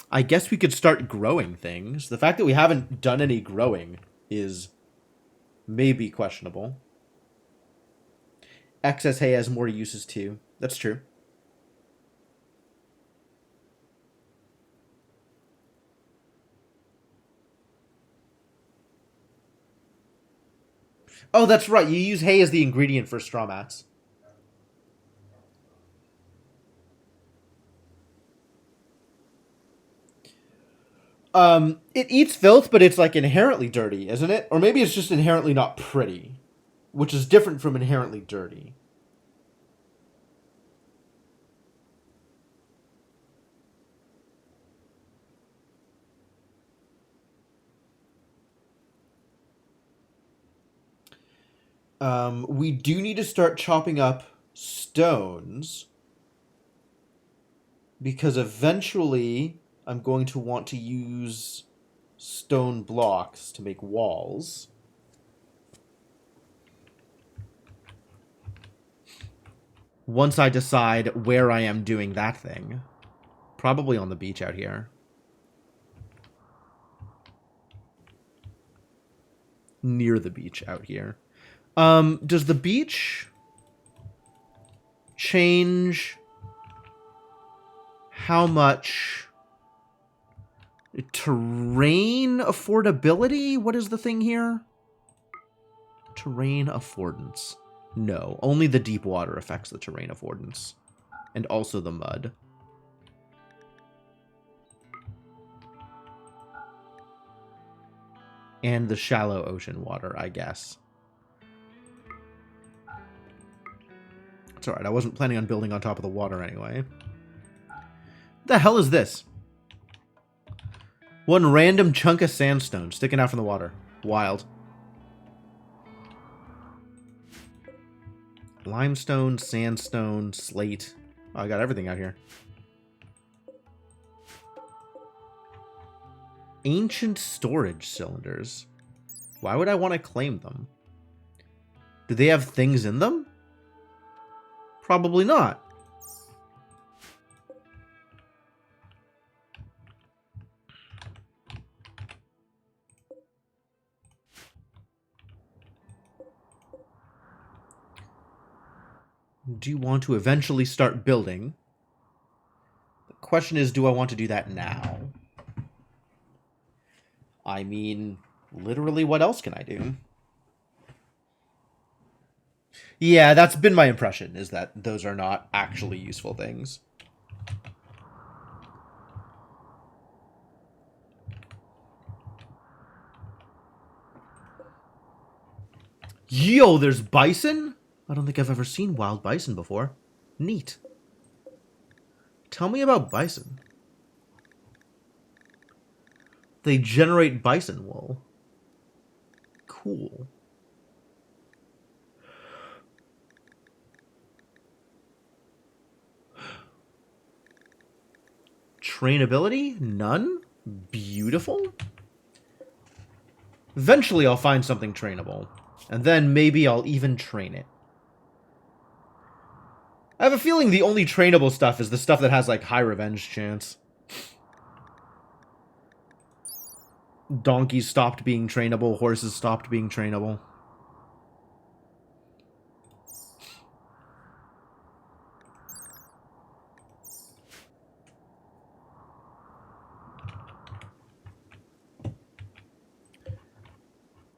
I guess we could start growing things. The fact that we haven't done any growing is maybe questionable. excess hay has more uses too. That's true. Oh, that's right. You use hay as the ingredient for straw mats. It eats filth, but it's like inherently dirty, isn't it? Or maybe it's just inherently not pretty, which is different from inherently dirty. We do need to start chopping up stones because eventually I'm going to want to use stone blocks to make walls. Once I decide where I am doing that thing. Probably on the beach out here. Near the beach out here. Does the beach change how much terrain affordability? What is the thing here? Terrain affordance. No, only the deep water affects the terrain affordance. And also the mud. And the shallow ocean water, I guess. It's alright, I wasn't planning on building on top of the water anyway. The hell is this? One random chunk of sandstone sticking out from the water. Wild. Limestone, sandstone, slate. Oh, I got everything out here. Ancient storage cylinders. Why would I want to claim them? Do they have things in them? Probably not. Do you want to eventually start building? The question is, do I want to do that now? I mean, literally, what else can I do? Yeah, that's been my impression, is that those are not actually useful things. Yo, there's bison? I don't think I've ever seen wild bison before. Neat. Tell me about bison. They generate bison wool. Cool. Trainability? None? Beautiful? Eventually I'll find something trainable. And then maybe I'll even train it. I have a feeling the only trainable stuff is the stuff that has, like, high revenge chance. Donkeys stopped being trainable. Horses stopped being trainable.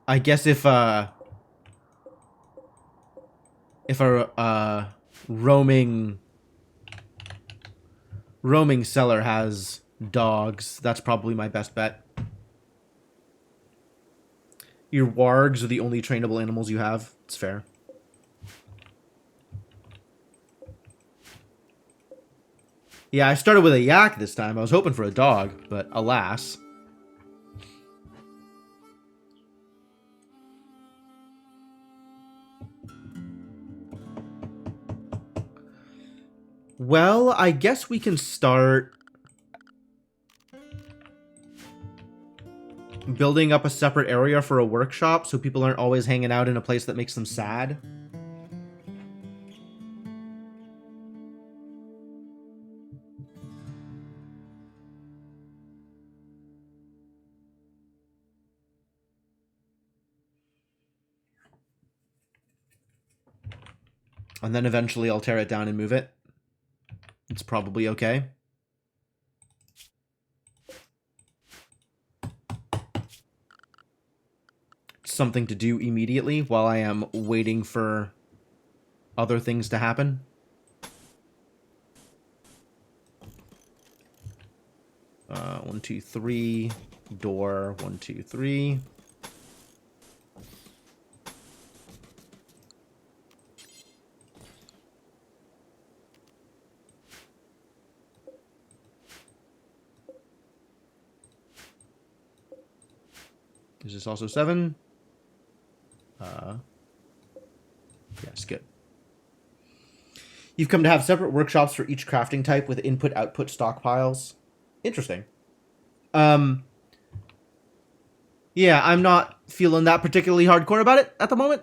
I guess if a roaming seller has dogs, that's probably my best bet. Your wargs are the only trainable animals you have. It's fair. Yeah, I started with a yak this time. I was hoping for a dog, but alas. Well, I guess we can start building up a separate area for a workshop so people aren't always hanging out in a place that makes them sad. And then eventually I'll tear it down and move it. It's probably okay. Something to do immediately while I am waiting for other things to happen. One, two, three. Door. 1, 2, 3. Is this also 7? Yes, good. You've come to have separate workshops for each crafting type with input-output stockpiles. Interesting. Yeah, I'm not feeling that particularly hardcore about it at the moment.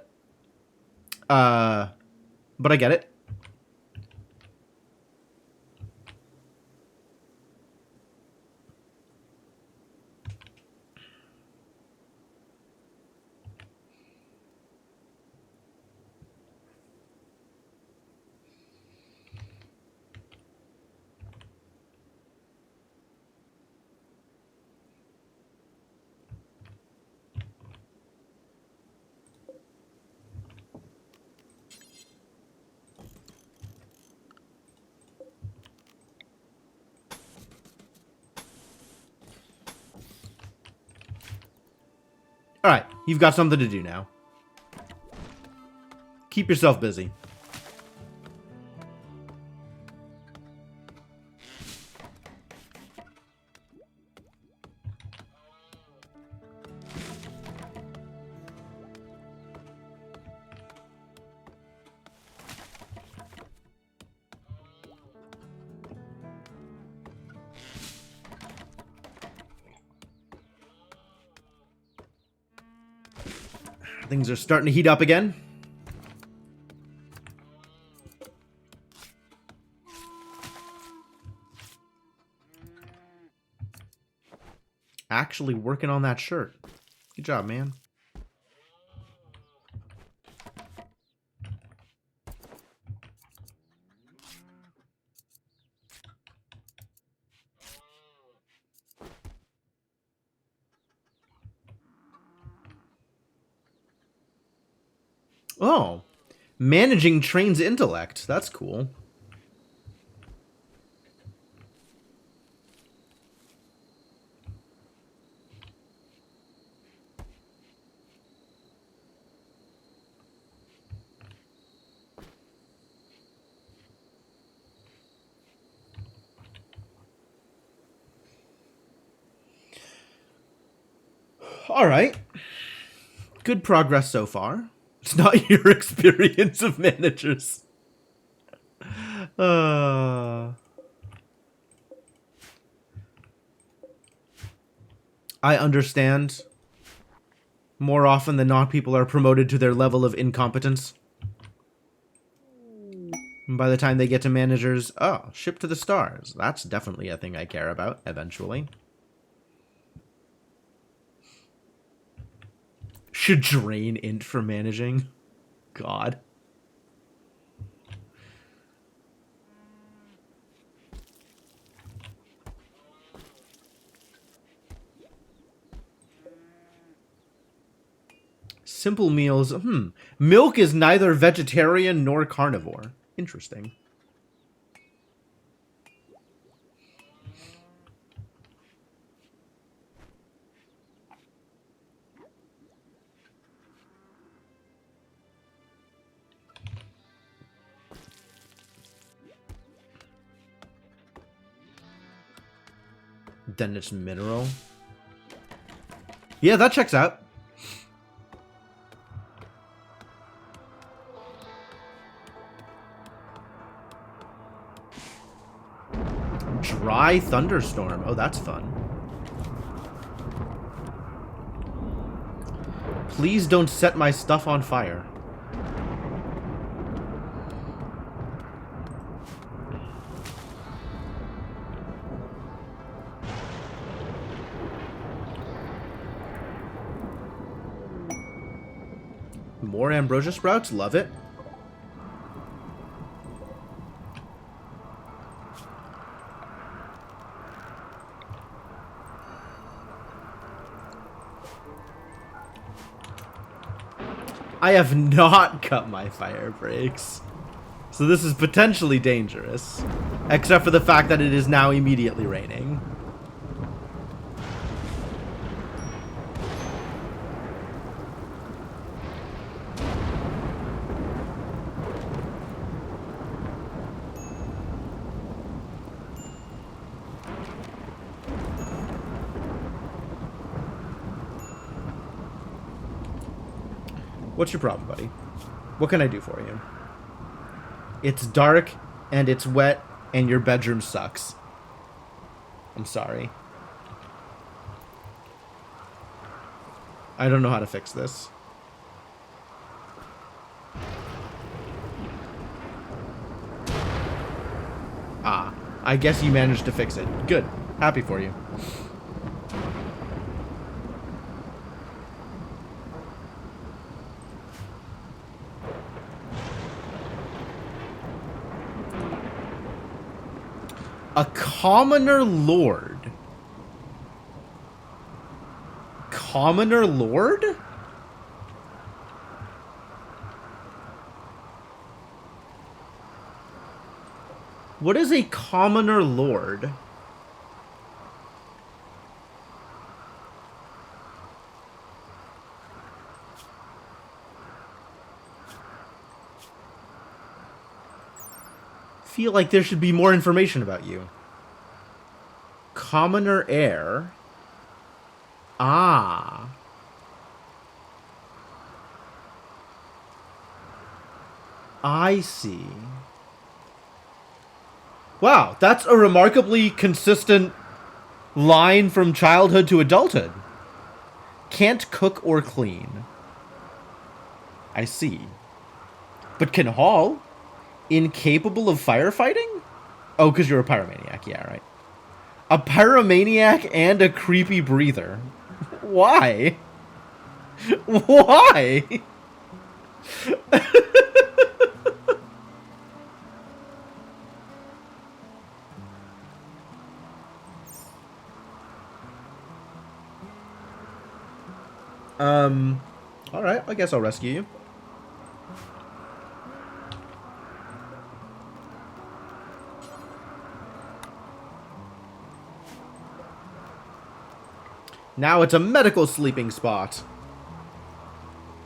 But I get it. Alright, you've got something to do now. Keep yourself busy. Things are starting to heat up again. Actually working on that shirt. Good job, man. Oh, managing trains intellect. That's cool. All right. Good progress so far. It's not your experience of managers. I understand. More often than not, people are promoted to their level of incompetence. And by the time they get to managers, oh, ship to the stars. That's definitely a thing I care about, eventually. Should drain int for managing. God. Simple meals. Milk is neither vegetarian nor carnivore. Interesting. Then it's mineral. Yeah, that checks out. Dry thunderstorm. Oh, that's fun. Please don't set my stuff on fire. More ambrosia sprouts? Love it. I have not cut my fire breaks. So this is potentially dangerous. Except for the fact that it is now immediately raining. What's your problem, buddy? What can I do for you? It's dark, and it's wet, and your bedroom sucks. I'm sorry. I don't know how to fix this. Ah, I guess you managed to fix it. Good. Happy for you. A commoner lord. Commoner lord? What is a commoner lord? Feel like there should be more information about you. Commoner heir. Ah. I see. Wow, that's a remarkably consistent line from childhood to adulthood. Can't cook or clean. I see. But can haul? Incapable of firefighting? Oh, because you're a pyromaniac. Yeah, right. A pyromaniac and a creepy breather. Why? Why? Alright, I guess I'll rescue you. Now it's a medical sleeping spot.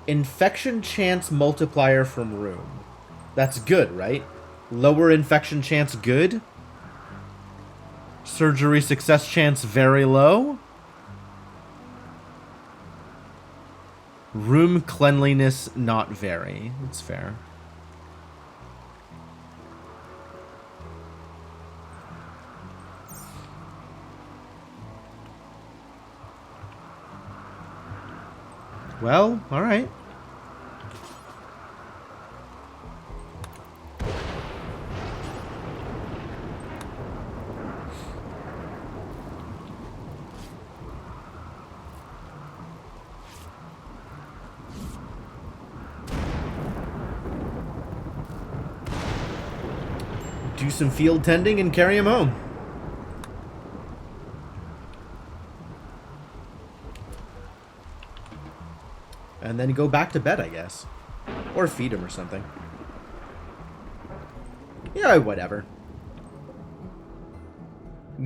Infection chance multiplier from room. That's good, right? Lower infection chance good? Surgery success chance very low? Room cleanliness not very. That's fair. Well, alright. Do some field tending and carry him home. And then go back to bed, I guess. Or feed him or something. Yeah, whatever.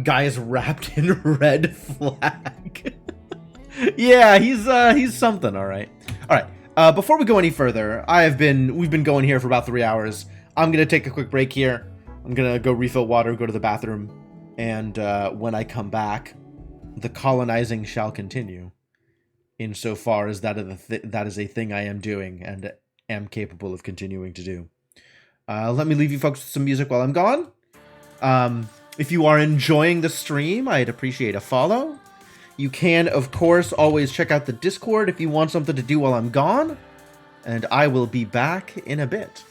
Guy is wrapped in red flag. Yeah, he's something, alright. Alright, before we go any further, we've been going here for about 3 hours. I'm gonna take a quick break here. I'm gonna go refill water, go to the bathroom, and when I come back, the colonizing shall continue. Insofar as that is a thing I am doing and am capable of continuing to do. Let me leave you folks with some music while I'm gone. If you are enjoying the stream, I'd appreciate a follow. You can, of course, always check out the Discord if you want something to do while I'm gone. And I will be back in a bit.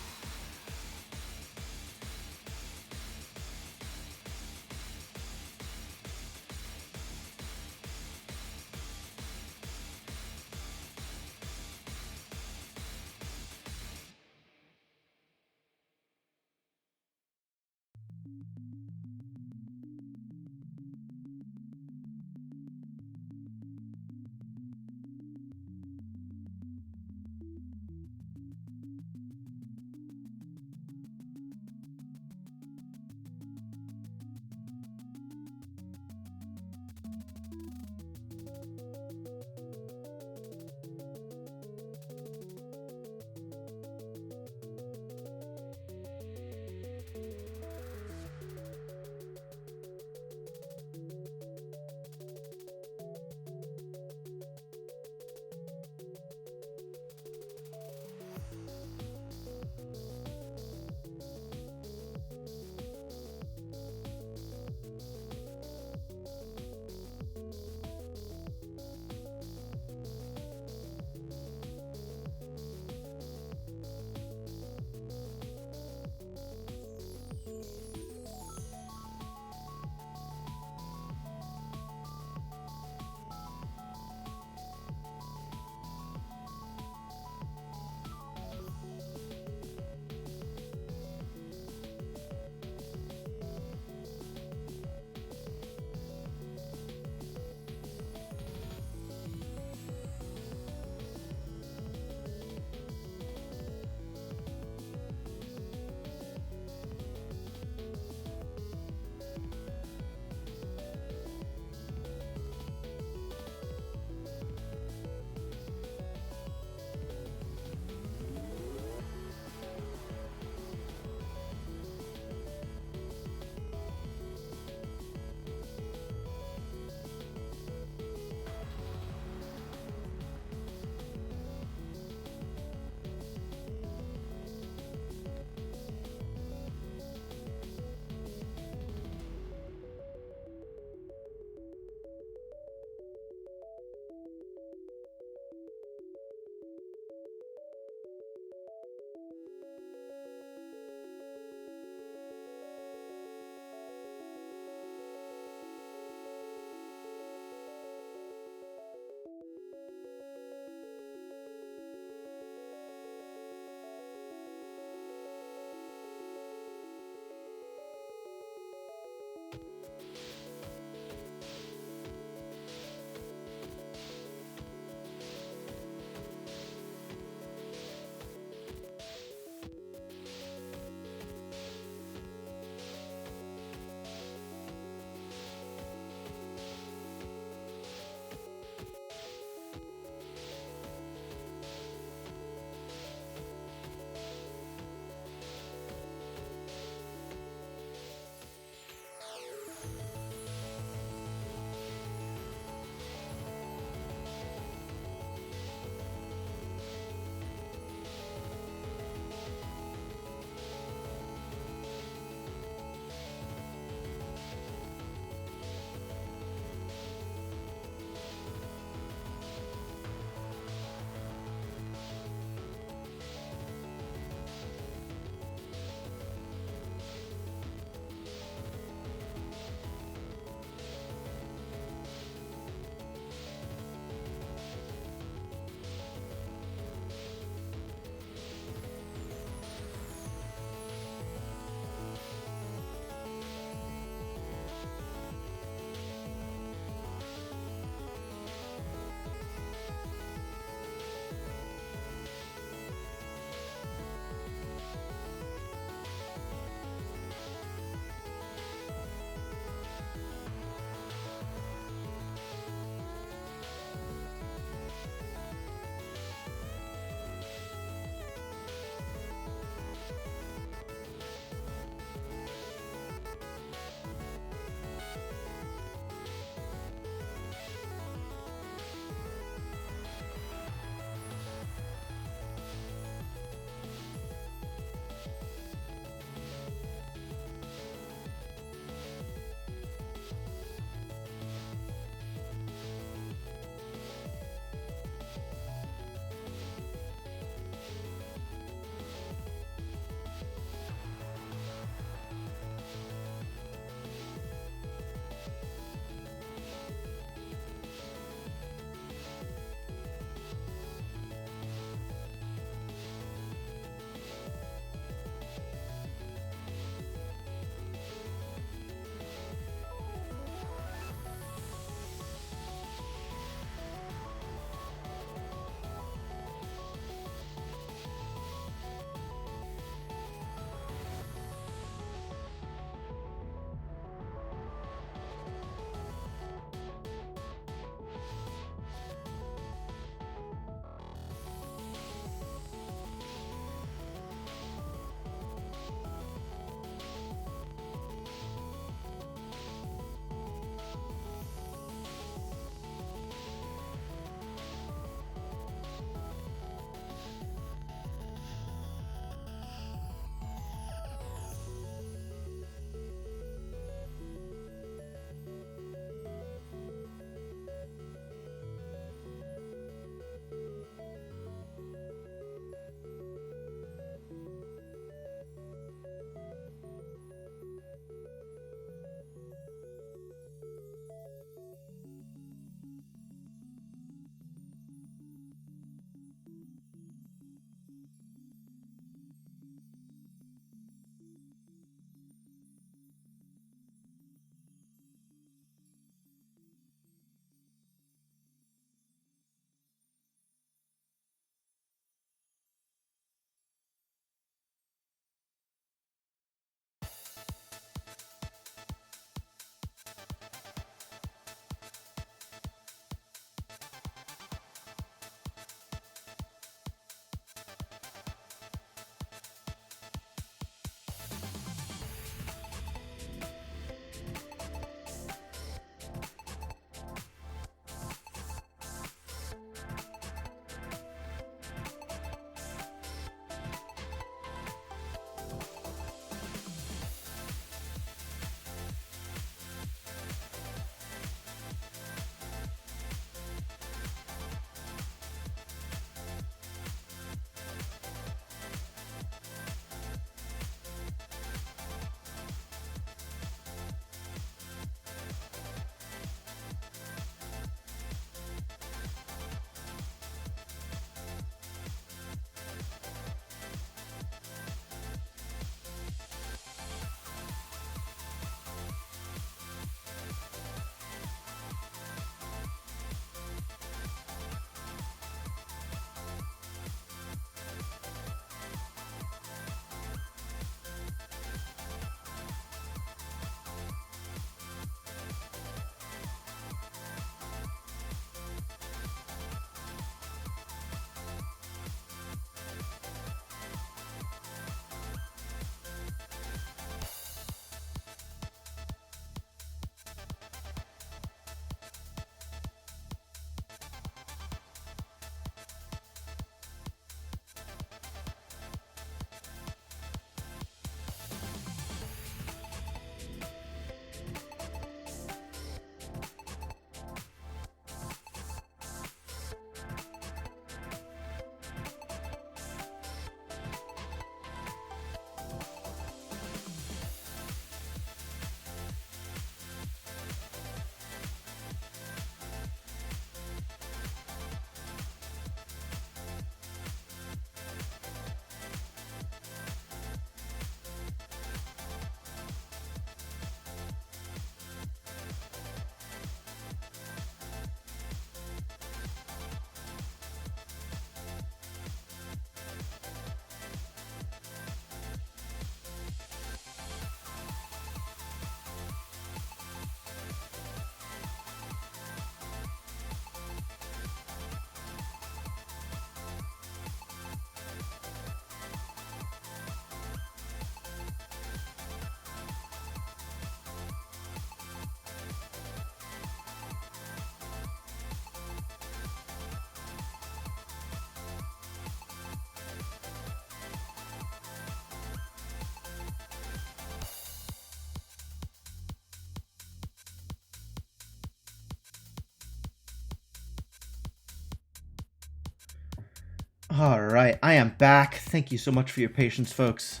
Alright, I am back. Thank you so much for your patience, folks.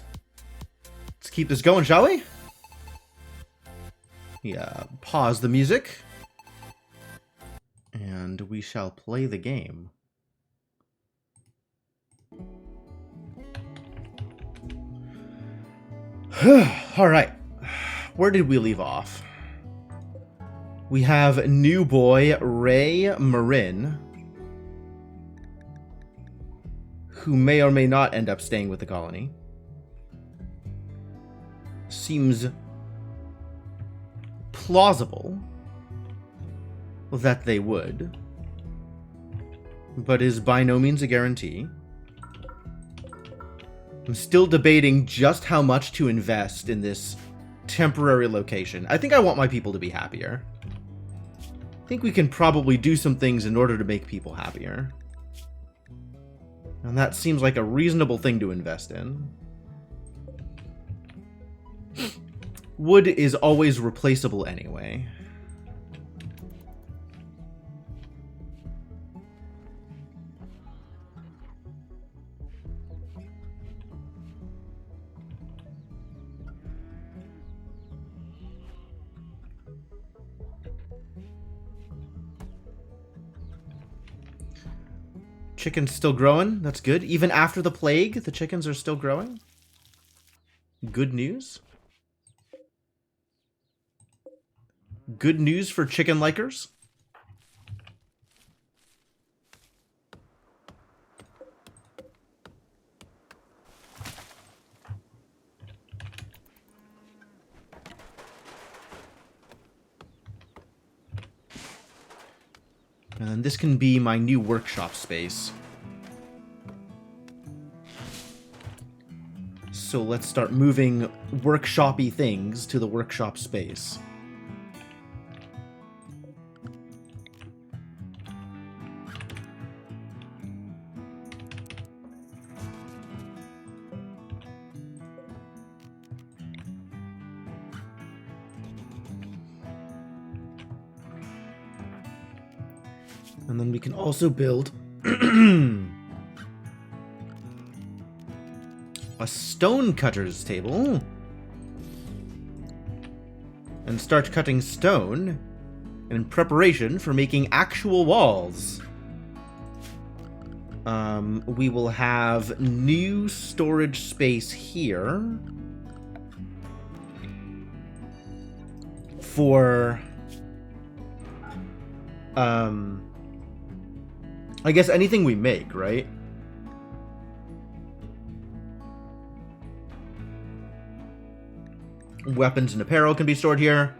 Let's keep this going, shall we? Yeah, pause the music. And we shall play the game. Alright, where did we leave off? We have new boy Ray Marin, who may or may not end up staying with the colony. Seems plausible that they would, but is by no means a guarantee. I'm still debating just how much to invest in this temporary location. I think I want my people to be happier. I think we can probably do some things in order to make people happier. And that seems like a reasonable thing to invest in. Wood is always replaceable anyway. Chickens still growing. That's good. Even after the plague, the chickens are still growing. Good news. Good news for chicken likers. And this can be my new workshop space. So let's start moving workshop-y things to the workshop space. And then we can also build a stone cutter's table and start cutting stone in preparation for making actual walls. We will have new storage space here for I guess anything we make, right? Weapons and apparel can be stored here.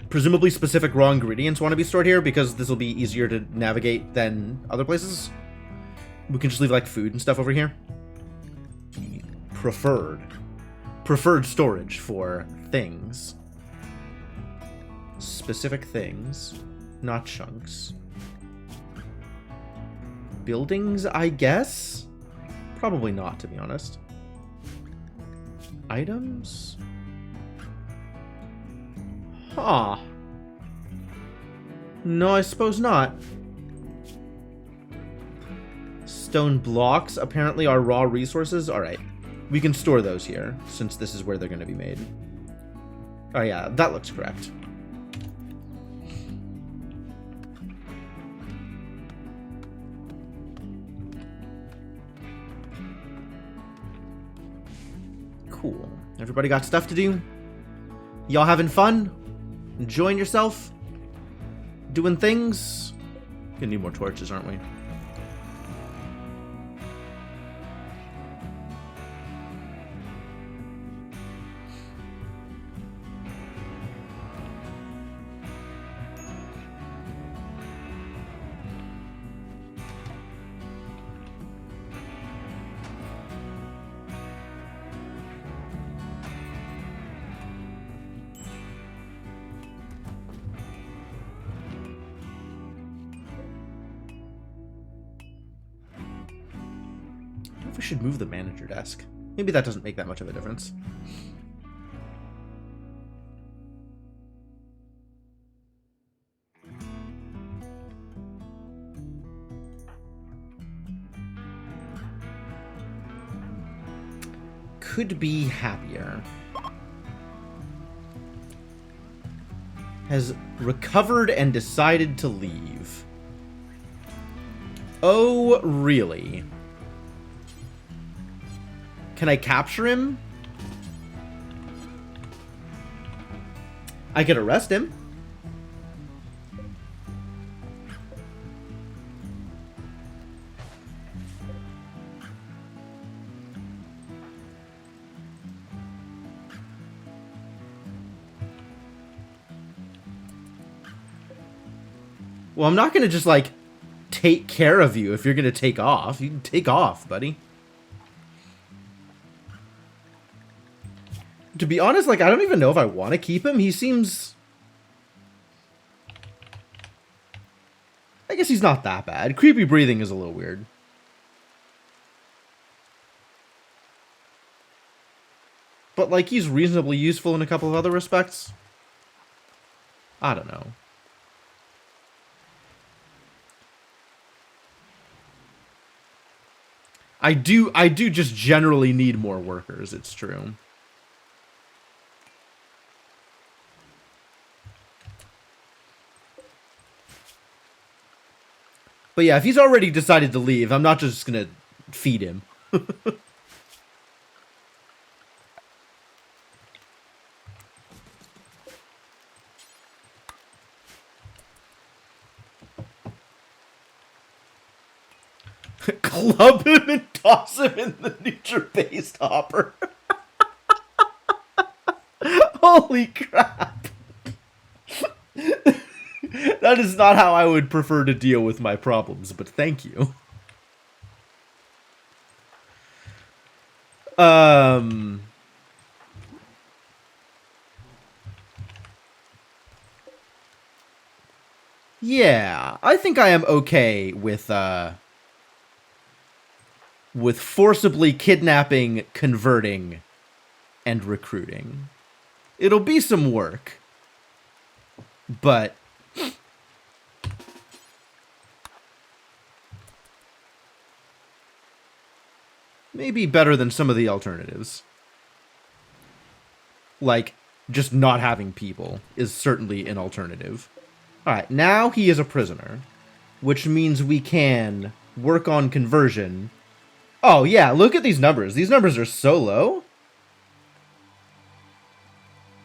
Presumably specific raw ingredients want to be stored here because this will be easier to navigate than other places. We can just leave like food and stuff over here. Preferred storage for things. Specific things, not chunks. Buildings, I guess? Probably not, to be honest. Items? Huh. No, I suppose not. Stone blocks apparently are raw resources. Alright. We can store those here, since this is where they're going to be made. Oh yeah, that looks correct. Cool. Everybody got stuff to do? Y'all having fun? Enjoying yourself? Doing things? Gonna need more torches, aren't we? We should move the manager desk. Maybe that doesn't make that much of a difference. could be happier. Has recovered and decided to leave. Oh, really? Can I capture him? I could arrest him. Well, I'm not going to just, like, take care of you if you're going to take off. You can take off, buddy. To be honest, like, I don't even know if I want to keep him. He seems... I guess he's not that bad. Creepy breathing is a little weird. But, like, he's reasonably useful in a couple of other respects. I don't know. I do just generally need more workers, it's true. But yeah, if he's already decided to leave, I'm not just gonna feed him. Club him and toss him in the nature-based hopper. Holy crap. That is not how I would prefer to deal with my problems, but thank you. Yeah, I think I am okay with forcibly kidnapping, converting, and recruiting. It'll be some work, but maybe better than some of the alternatives. Like, just not having people is certainly an alternative. Alright, now he is a prisoner, which means we can work on conversion. Oh, yeah, look at these numbers. These numbers are so low.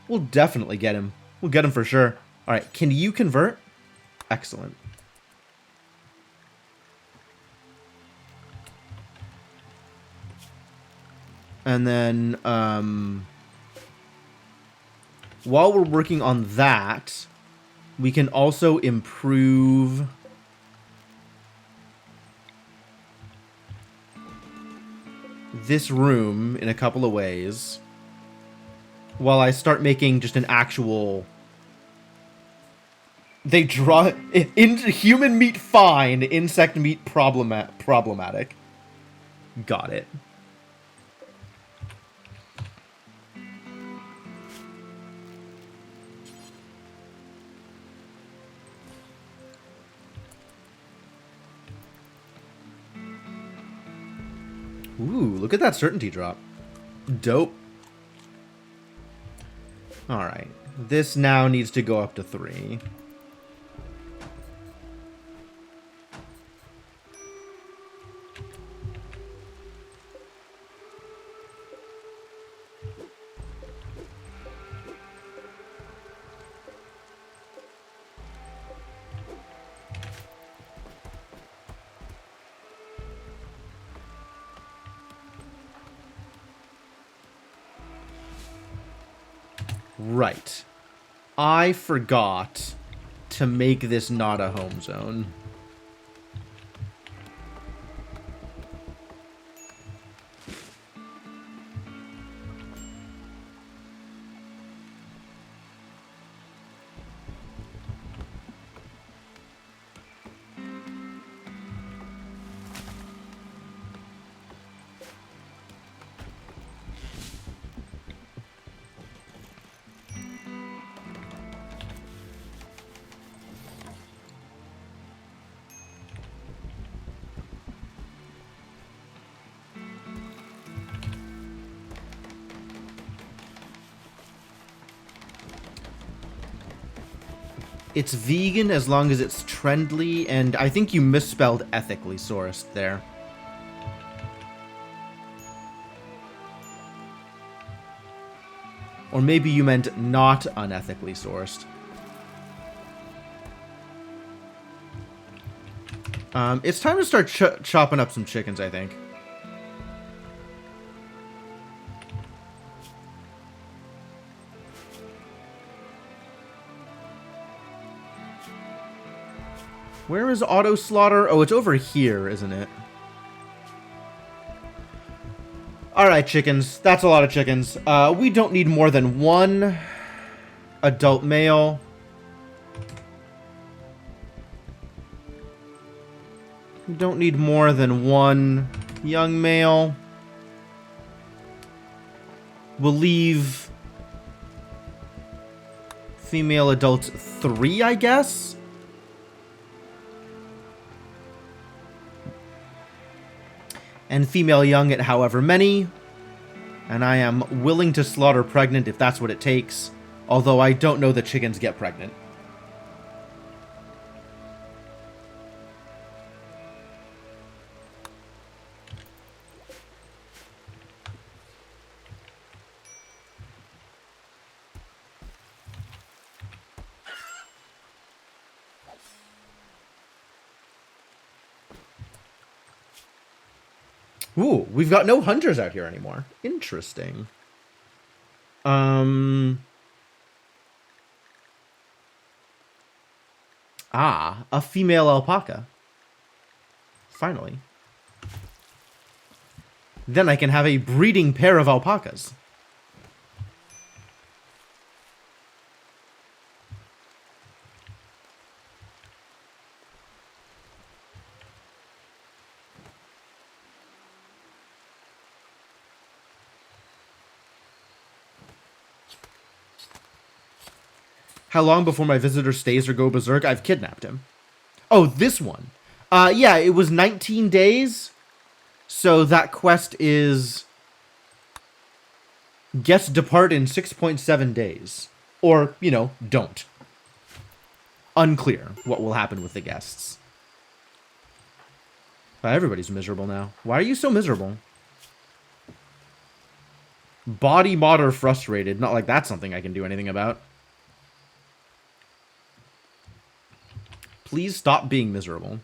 We'll definitely get him. We'll get him for sure. All right, can you convert? Excellent. And then, while we're working on that, we can also improve... this room in a couple of ways while I start making just an actual... They draw... human meat fine, insect meat problematic. Got it. Ooh, look at that certainty drop. Dope. Alright. This now needs to go up to 3. Right. I forgot to make this not a home zone. It's vegan as long as it's trendly, and I think you misspelled ethically sourced there. Or maybe you meant not unethically sourced. It's time to start chopping up some chickens, I think. Where is auto slaughter? Oh, it's over here, isn't it? Alright, chickens. That's a lot of chickens. We don't need more than one adult male. We don't need more than one young male. We'll leave female adults 3, I guess? And female young at however many. And I am willing to slaughter pregnant if that's what it takes. Although I don't know that chickens get pregnant. Ooh, we've got no hunters out here anymore. Interesting. A female alpaca. Finally. Then I can have a breeding pair of alpacas. How long before my visitor stays or go berserk? I've kidnapped him. Oh, this one. Yeah, it was 19 days. So that quest is... Guests depart in 6.7 days. Or, you know, don't. Unclear what will happen with the guests. Everybody's miserable now. Why are you so miserable? Body modder frustrated. Not like that's something I can do anything about. Please stop being miserable.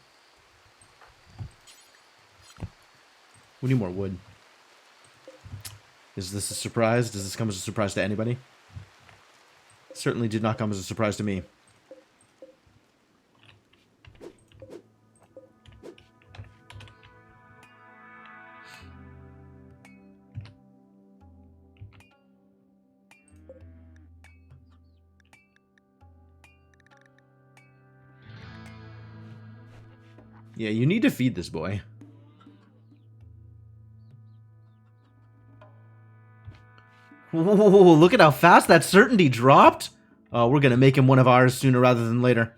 We need more wood. Is this a surprise? Does this come as a surprise to anybody? It certainly did not come as a surprise to me. Yeah, you need to feed this boy. Whoa, look at how fast that certainty dropped. Oh, we're gonna make him one of ours sooner rather than later.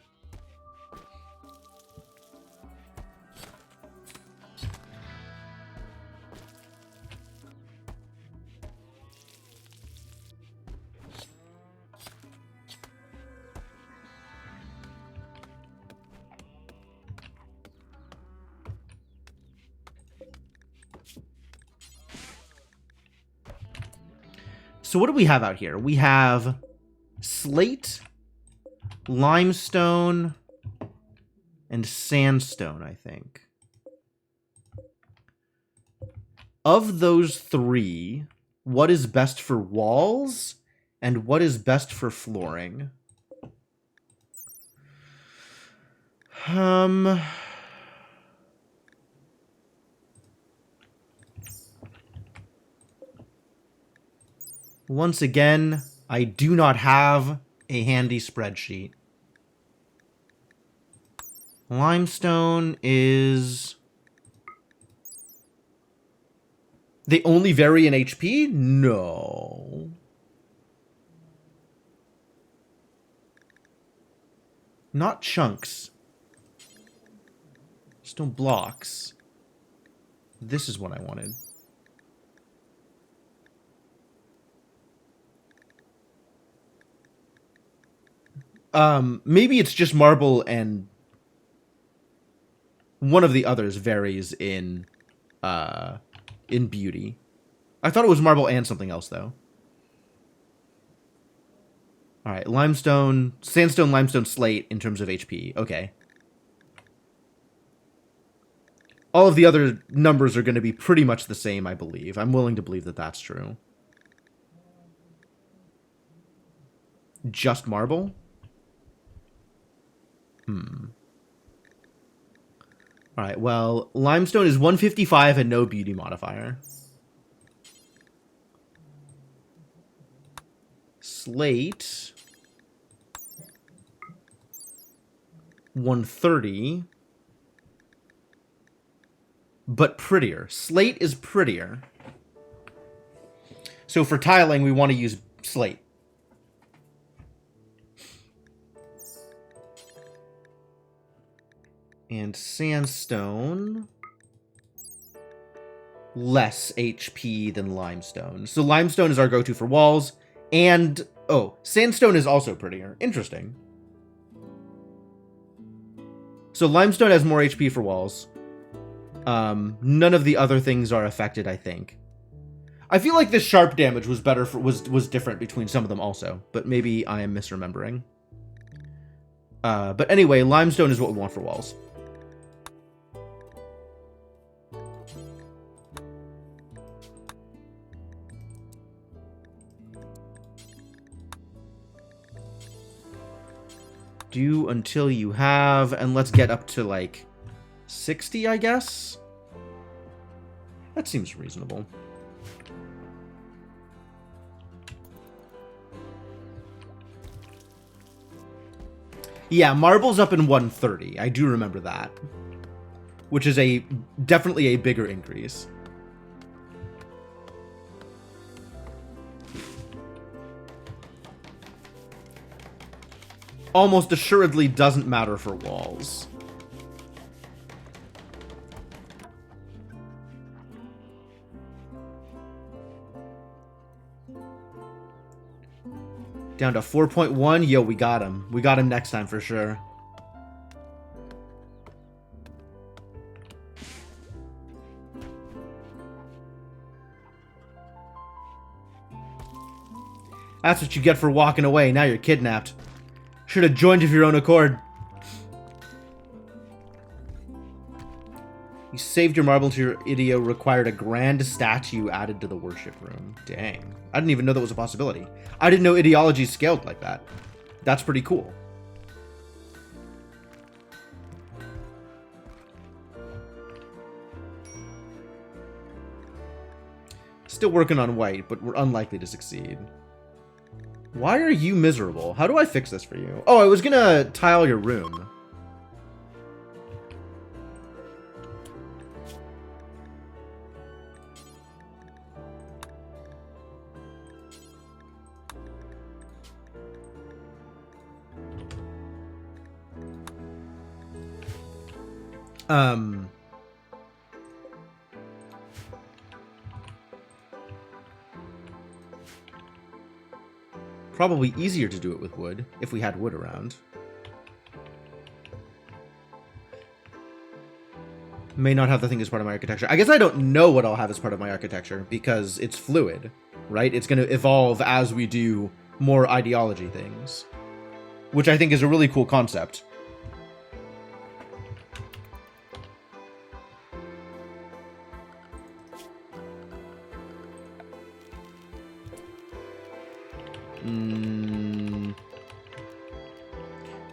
So what do we have out here? We have slate, limestone, and sandstone, I think. Of those three, what is best for walls and what is best for flooring? Once again, I do not have a handy spreadsheet. Limestone is... They only vary in HP? No. Not chunks. Stone blocks. This is what I wanted. Maybe it's just marble and one of the others varies in beauty. I thought it was marble and something else, though. All right, limestone, sandstone, limestone, slate in terms of HP. Okay. All of the other numbers are going to be pretty much the same, I believe. I'm willing to believe that that's true. Just marble? All right, well, limestone is 155 and no beauty modifier. Slate, 130, but prettier. Slate is prettier. So for tiling, we want to use slate. And sandstone, less HP than limestone. So limestone is our go-to for walls. And, oh, sandstone is also prettier. Interesting. So limestone has more HP for walls. None of the other things are affected, I think. I feel like this sharp damage was better for, was different between some of them also, but maybe I am misremembering. But anyway, limestone is what we want for walls. Do until you have, and let's get up to like 60, I guess. That seems reasonable. Yeah, marble's up in 130. I do remember that. Which is definitely a bigger increase. Almost assuredly doesn't matter for walls. Down to 4.1. Yo, we got him. We got him next time for sure. That's what you get for walking away. Now you're kidnapped. Should have joined of your own accord. You saved your marble to your idio, required a grand statue added to the worship room. Dang. I didn't even know that was a possibility. I didn't know ideology scaled like that. That's pretty cool. Still working on white, but we're unlikely to succeed. Why are you miserable? How do I fix this for you? Oh, I was gonna tile your room. Probably easier to do it with wood, if we had wood around. May not have the thing as part of my architecture. I guess I don't know what I'll have as part of my architecture, because it's fluid, right? It's going to evolve as we do more ideology things, which I think is a really cool concept.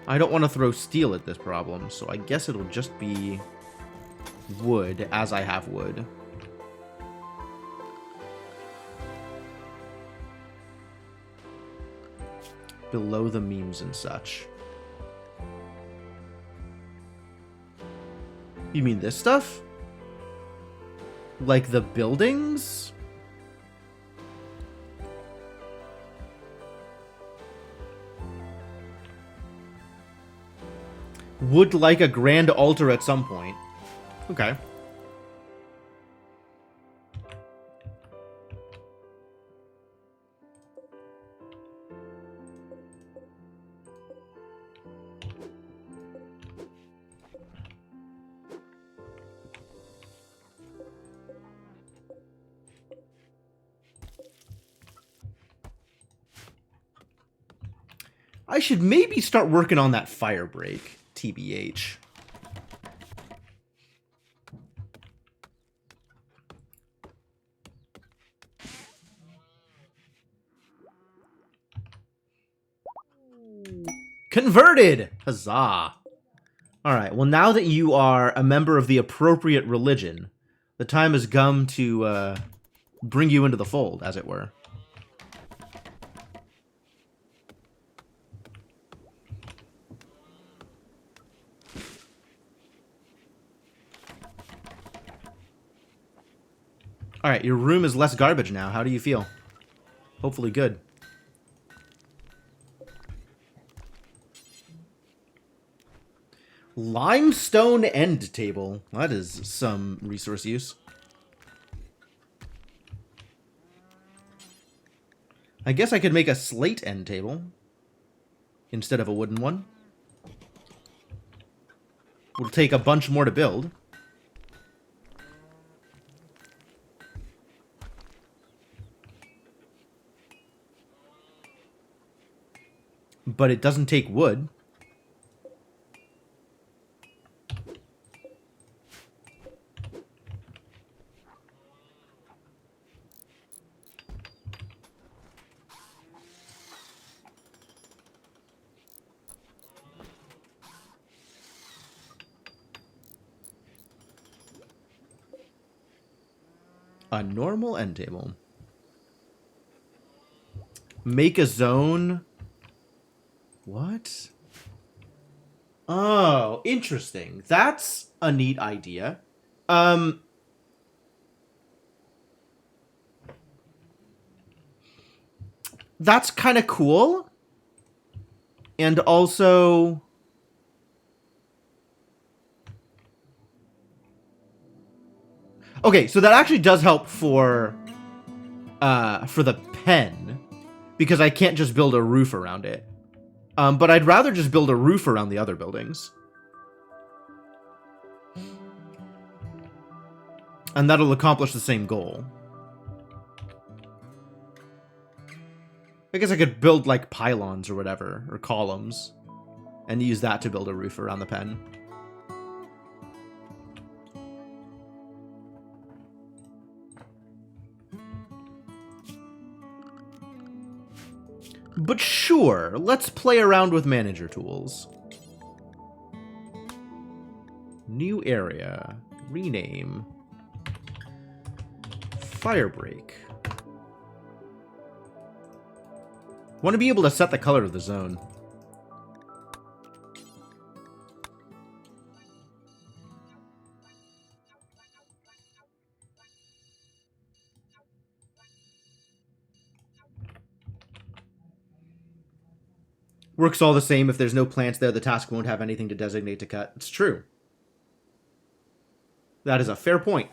I don't want to throw steel at this problem, so I guess it'll just be wood, as I have wood. Below the memes and such. You mean this stuff? Like the buildings? Would like a grand altar at some point. Okay. I should maybe start working on that fire break, TBH. Converted! Huzzah! Alright, well now that you are a member of the appropriate religion, the time has come to bring you into the fold, as it were. Alright, your room is less garbage now. How do you feel? Hopefully good. Limestone end table. That is some resource use. I guess I could make a slate end table instead of a wooden one. Will take a bunch more to build. But it doesn't take wood. A normal end table. Make a zone. What? Oh, interesting. That's a neat idea. That's kind of cool. And also... Okay, so that actually does help for the pen, because I can't just build a roof around it. But I'd rather just build a roof around the other buildings. And that'll accomplish the same goal. I guess I could build, like, pylons or whatever, or columns, and use that to build a roof around the pen. But sure, let's play around with manager tools. New area. Rename. Firebreak. Want to be able to set the color of the zone. Works all the same. If there's no plants there, the task won't have anything to designate to cut. It's true. That is a fair point.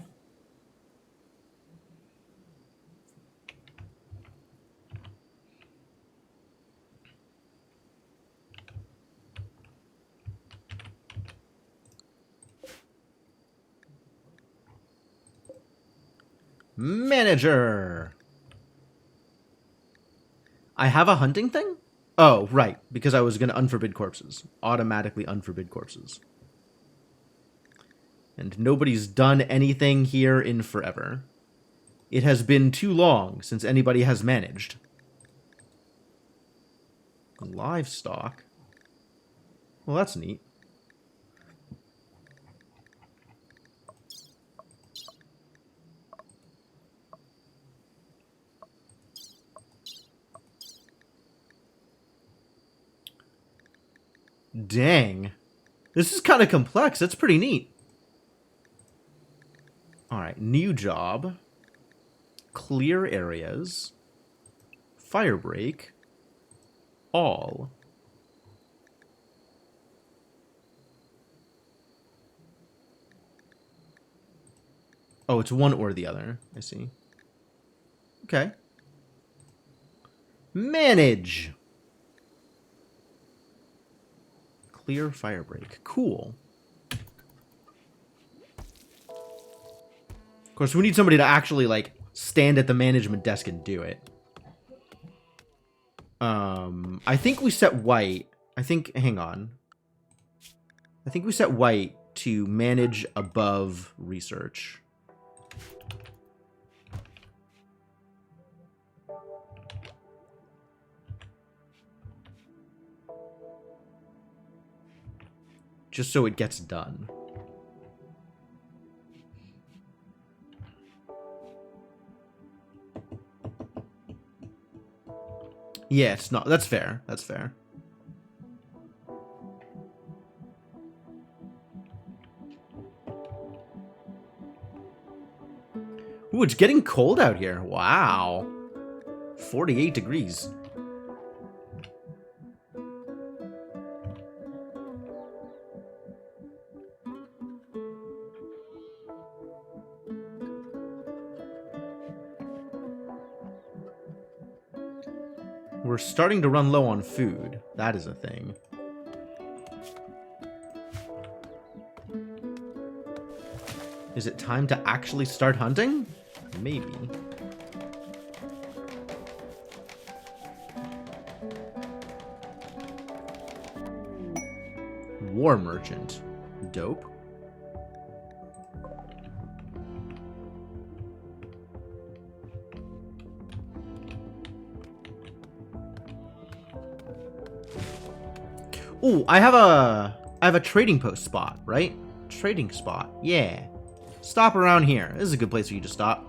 Manager. I have a hunting thing? Oh, right, because I was going to unforbid corpses. Automatically unforbid corpses. And nobody's done anything here in forever. It has been too long since anybody has managed. Livestock? Well, that's neat. Dang. This is kind of complex. That's pretty neat. Alright, new job. Clear areas. Firebreak. All. Oh, it's one or the other. I see. Okay. Manage. Clear firebreak. Cool. Of course, we need somebody to actually, like, stand at the management desk and do it. I think we set white. Hang on. I think we set white to manage above research. Just so it gets done. Yeah, it's not. That's fair. That's fair. Ooh, it's getting cold out here. Wow. 48 degrees. We're starting to run low on food. That is a thing. Is it time to actually start hunting? Maybe. War merchant. Dope. Ooh, I have a trading post spot, right? Trading spot. Yeah. Stop around here. This is a good place for you to stop.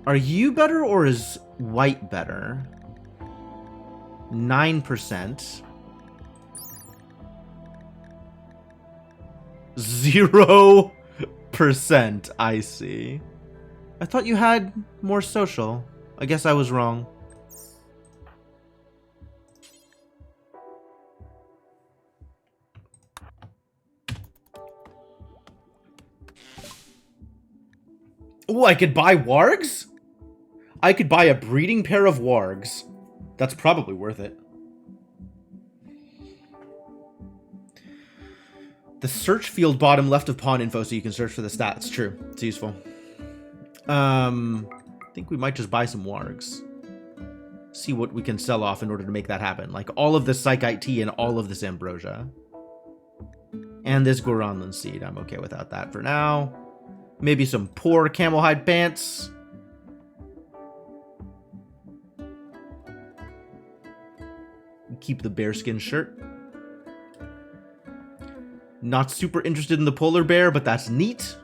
Are you better or is white better? 9%. 0%, I see. I thought you had more social. I guess I was wrong. Oh, I could buy wargs? I could buy a breeding pair of wargs. That's probably worth it. The search field bottom left of pawn info so you can search for the stats. True. It's useful. I think we might just buy some wargs. See what we can sell off in order to make that happen. Like all of this Psychite tea and all of this ambrosia. And this Goranlan seed. I'm okay without that for now. Maybe some poor camel hide pants. Keep the bearskin shirt. Not super interested in the polar bear, but that's neat.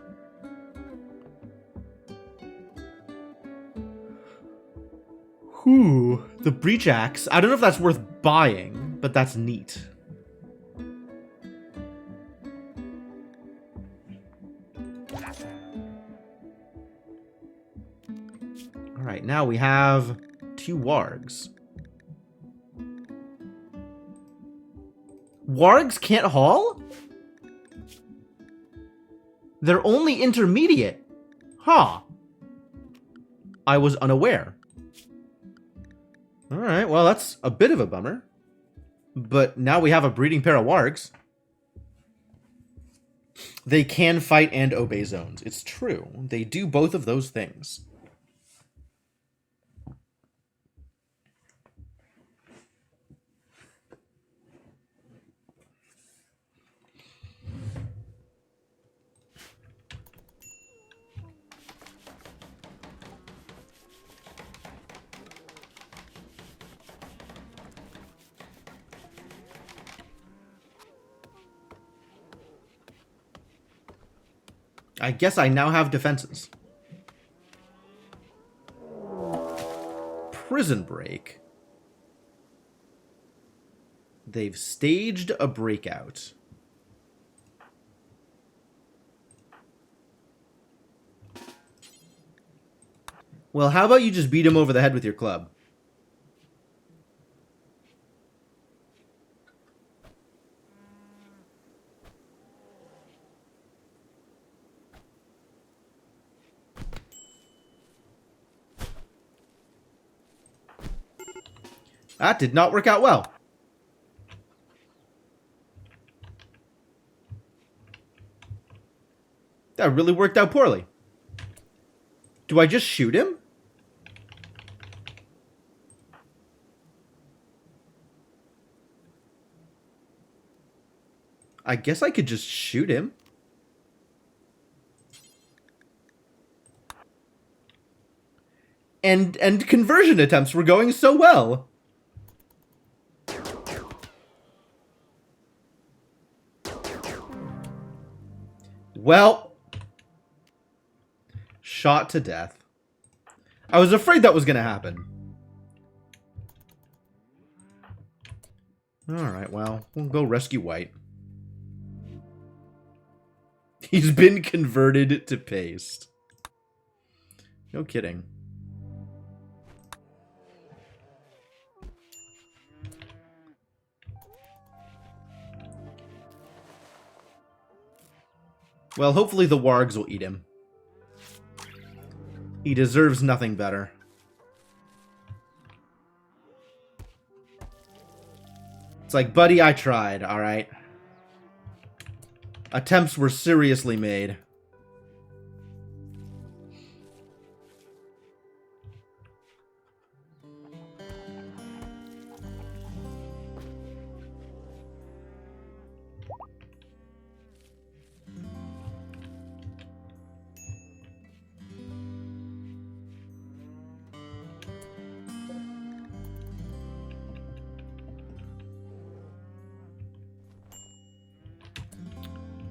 Whew, the breach axe. I don't know if that's worth buying, but that's neat. Alright, now we have 2 wargs. Wargs can't haul? They're only intermediate. Huh. I was unaware. Alright, well, that's a bit of a bummer. But now we have a breeding pair of wargs. They can fight and obey zones. It's true. They do both of those things. I guess I now have defenses. Prison break. They've staged a breakout. Well, how about you just beat him over the head with your club? That did not work out well. That really worked out poorly. Do I just shoot him? I guess I could just shoot him. And conversion attempts were going so well. Well, shot to death. I was afraid that was going to happen. Alright, well, we'll go rescue White. He's been converted to paste. No kidding. Well, hopefully the wargs will eat him. He deserves nothing better. It's like, buddy, I tried, alright? Attempts were seriously made.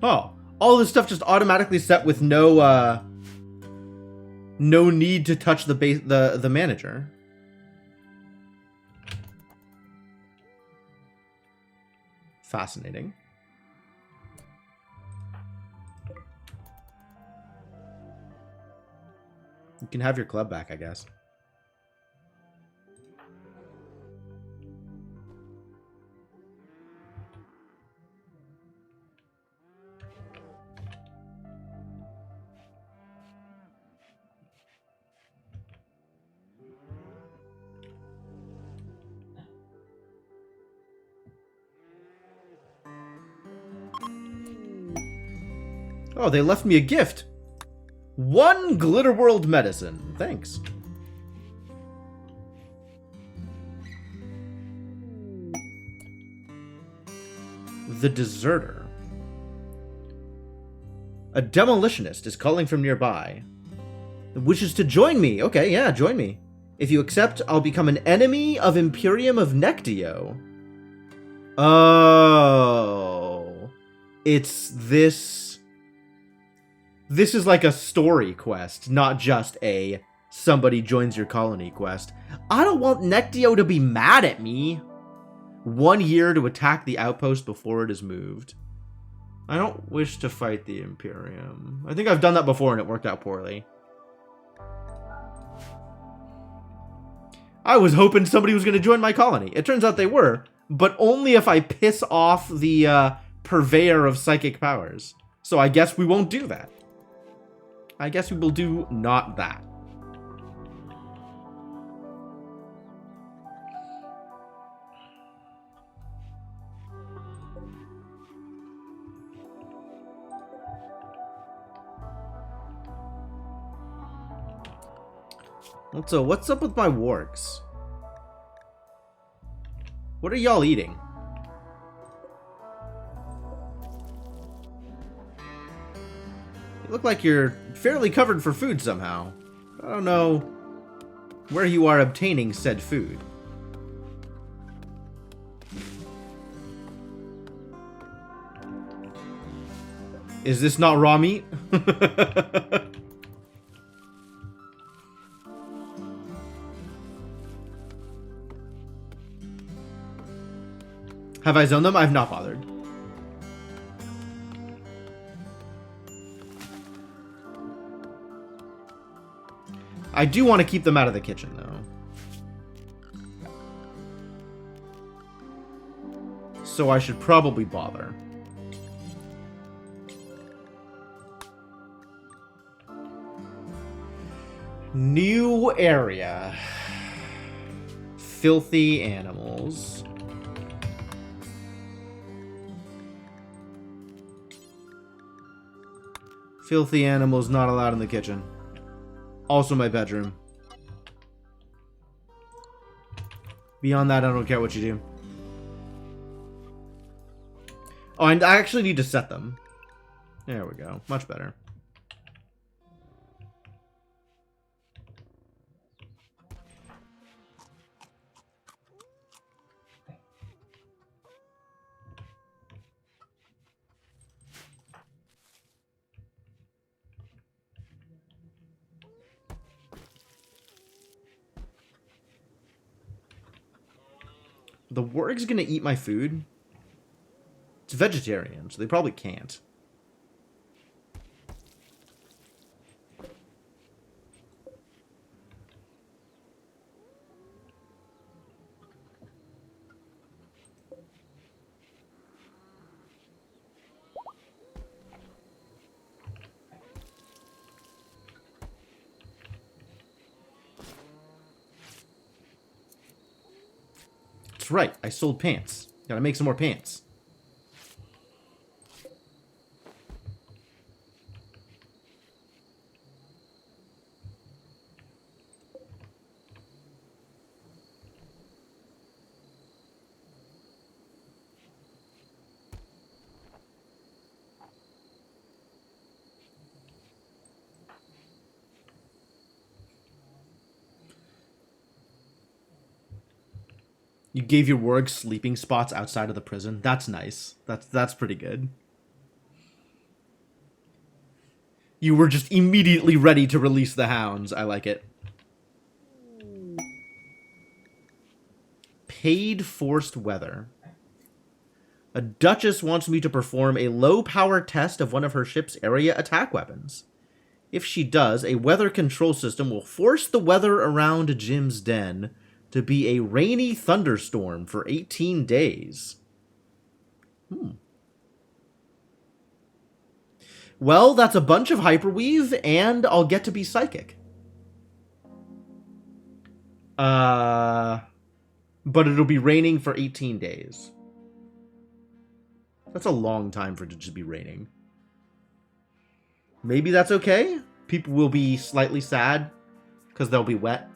Oh, all this stuff just automatically set with no need to touch the manager. Fascinating. You can have your club back, I guess. Oh, they left me a gift. 1 Glitterworld medicine. Thanks. The Deserter. A demolitionist is calling from nearby. Wishes to join me. Okay, yeah, join me. If you accept, I'll become an enemy of Imperium of Nectio. Oh. It's this... This is like a story quest, not just a somebody joins your colony quest. I don't want Nectio to be mad at me. 1 year to attack the outpost before it is moved. I don't wish to fight the Imperium. I think I've done that before and it worked out poorly. I was hoping somebody was going to join my colony. It turns out they were, but only if I piss off the purveyor of psychic powers. So I guess we won't do that. I guess we will do not that. Also, what's up with my wargs? What are y'all eating? You look like you're fairly covered for food somehow. I don't know where you are obtaining said food. Is this not raw meat? Have I zoned them? I've not bothered. I do want to keep them out of the kitchen, though. So I should probably bother. New area. Filthy animals. Filthy animals not allowed in the kitchen. Also my bedroom. Beyond that, I don't care what you do. Oh, and I actually need to set them. There we go. Much better. The warg's gonna eat my food? It's vegetarian, so they probably can't. That's right, I sold pants. Gotta make some more pants. You gave your warg sleeping spots outside of the prison. That's nice. That's pretty good. You were just immediately ready to release the hounds. I like it. Paid forced weather. A duchess wants me to perform a low-power test of one of her ship's area attack weapons. If she does, a weather control system will force the weather around Jim's den to be a rainy thunderstorm for 18 days. Well, that's a bunch of hyperweave, and I'll get to be psychic. But it'll be raining for 18 days. That's a long time for it to just be raining. Maybe that's okay. People will be slightly sad because they'll be wet.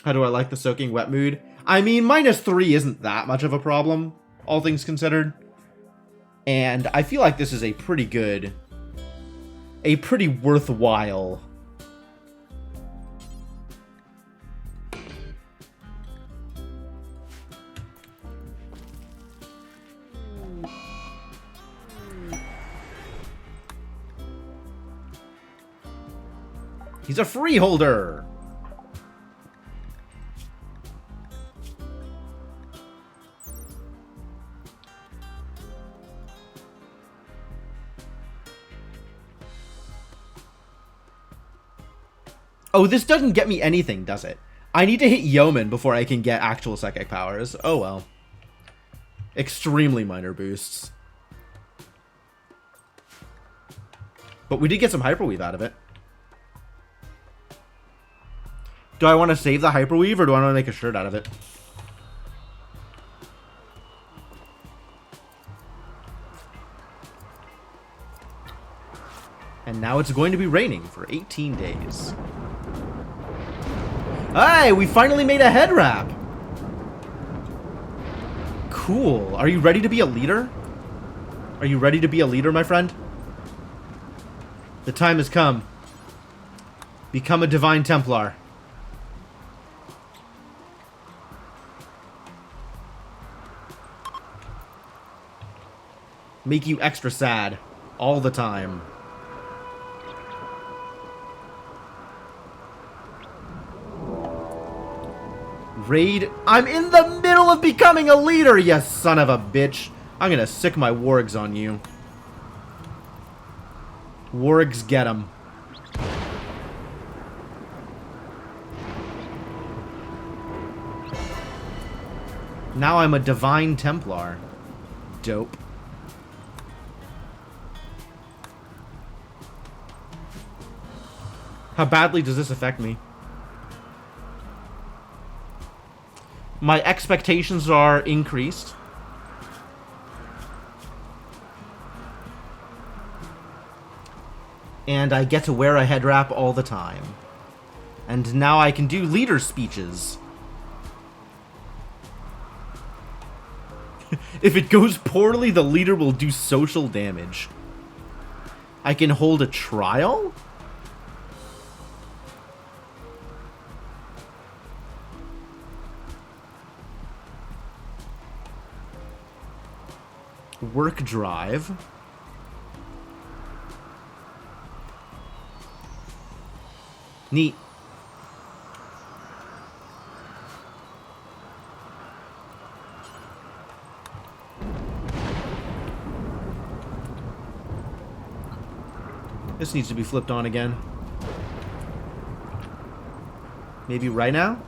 How do I like the soaking wet mood? I mean, -3 isn't that much of a problem, all things considered. And I feel like this is a pretty good, a pretty worthwhile He's a freeholder! Oh, this doesn't get me anything, does it? I need to hit Yeoman before I can get actual psychic powers. Oh well. Extremely minor boosts. But we did get some hyperweave out of it. Do I want to save the hyperweave or do I want to make a shirt out of it? And now it's going to be raining for 18 days. Hey, we finally made a head wrap. Cool. Are you ready to be a leader? Are you ready to be a leader, my friend? The time has come. Become a Divine Templar. Make you extra sad all the time. Raid. I'm in the middle of becoming a leader, you son of a bitch. I'm gonna sick my wargs on you. Wargs, get 'em. Now I'm a Divine Templar. Dope. How badly does this affect me? My expectations are increased. And I get to wear a head wrap all the time. And now I can do leader speeches. If it goes poorly, the leader will do social damage. I can hold a trial? Work drive. Neat. This needs to be flipped on again. Maybe right now?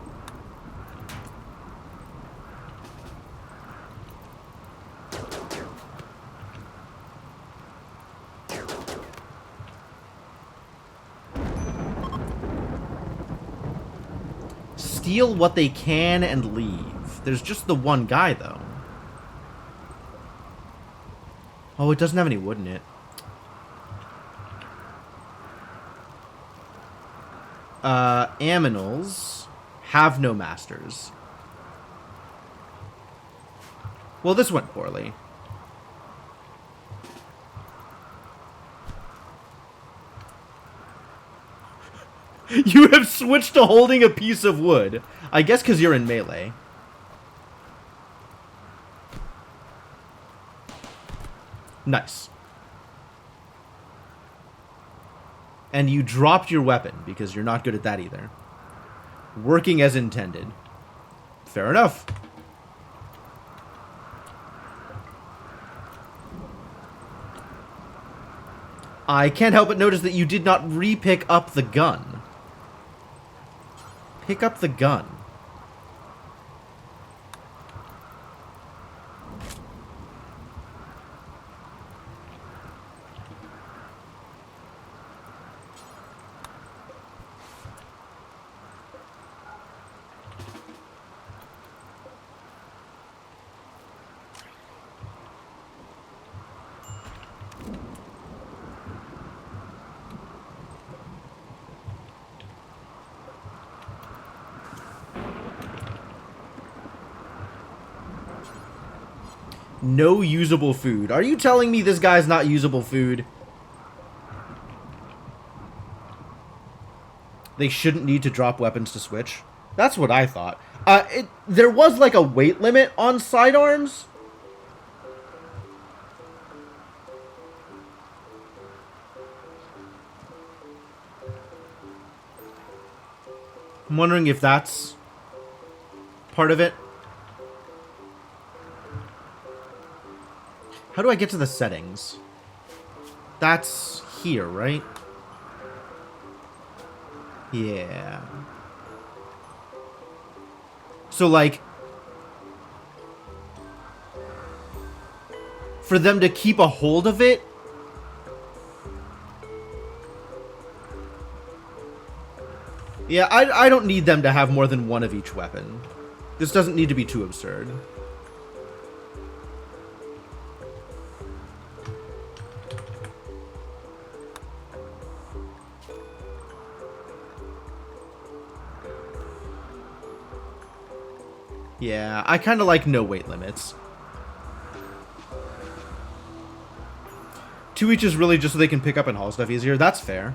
Steal what they can and leave. There's just the one guy, though. Oh, it doesn't have any wood in it. Aminals have no masters. Well, this went poorly. You have switched to holding a piece of wood. I guess because you're in melee. Nice. And you dropped your weapon, because you're not good at that either. Working as intended. Fair enough. I can't help but notice that you did not re-pick up the gun. Pick up the gun. No usable food. Are you telling me this guy's not usable food? They shouldn't need to drop weapons to switch. That's what I thought. There was like a weight limit on sidearms. I'm wondering if that's part of it. How do I get to the settings? That's here, right? Yeah. So, like, for them to keep a hold of it, yeah, I don't need them to have more than one of each weapon. This doesn't need to be too absurd. Yeah, I kind of like no weight limits. 2 each is really just so they can pick up and haul stuff easier. That's fair.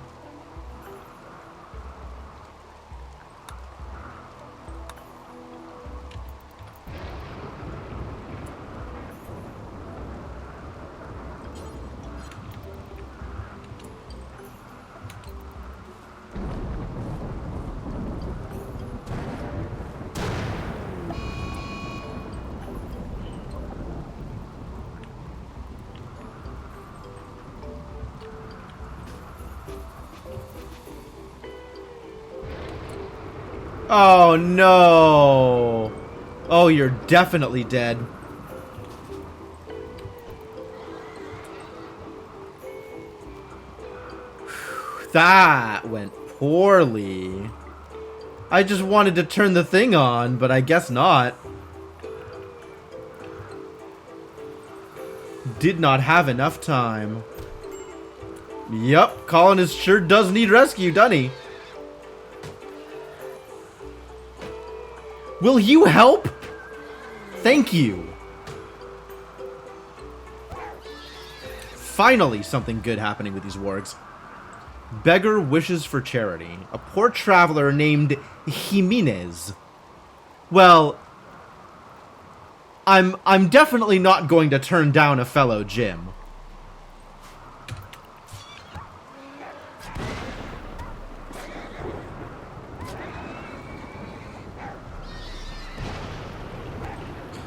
Oh, no. Oh, you're definitely dead. That went poorly. I just wanted to turn the thing on, but I guess not. Did not have enough time. Yep, Colin sure does need rescue, doesn't he? Will you help? Thank you. Finally, something good happening with these wargs. Beggar wishes for charity. A poor traveler named Jimenez. Well, I'm definitely not going to turn down a fellow Jim.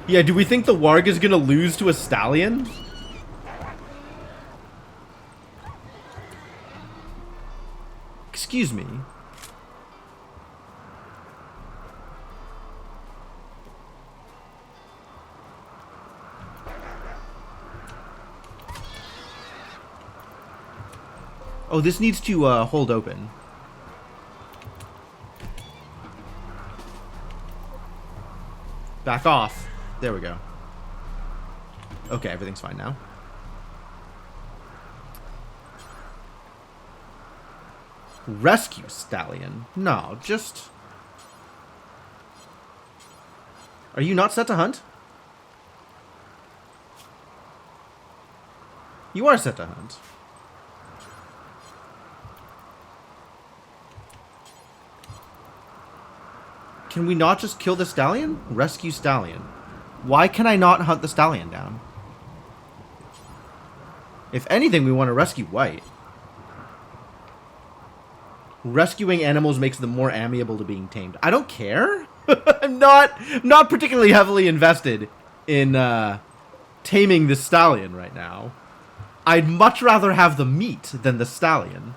Yeah, do we think the warg is gonna lose to a stallion? Excuse me. Oh, this needs to hold open. Back off. There we go. Okay, everything's fine now. Rescue stallion. No, just... Are you not set to hunt? You are set to hunt. Can we not just kill the stallion? Rescue stallion. Why can I not hunt the stallion down? If anything, we want to rescue White. Rescuing animals makes them more amiable to being tamed. I don't care. I'm not particularly heavily invested in taming the stallion right now. I'd much rather have the meat than the stallion.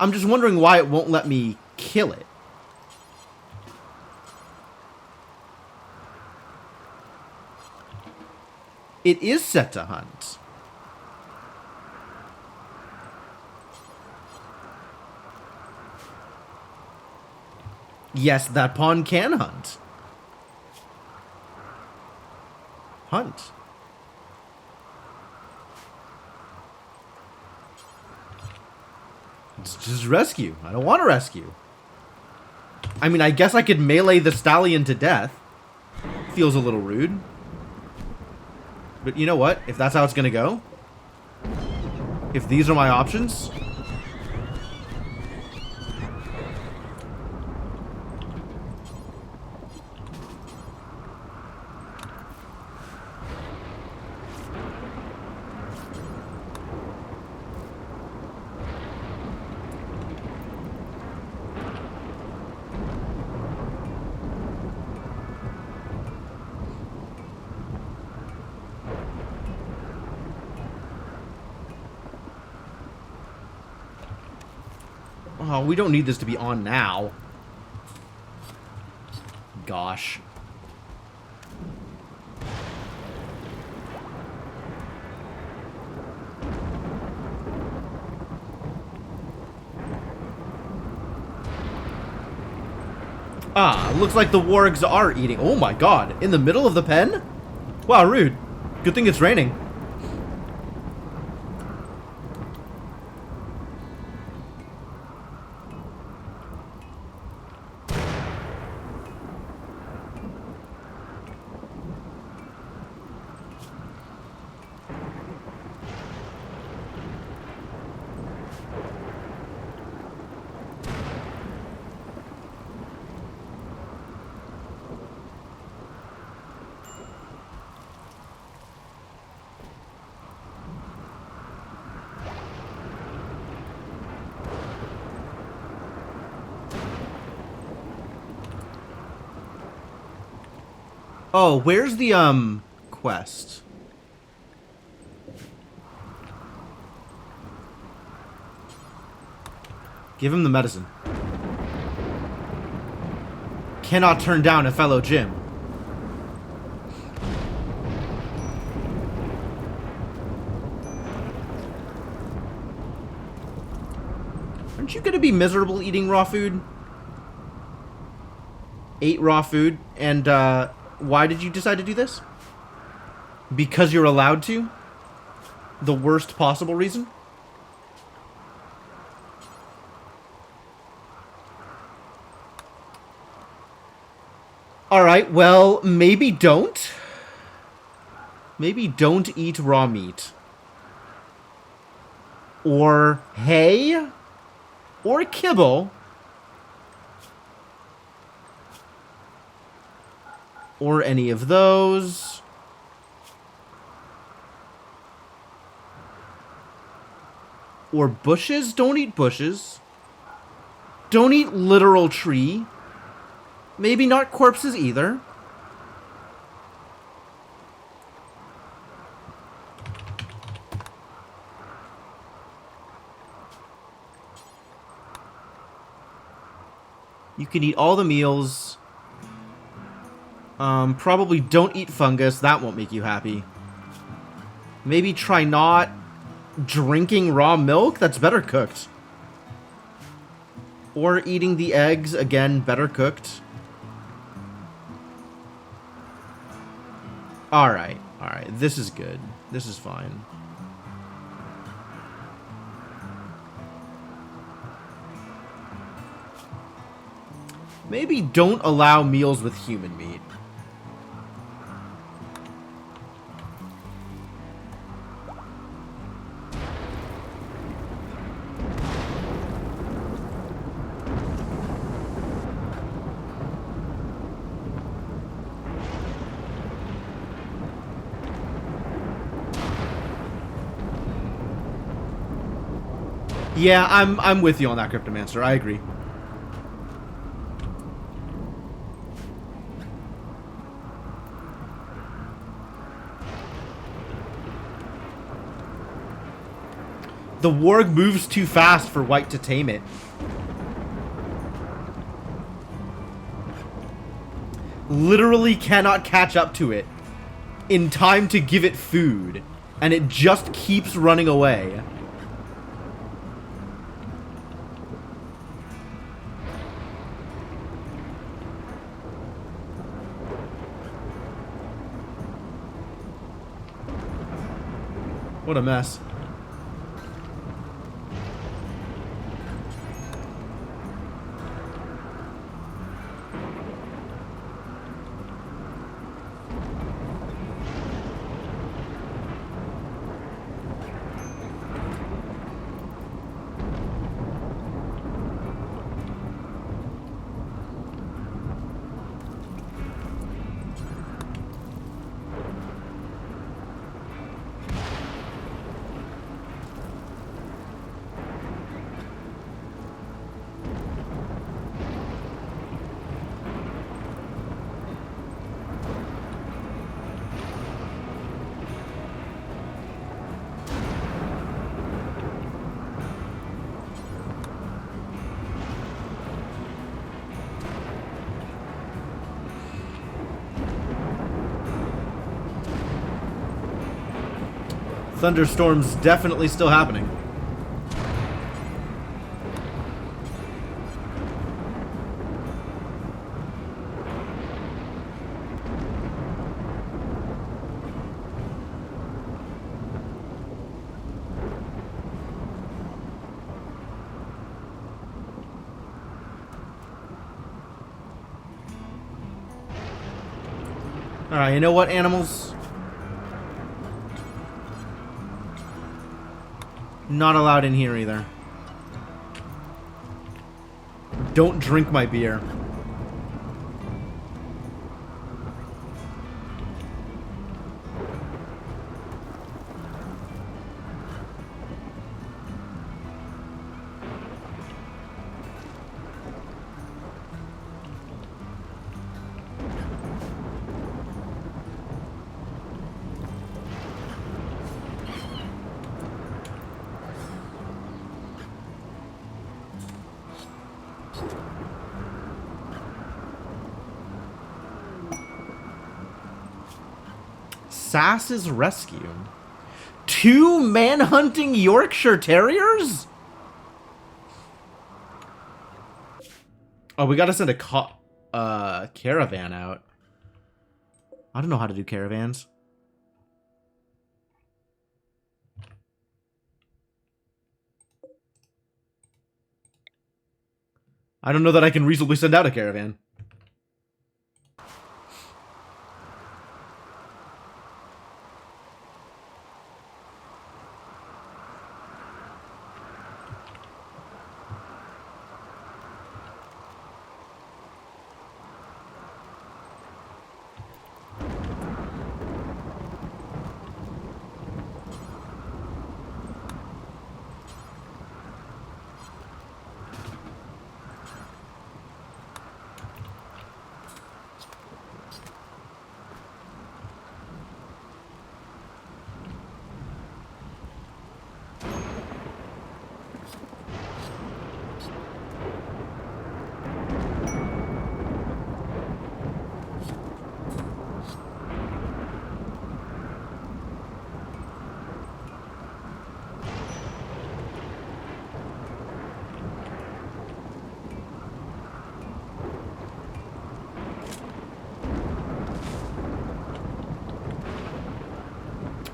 I'm just wondering why it won't let me kill it. It is set to hunt. Yes, that pawn can hunt. Hunt. It's just rescue. I don't want to rescue. I mean, I guess I could melee the stallion to death. Feels a little rude. But you know what? If that's how it's gonna go, if these are my options, oh, we don't need this to be on now. Gosh. Ah, looks like the wargs are eating. Oh my god, in the middle of the pen? Wow, rude. Good thing it's raining. Oh, where's the, quest? Give him the medicine. Cannot turn down a fellow Jim. Aren't you gonna be miserable eating raw food? Ate raw food, and, why did you decide to do this? Because you're allowed to? the worst possible reason. Alright, well, maybe don't. Maybe don't eat raw meat. Or hay. Or kibble. Or any of those. Or bushes. Don't eat bushes. Don't eat literal tree. Maybe not corpses either. You can eat all the meals. Probably don't eat fungus. That won't make you happy. Maybe try not drinking raw milk. That's better cooked. Or eating the eggs. Again, better cooked. Alright, alright. This is good. This is fine. Maybe don't allow meals with human meat. Yeah, I'm with you on that, Cryptomancer. I agree. The warg moves too fast for White to tame it. Literally cannot catch up to it in time to give it food, and it just keeps running away. What a mess. Thunderstorm's definitely still happening. Alright, you know what, animals? Not allowed in here either. Don't drink my beer. Sass's rescue. 2 manhunting Yorkshire Terriers? Oh, we gotta send a caravan out. I don't know how to do caravans. I don't know that I can reasonably send out a caravan.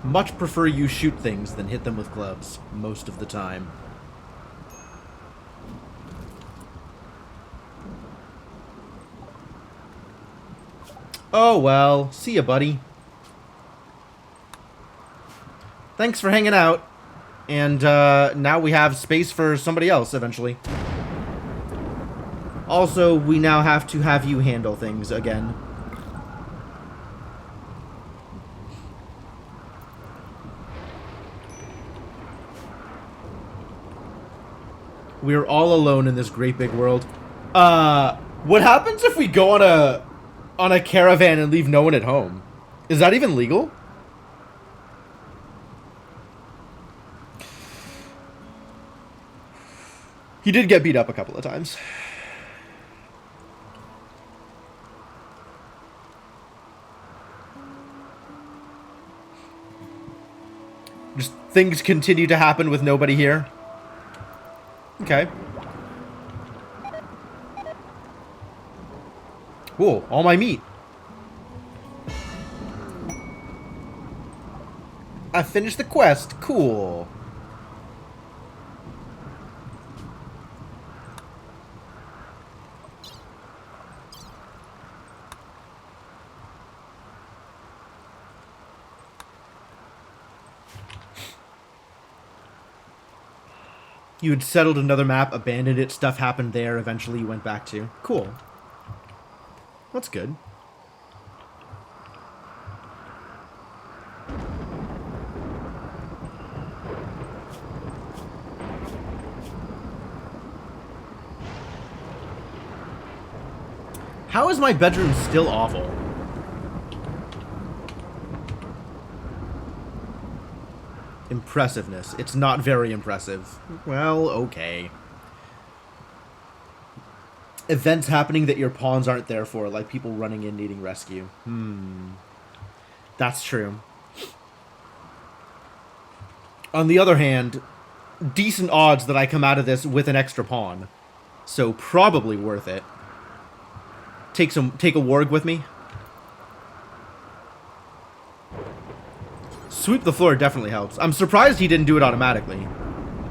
Much prefer you shoot things than hit them with gloves, most of the time. Oh well, see ya, buddy. Thanks for hanging out. And now we have space for somebody else, eventually. Also, we now have to have you handle things again. We're all alone in this great big world. What happens if we go on a caravan and leave no one at home? Is that even legal? He did get beat up a couple of times. Just things continue to happen with nobody here. Okay. Cool, all my meat. I finished the quest. Cool. You had settled another map, abandoned it, stuff happened there, eventually you went back to. Cool. That's good. How is my bedroom still awful? Impressiveness. It's not very impressive. Well, okay. Events happening that your pawns aren't there for, like people running in needing rescue. That's true. On the other hand, decent odds that I come out of this with an extra pawn. So probably worth it. Take a warg with me. Sweep the floor definitely helps. I'm surprised he didn't do it automatically.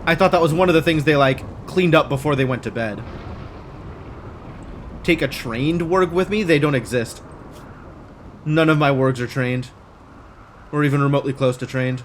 I thought that was one of the things they, like, cleaned up before they went to bed. Take a trained warg with me? They don't exist. None of my wargs are trained. Or even remotely close to trained.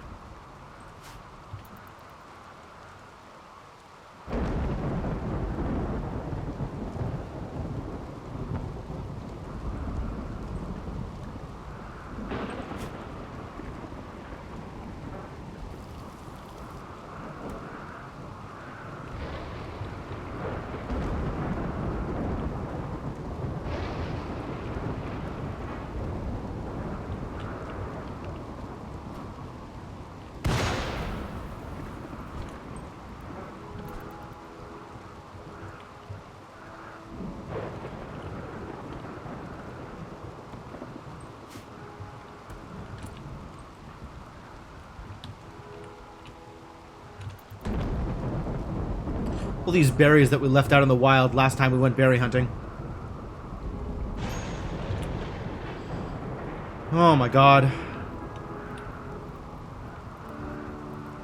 All these berries that we left out in the wild last time we went berry hunting. Oh my god.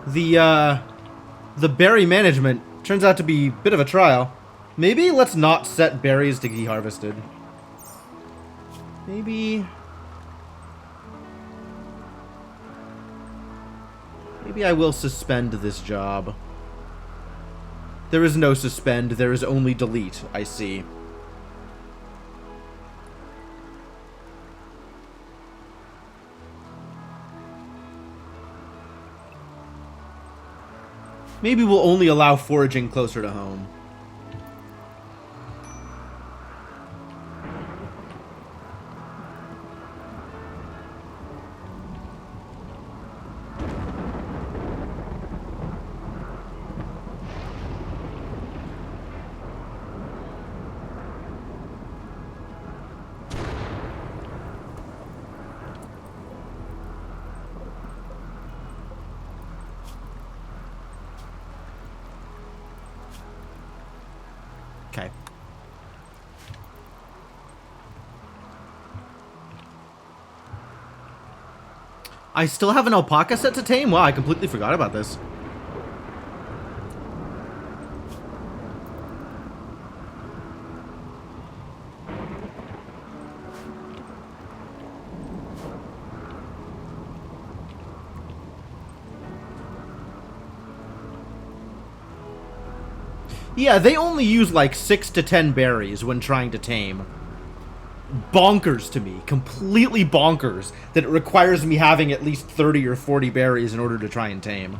The berry management turns out to be a bit of a trial. Maybe let's not set berries to be harvested. Maybe I will suspend this job. There is no suspend, there is only delete, I see. Maybe we'll only allow foraging closer to home. Okay. I still have an alpaca set to tame? Wow, I completely forgot about this. Yeah, they only use like 6 to 10 berries when trying to tame. Bonkers to me. Completely bonkers that it requires me having at least 30 or 40 berries in order to try and tame.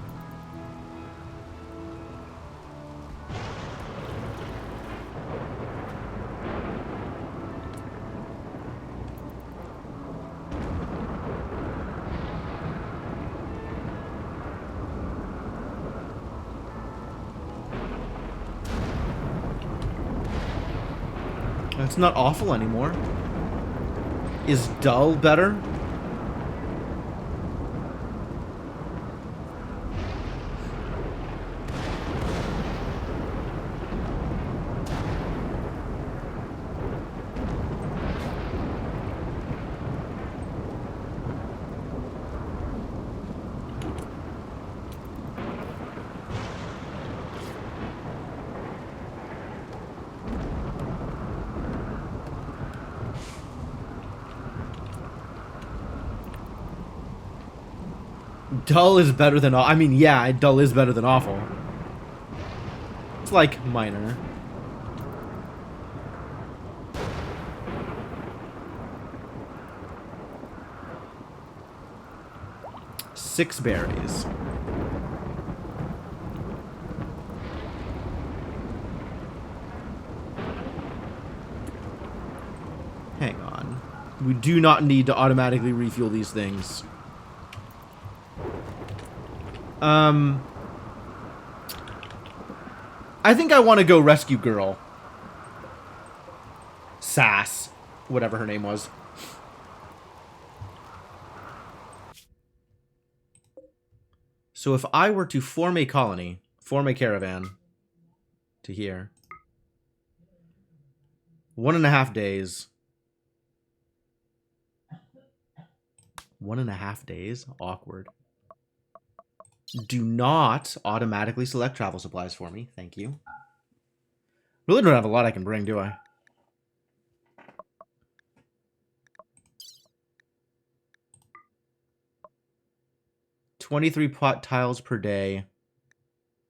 It's not awful anymore. Is dull better? Dull is better than I mean, yeah, dull is better than awful. It's like minor. Six berries. Hang on. We do not need to automatically refuel these things. I think I want to go rescue girl. Sass. Whatever her name was. So if I were to form a colony, form a caravan to here. 1.5 days. 1.5 days? Awkward. Do not automatically select travel supplies for me. Thank you. Really don't have a lot I can bring, do I? $23 pot tiles per day.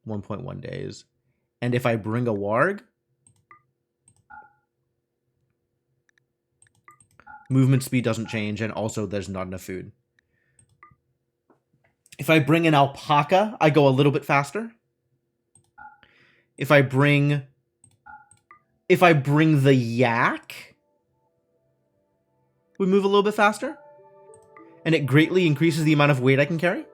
1.1 days. And if I bring a warg, movement speed doesn't change, and also there's not enough food. If I bring an alpaca, I go a little bit faster. If I bring the yak, we move a little bit faster. And it greatly increases the amount of weight I can carry.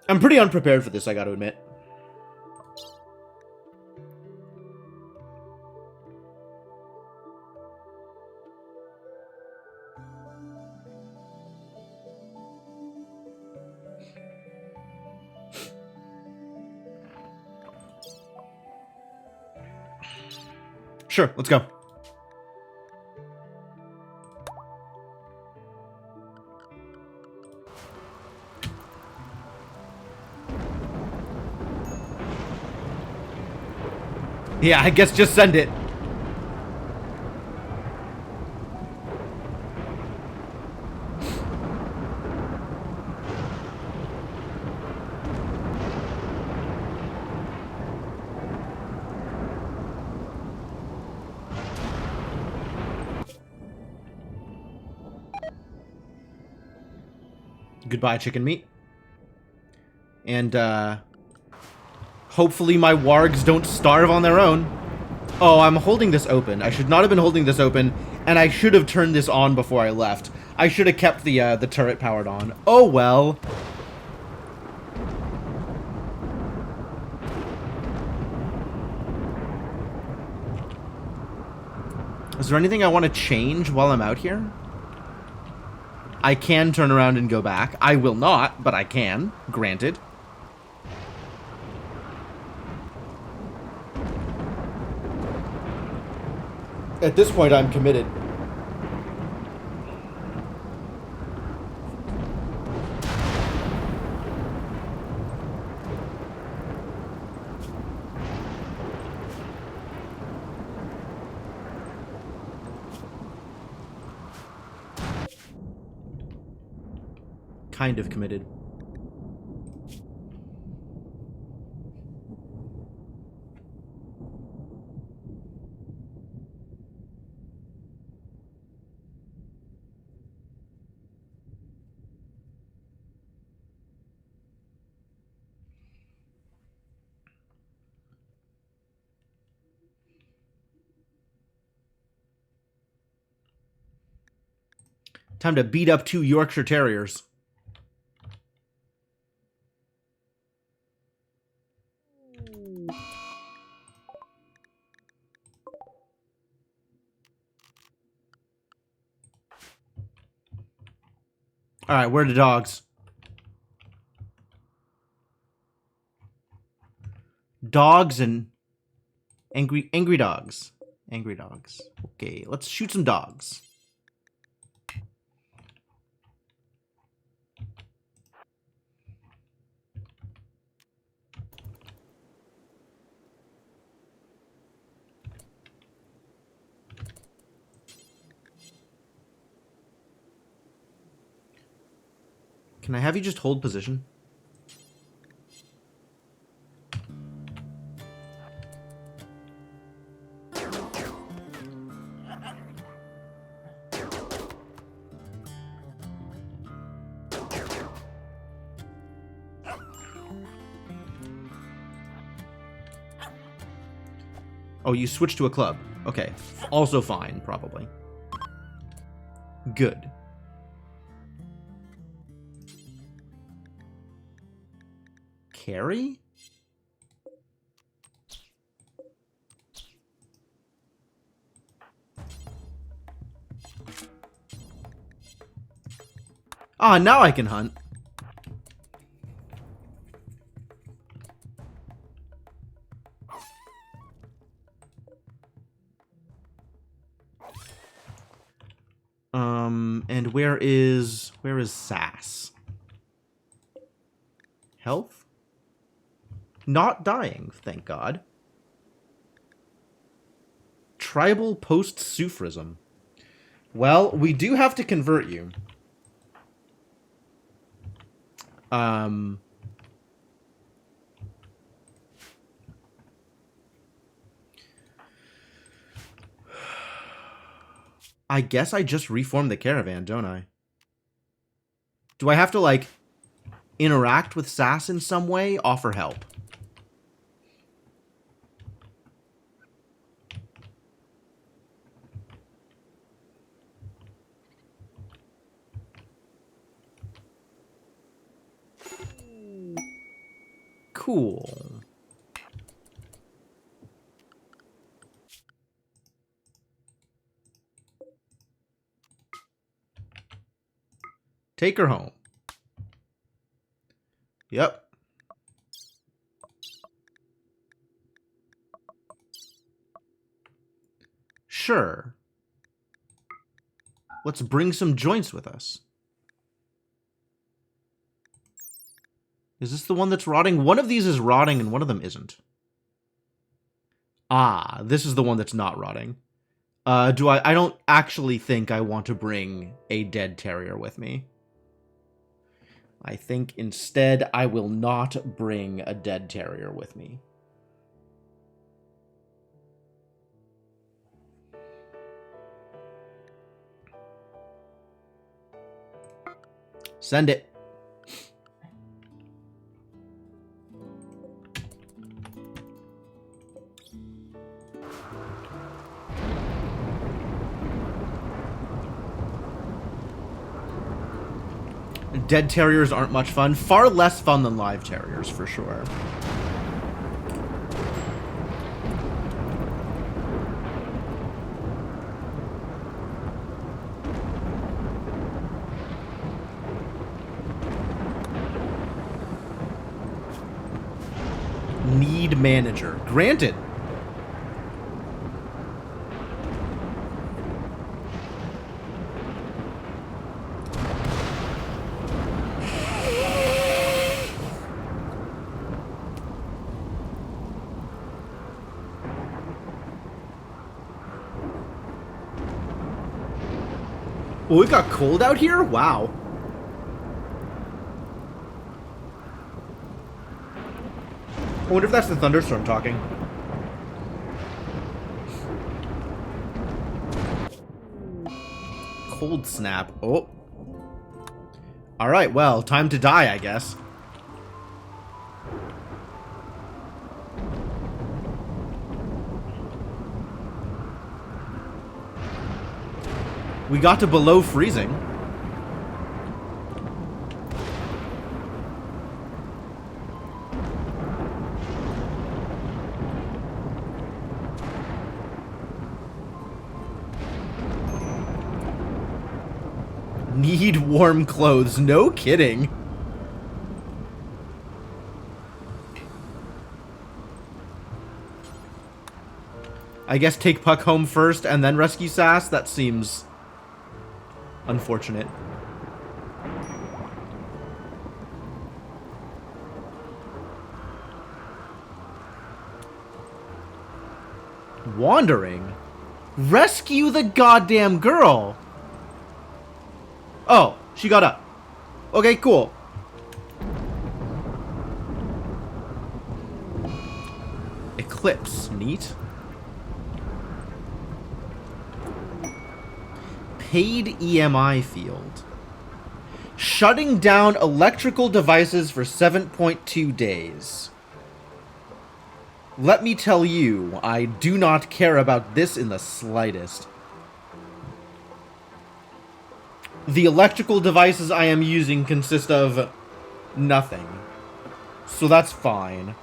I'm pretty unprepared for this, I gotta admit. Sure, let's go. Yeah, I guess just send it. Goodbye, chicken meat. And, hopefully my wargs don't starve on their own. Oh, I'm holding this open. I should not have been holding this open, and I should have turned this on before I left. I should have kept the turret powered on. Oh, well. Is there anything I want to change while I'm out here? I can turn around and go back. I will not, but I can. Granted. At this point, I'm committed. Kind of committed. Time to beat up 2 Yorkshire Terriers. Alright, where are the dogs? Dogs and... Angry dogs. Angry dogs. Okay, let's shoot some dogs. Can I have you just hold position? Oh, you switched to a club. Okay. Also fine, probably. Good. Carry? Ah, now I can hunt. And where is Sass? Health? Not dying, thank God. Tribal post-Sufrism. Well, we do have to convert you. I guess I just reformed the caravan, don't I? Do I have to, like, interact with Sass in some way? Offer help. Cool. Take her home. Yep. Sure. Let's bring some joints with us. Is this the one that's rotting? One of these is rotting and one of them isn't. Ah, this is the one that's not rotting. I don't actually think I want to bring a dead terrier with me. I think instead I will not bring a dead terrier with me. Send it. Dead terriers aren't much fun. Far less fun than live terriers, for sure. Need manager. Granted. Oh, it got cold out here? Wow. I wonder if that's the thunderstorm talking. Cold snap. Oh. Alright, well, time to die, I guess. We got to below freezing. Need warm clothes. No kidding. I guess take Puck home first and then rescue Sass? That seems unfortunate. Wandering? Rescue the goddamn girl! Oh, she got up. Okay, cool. Eclipse. Neat. Paid EMI field. Shutting down electrical devices for 7.2 days. Let me tell you, I do not care about this in the slightest. The electrical devices I am using consist of nothing. So that's fine.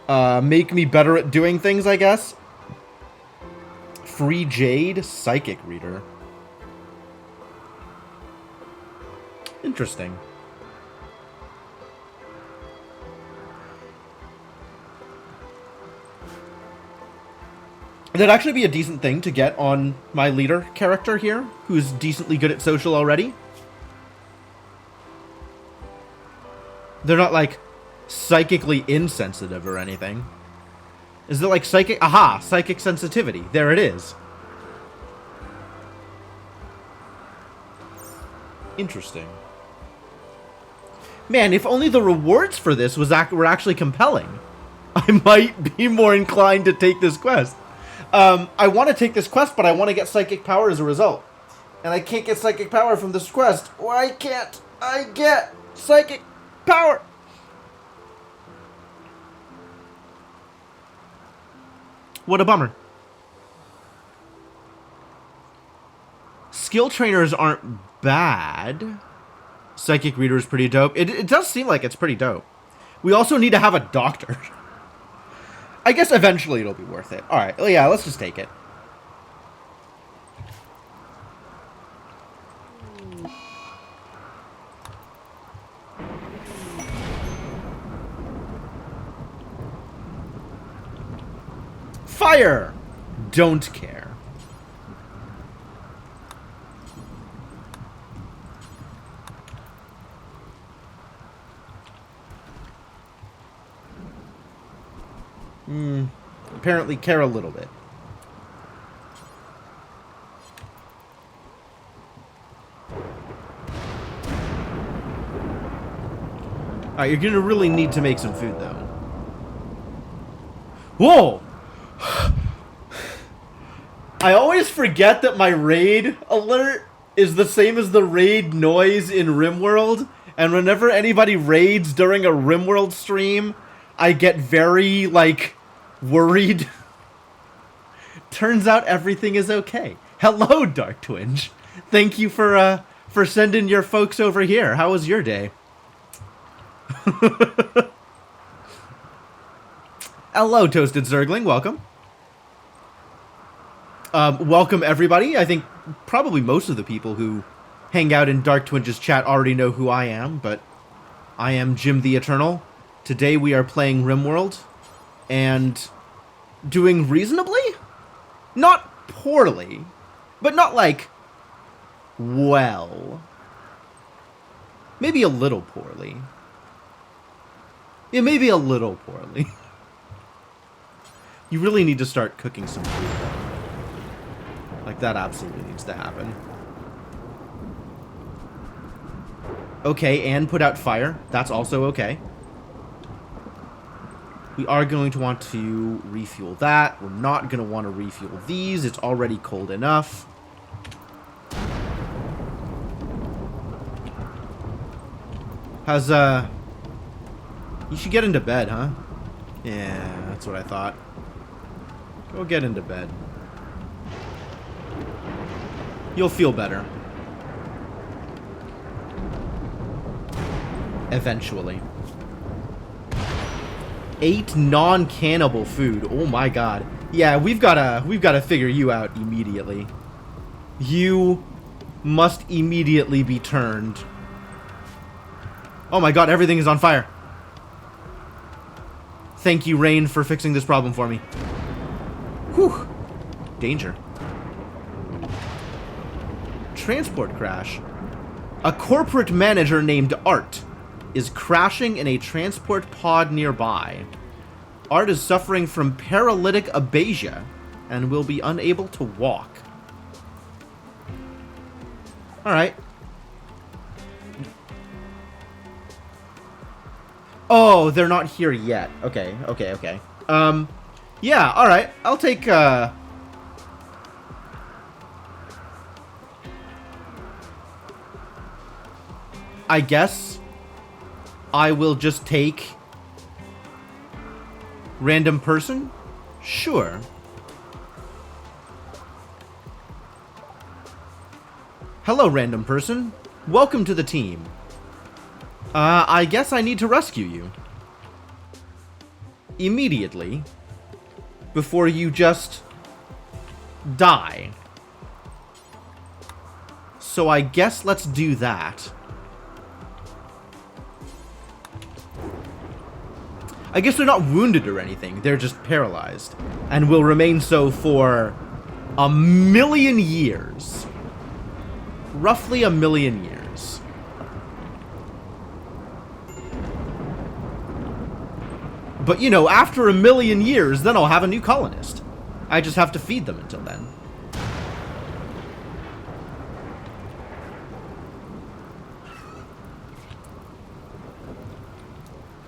Make me better at doing things, I guess. Free Jade, Psychic Reader. Interesting. That'd actually be a decent thing to get on my leader character here, who's decently good at social already. They're not, like, psychically insensitive or anything. Is it like psychic? Aha! Psychic sensitivity. There it is. Interesting. Man, if only the rewards for this were actually compelling, I might be more inclined to take this quest. I want to take this quest, but I want to get psychic power as a result. And I can't get psychic power from this quest. Why can't I get psychic power? What a bummer. Skill trainers aren't bad. Psychic reader is pretty dope. It does seem like it's pretty dope. We also need to have a doctor. I guess eventually it'll be worth it. Alright, well, yeah, let's just take it. Fire! Don't care. apparently care a little bit. Alright, you're gonna really need to make some food, though. Whoa! I always forget that my raid alert is the same as the raid noise in Rimworld, and whenever anybody raids during a Rimworld stream, I get very, like, worried. Turns out everything is okay. Hello, Dark Twinge. Thank you for sending your folks over here. How was your day? Hello, Toasted Zergling. Welcome. Welcome, everybody. I think probably most of the people who hang out in Dark Twinge's chat already know who I am, but I am Jim the Eternal. Today we are playing Rimworld, and doing reasonably? Not poorly, but not like, well. Maybe a little poorly. Yeah, maybe a little poorly. You really need to start cooking some food, though. Like, that absolutely needs to happen. Okay, and put out fire. That's also okay. We are going to want to refuel that. We're not going to want to refuel these. It's already cold enough. How's, you should get into bed, huh? Yeah, that's what I thought. Go get into bed. You'll feel better. Eventually. 8 non-cannibal food. Oh my god. Yeah, we've gotta figure you out immediately. You must immediately be turned. Oh my god, everything is on fire. Thank you, Rain, for fixing this problem for me. Whew. Danger. Transport crash. A corporate manager named Art is crashing in a transport pod nearby. Art is suffering from paralytic abasia and will be unable to walk. Alright. Oh, they're not here yet. Okay, okay, okay. Yeah, alright. I'll take, I guess I will just take random person? Sure. Hello, random person. Welcome to the team. I guess I need to rescue you. Immediately. Before you just die. So I guess let's do that. I guess they're not wounded or anything. They're just paralyzed. And will remain so for 1,000,000 years. Roughly 1,000,000 years. But, you know, after 1,000,000 years, then I'll have a new colonist. I just have to feed them until then.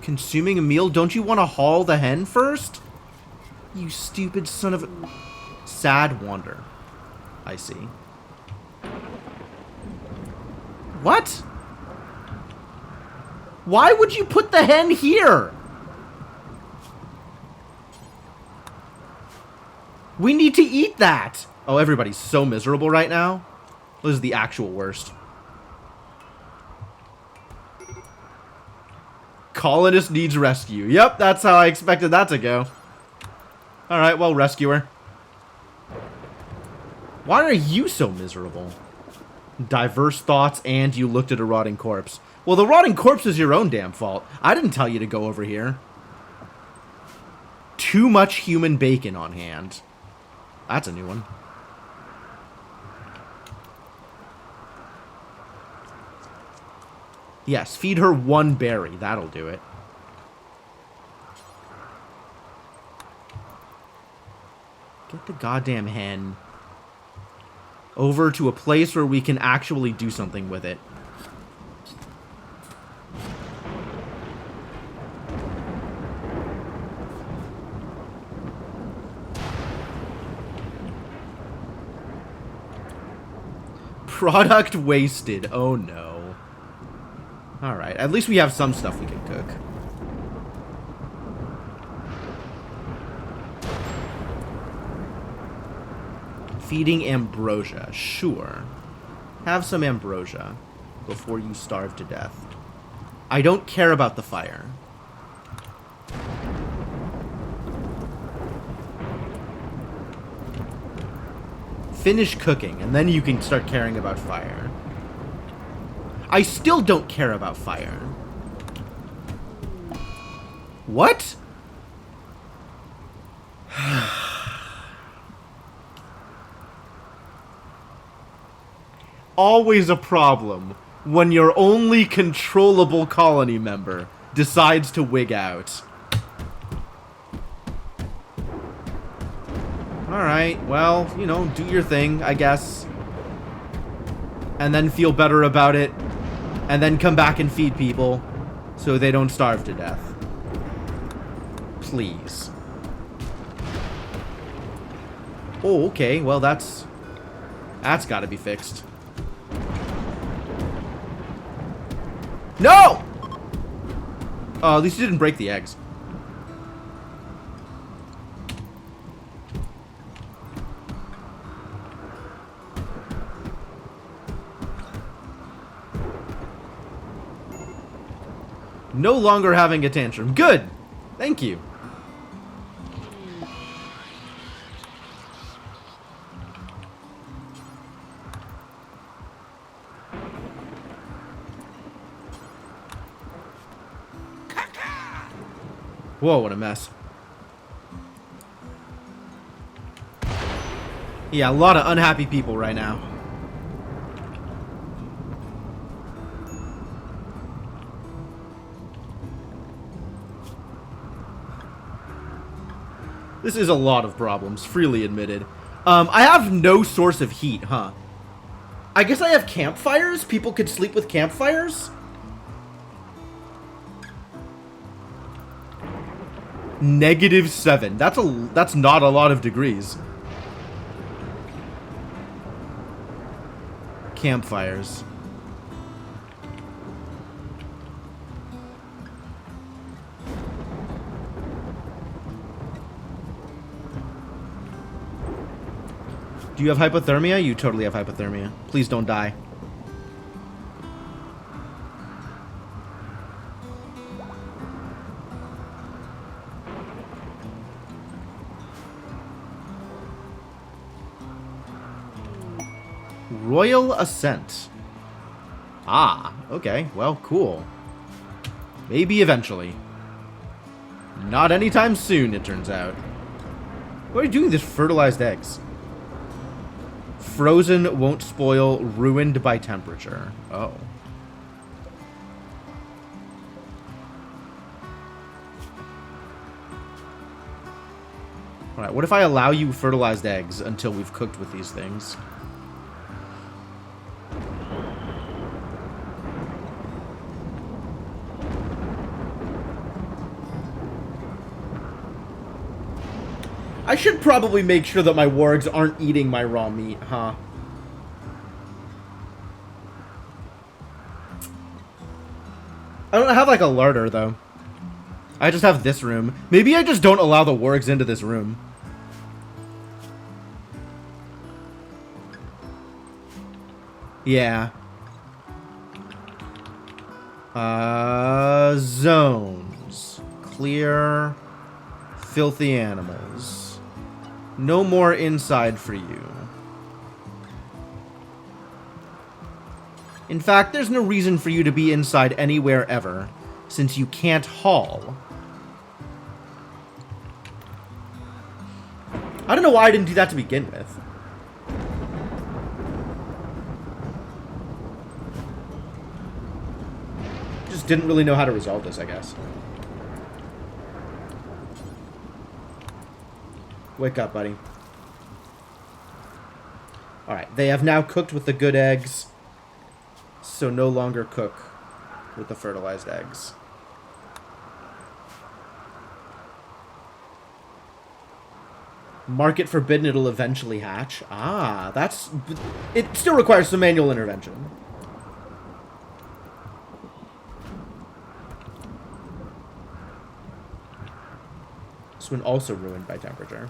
Consuming a meal? Don't you want to haul the hen first? You stupid son of a... Sad wander. I see. What? Why would you put the hen here? We need to eat that! Oh, everybody's so miserable right now. This is the actual worst. Colonist needs rescue. Yep, that's how I expected that to go. Alright, well, rescue her. Why are you so miserable? Diverse thoughts, and you looked at a rotting corpse. Well, the rotting corpse is your own damn fault. I didn't tell you to go over here. Too much human bacon on hand. That's a new one. Yes, feed her 1 berry. That'll do it. goddamn hen over to a place where we can actually do something with it. Product wasted. Oh no. Alright, at least we have some stuff we can cook. Feeding ambrosia. Sure. Have some ambrosia before you starve to death. I don't care about the fire. Finish cooking, and then you can start caring about fire. I still don't care about fire. What? Always a problem when your only controllable colony member decides to wig out. Alright, well, you know, do your thing, I guess. And then feel better about it. And then come back and feed people so they don't starve to death. Please. Oh, okay, well, that's gotta be fixed. No! Oh, at least you didn't break the eggs. No longer having a tantrum. Good! Thank you. Whoa, what a mess. Yeah, a lot of unhappy people right now. This is a lot of problems, freely admitted. I have no source of heat, huh? I guess I have campfires? People could sleep with campfires? -7. That's not a lot of degrees. Campfires. Do you have hypothermia? You totally have hypothermia. Please don't die. Royal Ascent. Ah, okay. Well, cool. Maybe eventually. Not anytime soon, it turns out. What are you doing with these fertilized eggs? Frozen, won't spoil, ruined by temperature. Oh. Alright, what if I allow you fertilized eggs until we've cooked with these things? I should probably make sure that my wargs aren't eating my raw meat, huh? I don't have like a larder, though. I just have this room. Maybe I just don't allow the wargs into this room. Yeah. Zones. Clear. Filthy animals. No more inside for you. In fact, there's no reason for you to be inside anywhere ever, since you can't haul. I don't know why I didn't do that to begin with. Just didn't really know how to resolve this, I guess. Wake up, buddy. Alright, they have now cooked with the good eggs. So no longer cook with the fertilized eggs. Mark it forbidden, it'll eventually hatch. Ah, that's... It still requires some manual intervention. This one also ruined by temperature.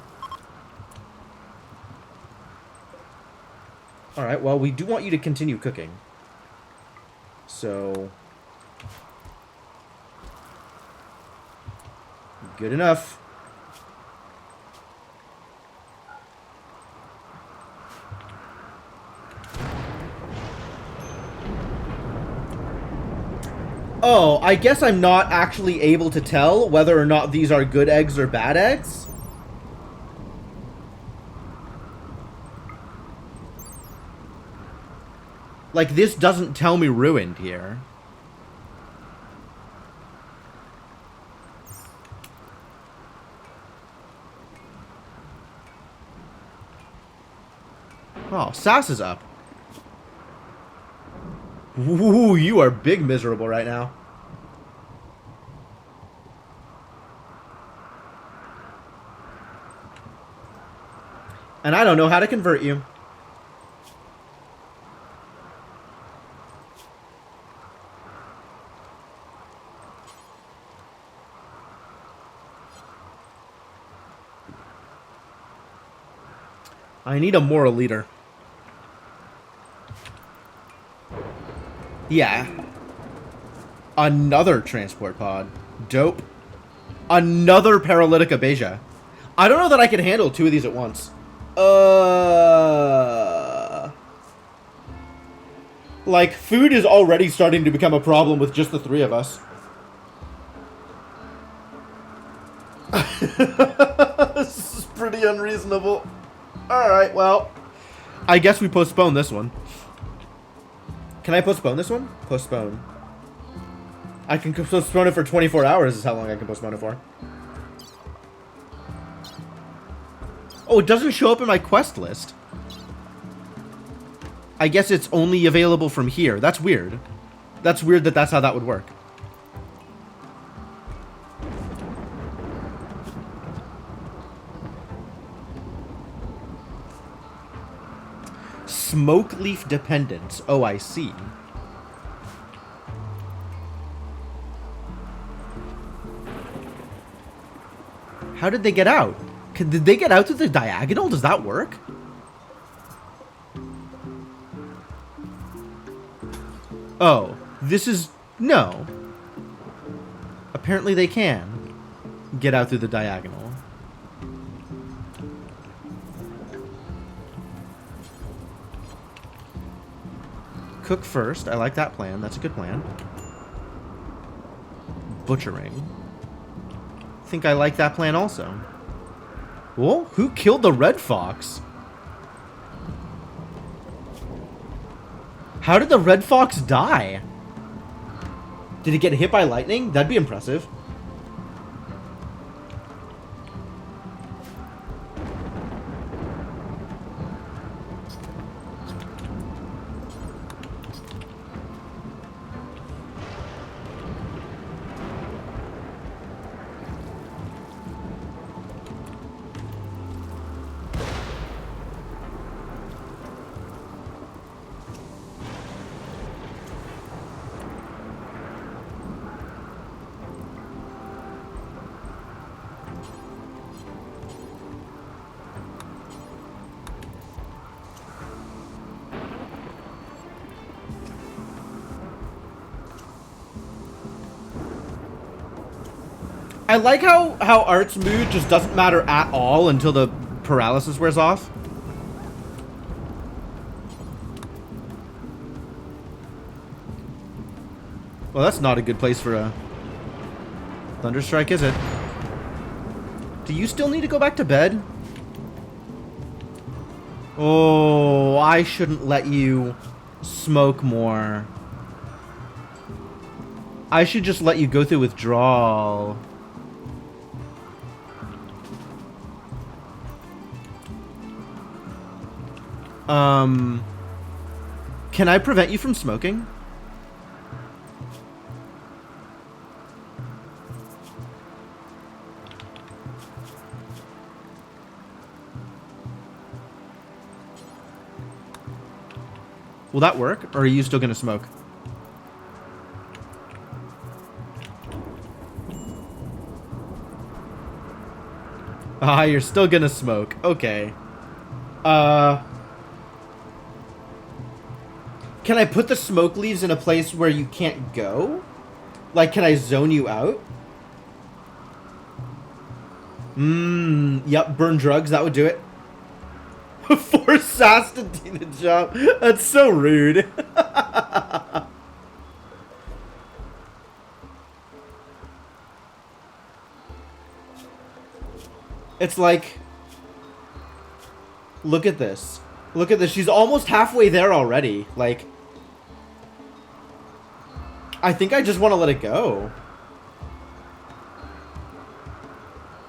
Alright, well, we do want you to continue cooking. So... Good enough. Oh, I guess I'm not actually able to tell whether or not these are good eggs or bad eggs. Like, this doesn't tell me ruined here. Oh, Sass is up. Ooh, you are big miserable right now. And I don't know how to convert you. I need a moral leader. Yeah. Another transport pod. Dope. Another paralytica beja. I don't know that I can handle two of these at once. Like, food is already starting to become a problem with just the three of us. This is pretty unreasonable. Alright, well, I guess we postpone this one. Can I postpone this one? Postpone. I can postpone it for 24 hours is how long I can postpone it for. Oh, it doesn't show up in my quest list. I guess it's only available from here. That's weird. That's weird that that's how that would work. Smoke leaf dependence. Oh, I see. How did they get out? Did they get out through the diagonal? Does that work? Oh, this is... No. Apparently they can get out through the diagonal. Cook first. I like that plan. That's a good plan. Butchering. I think I like that plan also. Whoa, who killed the red fox? How did the red fox die? Did it get hit by lightning? That'd be impressive. I like how Art's mood just doesn't matter at all until the paralysis wears off. Well, that's not a good place for a thunderstrike, is it? Do you still need to go back to bed? Oh, I shouldn't let you smoke more. I should just let you go through withdrawal. Can I prevent you from smoking? Will that work, or are you still gonna smoke? Ah, you're still gonna smoke. Okay. Can I put the smoke leaves in a place where you can't go? Like, can I zone you out? Yep, burn drugs, that would do it. Force Sass to do the job. That's so rude. It's like, look at this. Look at this. She's almost halfway there already. Like, I think I just want to let it go.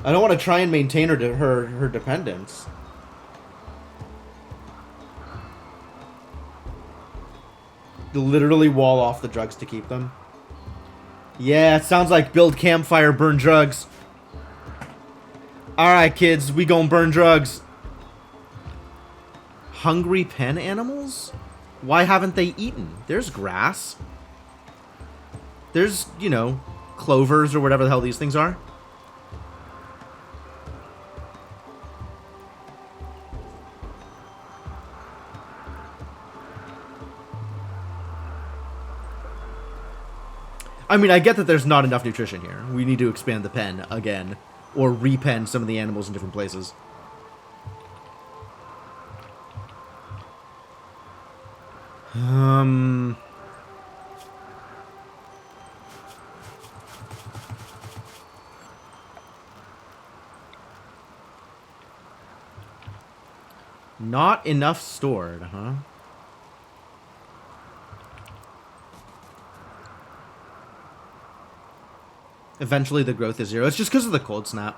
I don't want to try and maintain her dependence. Literally wall off the drugs to keep them. Yeah, it sounds like build campfire, burn drugs. Alright, kids, we gon' burn drugs. Hungry pen animals? Why haven't they eaten? There's grass. There's, you know, clovers or whatever the hell these things are. I mean, I get that there's not enough nutrition here. We need to expand the pen again. Or repen some of the animals in different places. Not enough stored, huh? Eventually the growth is 0. It's just because of the cold snap.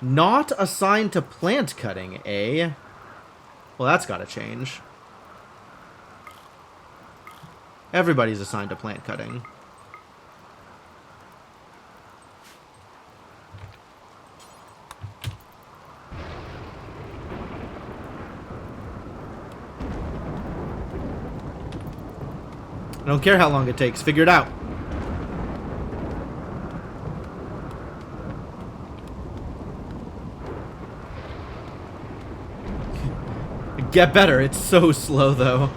Not assigned to plant cutting, eh? Well, that's gotta change. Everybody's assigned to plant cutting. I don't care how long it takes. Figure it out. Get better. It's so slow, though.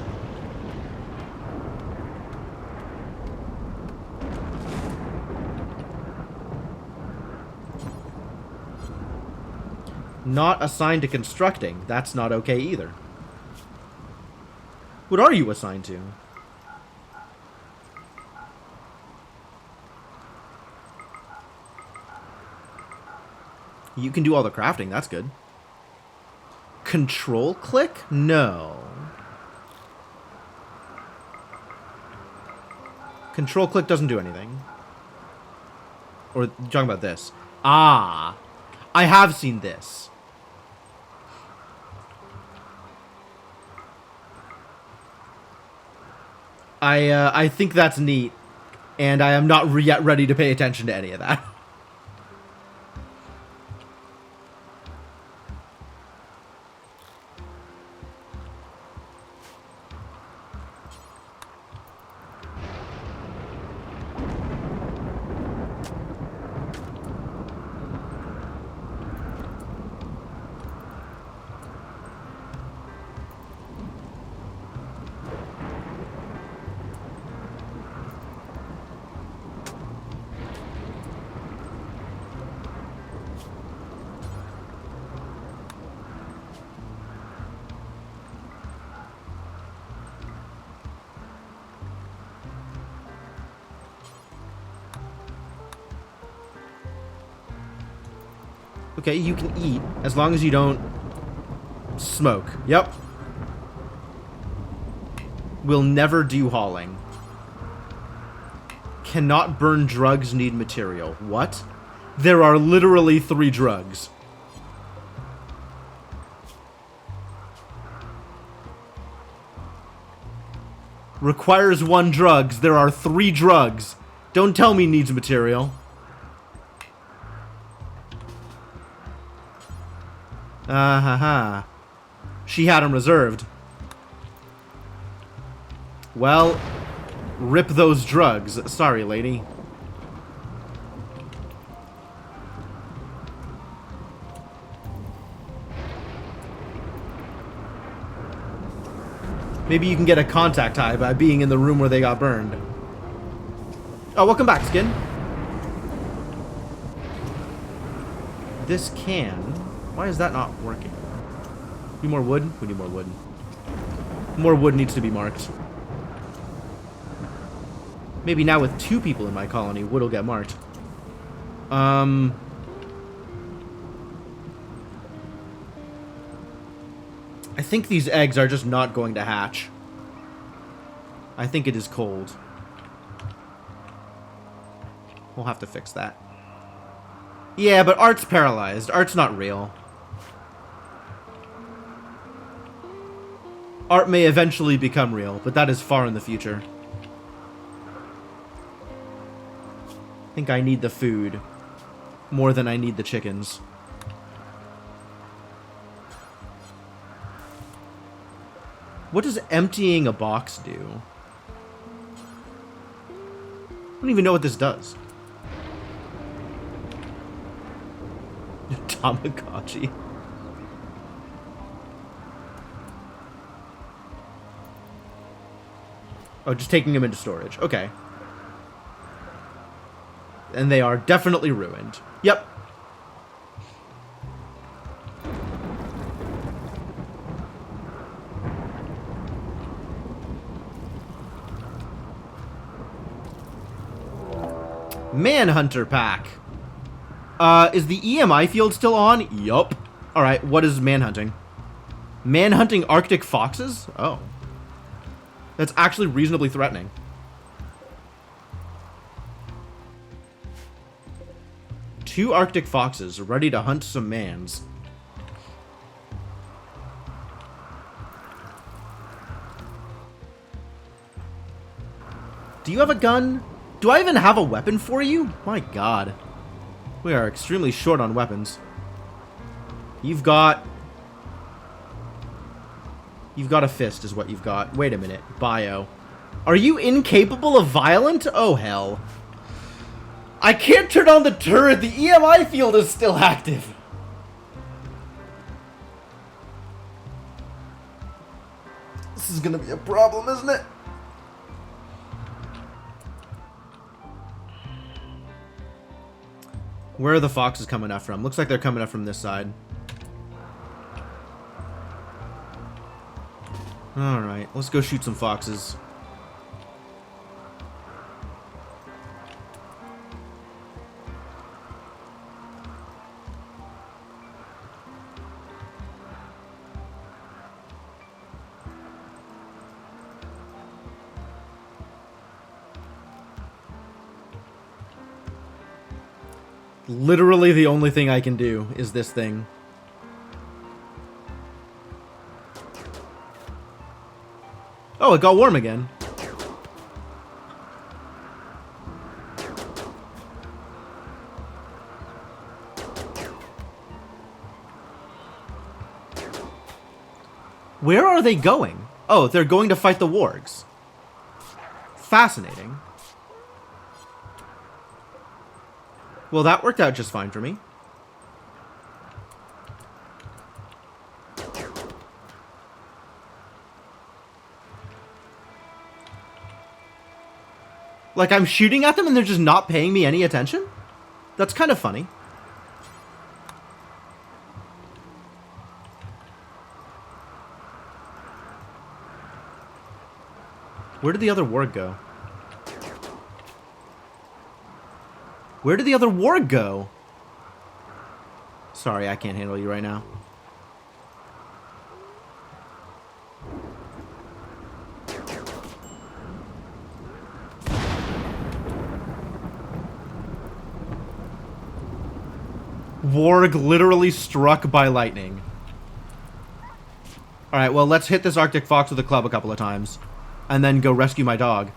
Not assigned to constructing. That's not okay either. What are you assigned to? You can do all the crafting, that's good. Control click? No. Control click doesn't do anything. Or, you're talking about this. Ah. I have seen this. I think that's neat. And I am not yet ready to pay attention to any of that. Okay, you can eat, as long as you don't smoke. Yep. Will never do hauling. Cannot burn drugs, need material. What? There are literally 3 drugs. Requires 1 drugs. There are 3 drugs. Don't tell me needs material. Ha. She had him reserved. Well, rip those drugs. Sorry, lady. Maybe you can get a contact high by being in the room where they got burned. Oh, welcome back, Skin. This can... Why is that not working? Need more wood? We need more wood. More wood needs to be marked. Maybe now with 2 people in my colony, wood will get marked. I think these eggs are just not going to hatch. I think it is cold. We'll have to fix that. Yeah, but Art's paralyzed. Art's not real. Art may eventually become real, but that is far in the future. I think I need the food more than I need the chickens. What does emptying a box do? I don't even know what this does. Tamagotchi. Oh, just taking them into storage. Okay. And they are definitely ruined. Yep. Manhunter pack. Is the EMI field still on? Yup. Alright, what is manhunting? Manhunting Arctic foxes? Oh. That's actually reasonably threatening. Two Arctic foxes ready to hunt some mans. Do you have a gun? Do I even have a weapon for you? My god. We are extremely short on weapons. You've got a fist is what you've got. Wait a minute. Bio. Are you incapable of violent? Oh, hell. I can't turn on the turret. The EMI field is still active. This is gonna be a problem, isn't it? Where are the foxes coming up from? Looks like they're coming up from this side. Alright, let's go shoot some foxes. Literally the only thing I can do is this thing. Oh, it got warm again. Where are they going? Oh, they're going to fight the wargs. Fascinating. Well, that worked out just fine for me. Like, I'm shooting at them and they're just not paying me any attention? That's kind of funny. Where did the other warg go? Where did the other warg go? Sorry, I can't handle you right now. Warg literally struck by lightning. Alright, well, let's hit this Arctic Fox with a club a couple of times. And then go rescue my dog.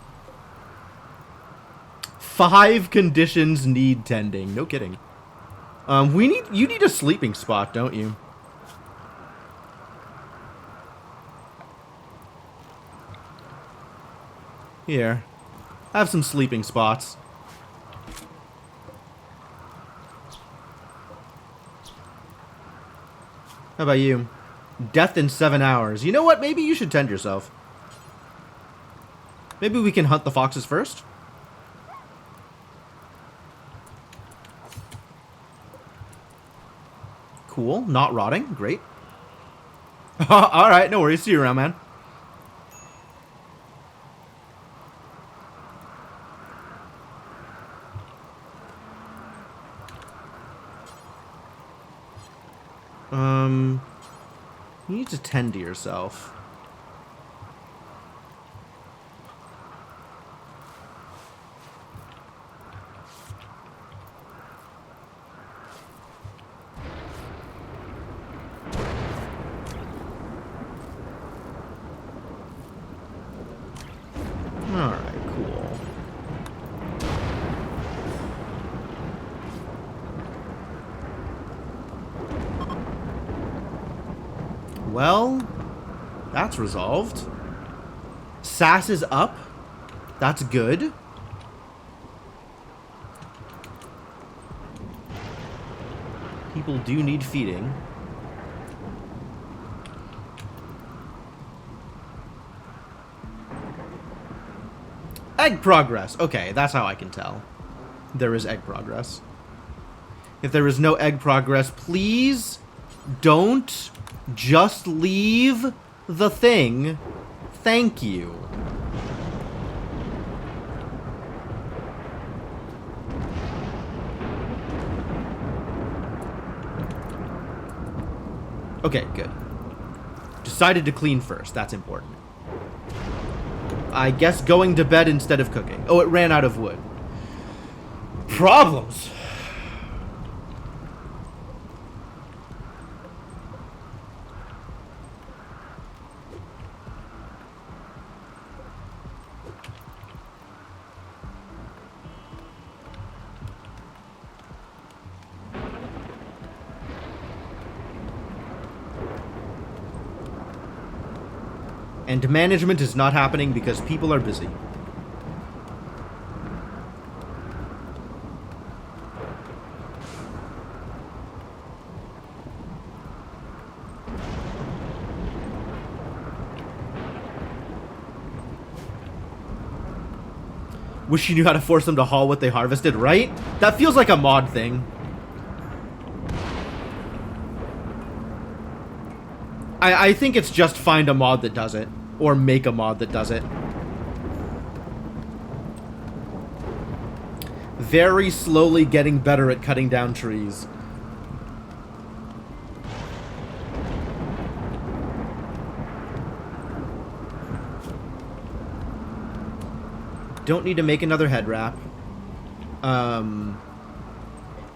5 conditions need tending. No kidding. You need a sleeping spot, don't you? Here. Have some sleeping spots. How about you? Death in 7 hours. You know what? Maybe you should tend yourself. Maybe we can hunt the foxes first? Cool. Not rotting. Great. Alright, no worries. See you around, man. You need to tend to yourself. Alright, cool. Well, that's resolved. Sass is up. That's good. People do need feeding. Egg progress. Okay, that's how I can tell. There is egg progress. If there is no egg progress, please don't just leave the thing. Thank you. Okay, good. Decided to clean first. That's important. I guess going to bed instead of cooking. Oh, it ran out of wood. Problems. And management is not happening because people are busy. Wish you knew how to force them to haul what they harvested, right? That feels like a mod thing. I think it's just find a mod that does it. Or make a mod that does it. Very slowly getting better at cutting down trees. Don't need to make another head wrap.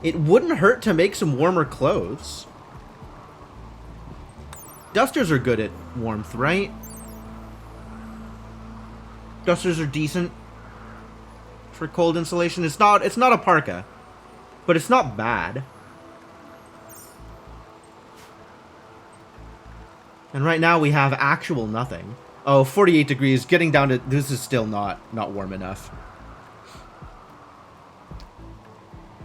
It wouldn't hurt to make some warmer clothes. Dusters are good at warmth, right? Dusters are decent for cold insulation. It's not a parka, but it's not bad. And right now we have actual nothing. Oh, 48 degrees, getting down to this is still not warm enough.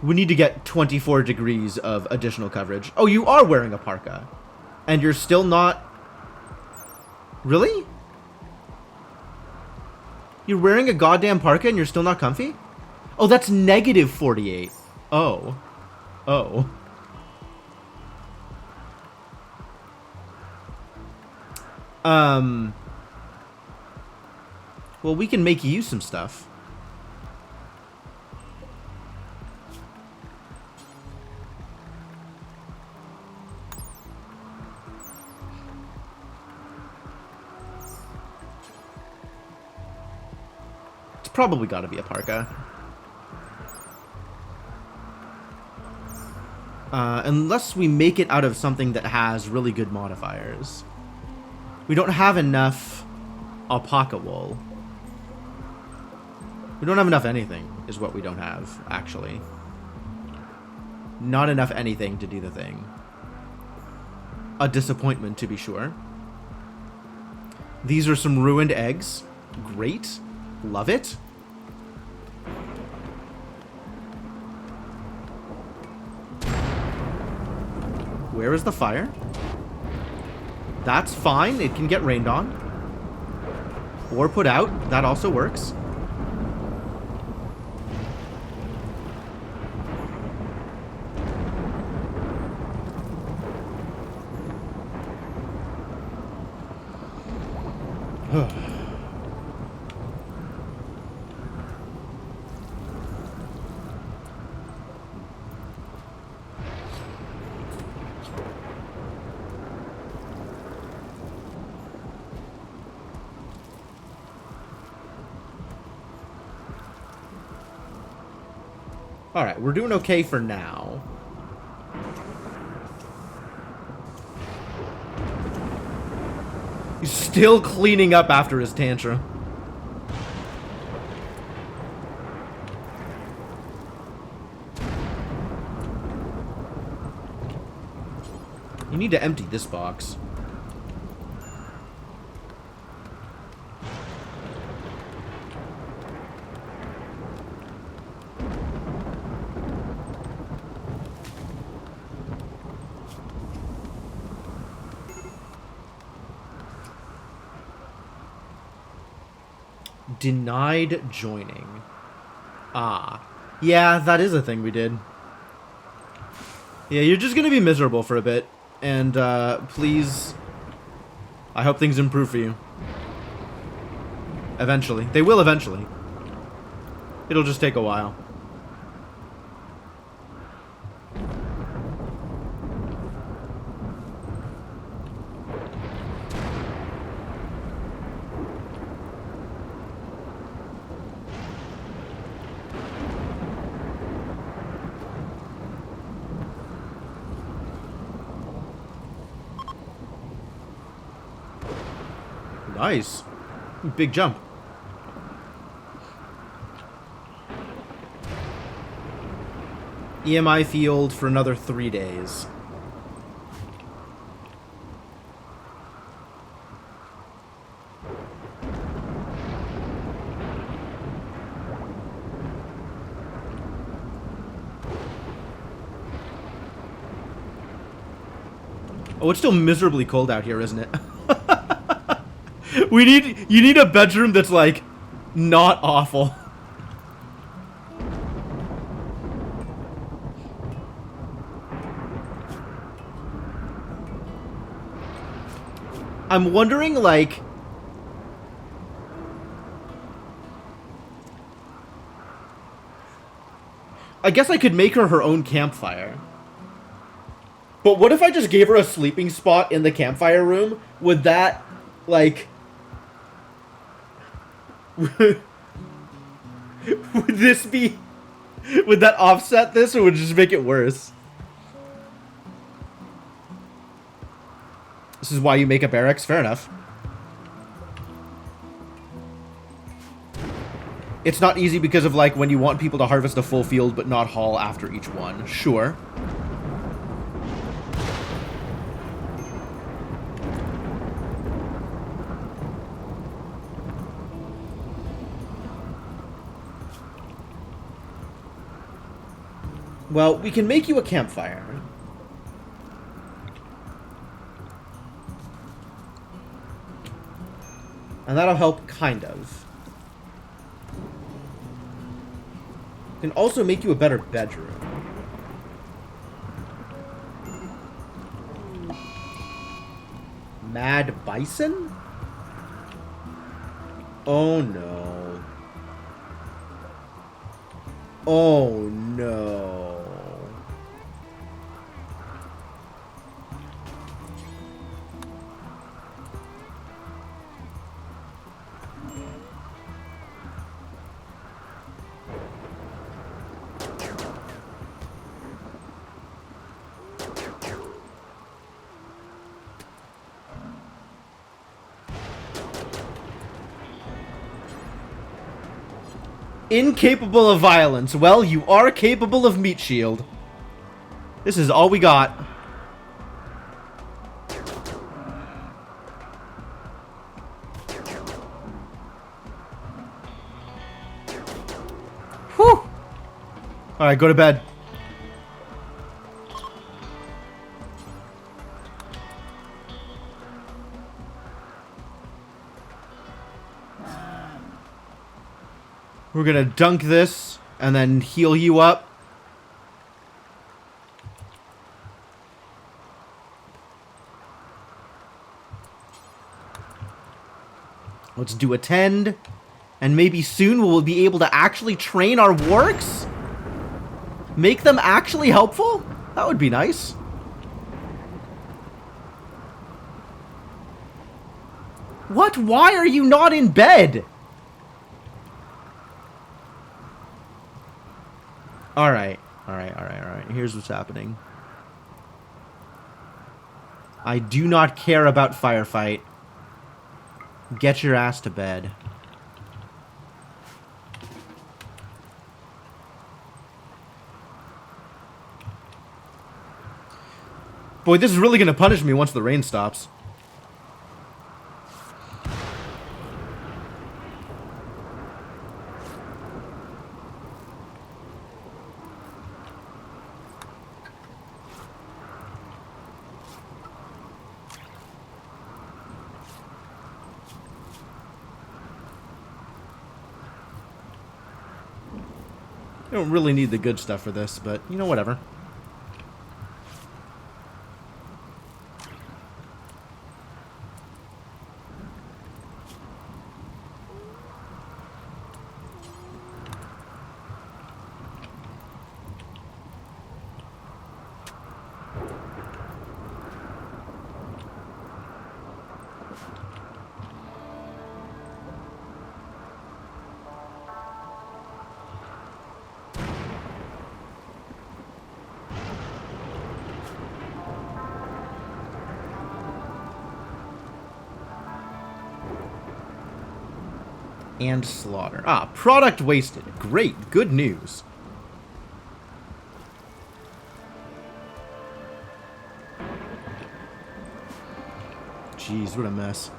We need to get 24 degrees of additional coverage. Oh, you are wearing a parka. And you're still not... Really? You're wearing a goddamn parka and you're still not comfy? Oh, that's negative 48. Oh. Oh. Well, we can make you some stuff. Probably got to be a parka. Unless we make it out of something that has really good modifiers. We don't have enough alpaca wool. We don't have enough anything, is what we don't have, actually. Not enough anything to do the thing. A disappointment, to be sure. These are some ruined eggs. Great. Love it. Where is the fire? That's fine. It can get rained on. Or put out. That also works. Alright, we're doing okay for now. He's still cleaning up after his tantrum. You need to empty this box. Denied joining. Ah. Yeah, that is a thing we did. Yeah, you're just gonna be miserable for a bit. And, please... I hope things improve for you. Eventually. They will eventually. It'll just take a while. Nice. Big jump. EMI field for another 3 days. Oh, it's still miserably cold out here, isn't it? You need a bedroom that's, like, not awful. I'm wondering, like... I guess I could make her own campfire. But what if I just gave her a sleeping spot in the campfire room? Would that, like... would this be... Would that offset this, or would it just make it worse? This is why you make a barracks? Fair enough. It's not easy because of, like, when you want people to harvest a full field but not haul after each one. Sure. Well, we can make you a campfire. And that'll help, kind of. We can also make you a better bedroom. Mad Bison? Oh no. Oh no. Incapable of violence. Well, you are capable of meat shield. This is all we got. Whew. Alright, go to bed. We're gonna dunk this and then heal you up. Let's do attend. And maybe soon we'll be able to actually train our wargs? Make them actually helpful? That would be nice. What? Why are you not in bed? Alright. Alright. Here's what's happening. I do not care about firefight. Get your ass to bed. Boy, this is really gonna punish me once the rain stops. I don't really need the good stuff for this, but, you know, whatever. And slaughter. Ah, product wasted. Great. Good news. Jeez, what a mess.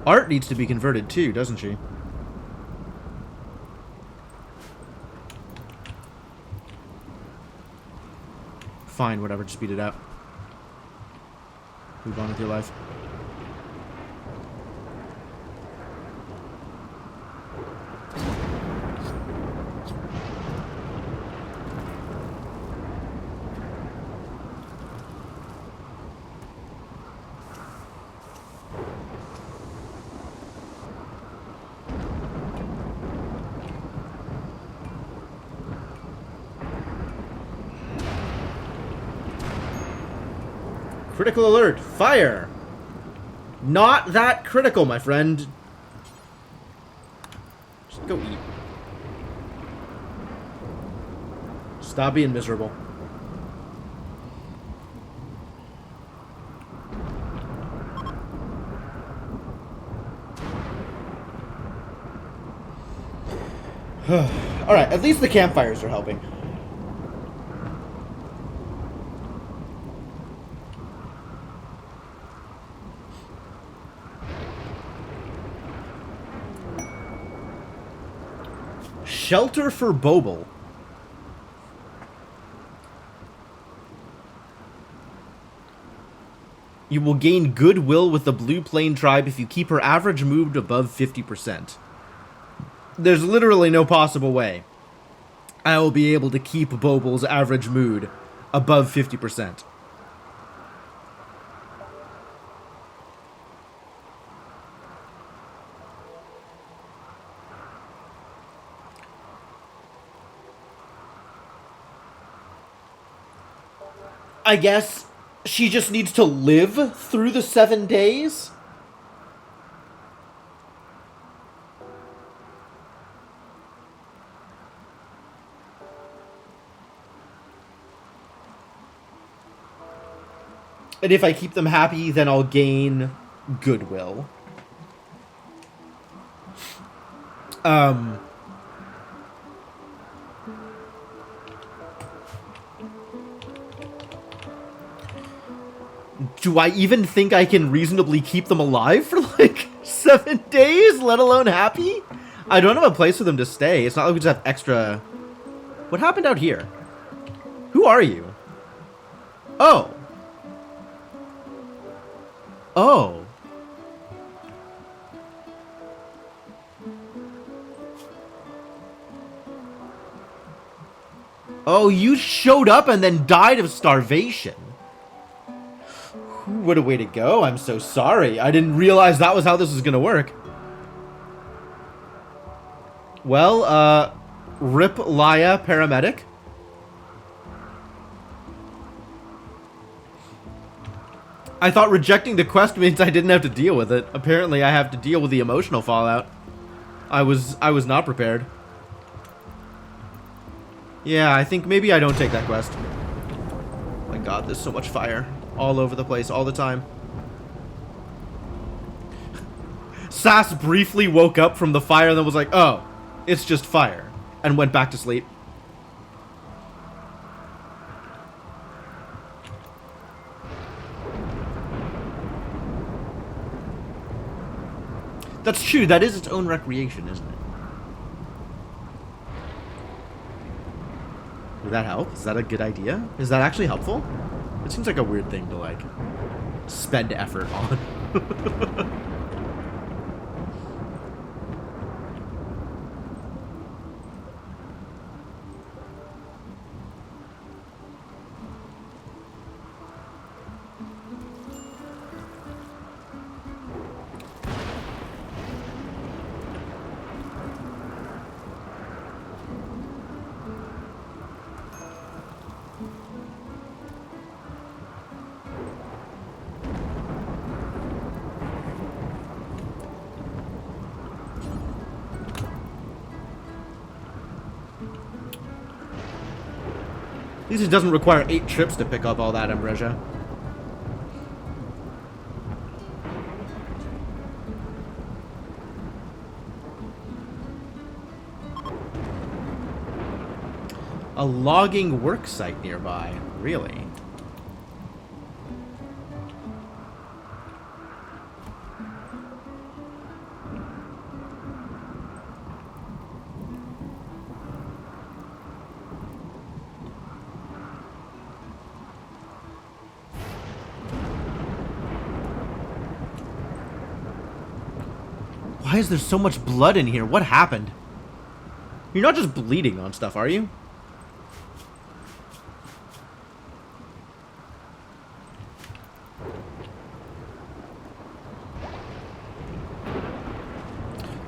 Art needs to be converted too, doesn't she? Fine, whatever, just beat it out. Move on with your life. Critical alert! Fire! Not that critical, my friend. Just go eat. Stop being miserable. Alright, at least the campfires are helping. Shelter for Bobel. You will gain goodwill with the Blue Plain tribe if you keep her average moved above 50%. There's literally no possible way I will be able to keep Bobel's average mood above 50%. I guess she just needs to live through the 7 days? And if I keep them happy, then I'll gain goodwill. Do I even think I can reasonably keep them alive for like 7 days, let alone happy? I don't have a place for them to stay. It's not like we just have extra... What happened out here? Who are you? Oh. Oh. Oh, you showed up and then died of starvation. What a way to go. I'm so sorry. I didn't realize that was how this was going to work. Well, Rip Laya paramedic. I thought rejecting the quest means I didn't have to deal with it. Apparently, I have to deal with the emotional fallout. I was not prepared. Yeah, I think maybe I don't take that quest. Oh my god, there's so much fire. All over the place, all the time. Sass briefly woke up from the fire and then was like, oh, it's just fire. And went back to sleep. That's true, that is its own recreation, isn't it? Would that help? Is that a good idea? Is that actually helpful? It seems like a weird thing to, like, spend effort on. At least it doesn't require 8 trips to pick up all that ambrosia. A logging work site nearby. Really? Why is there so much blood in here? What happened? You're not just bleeding on stuff, are you?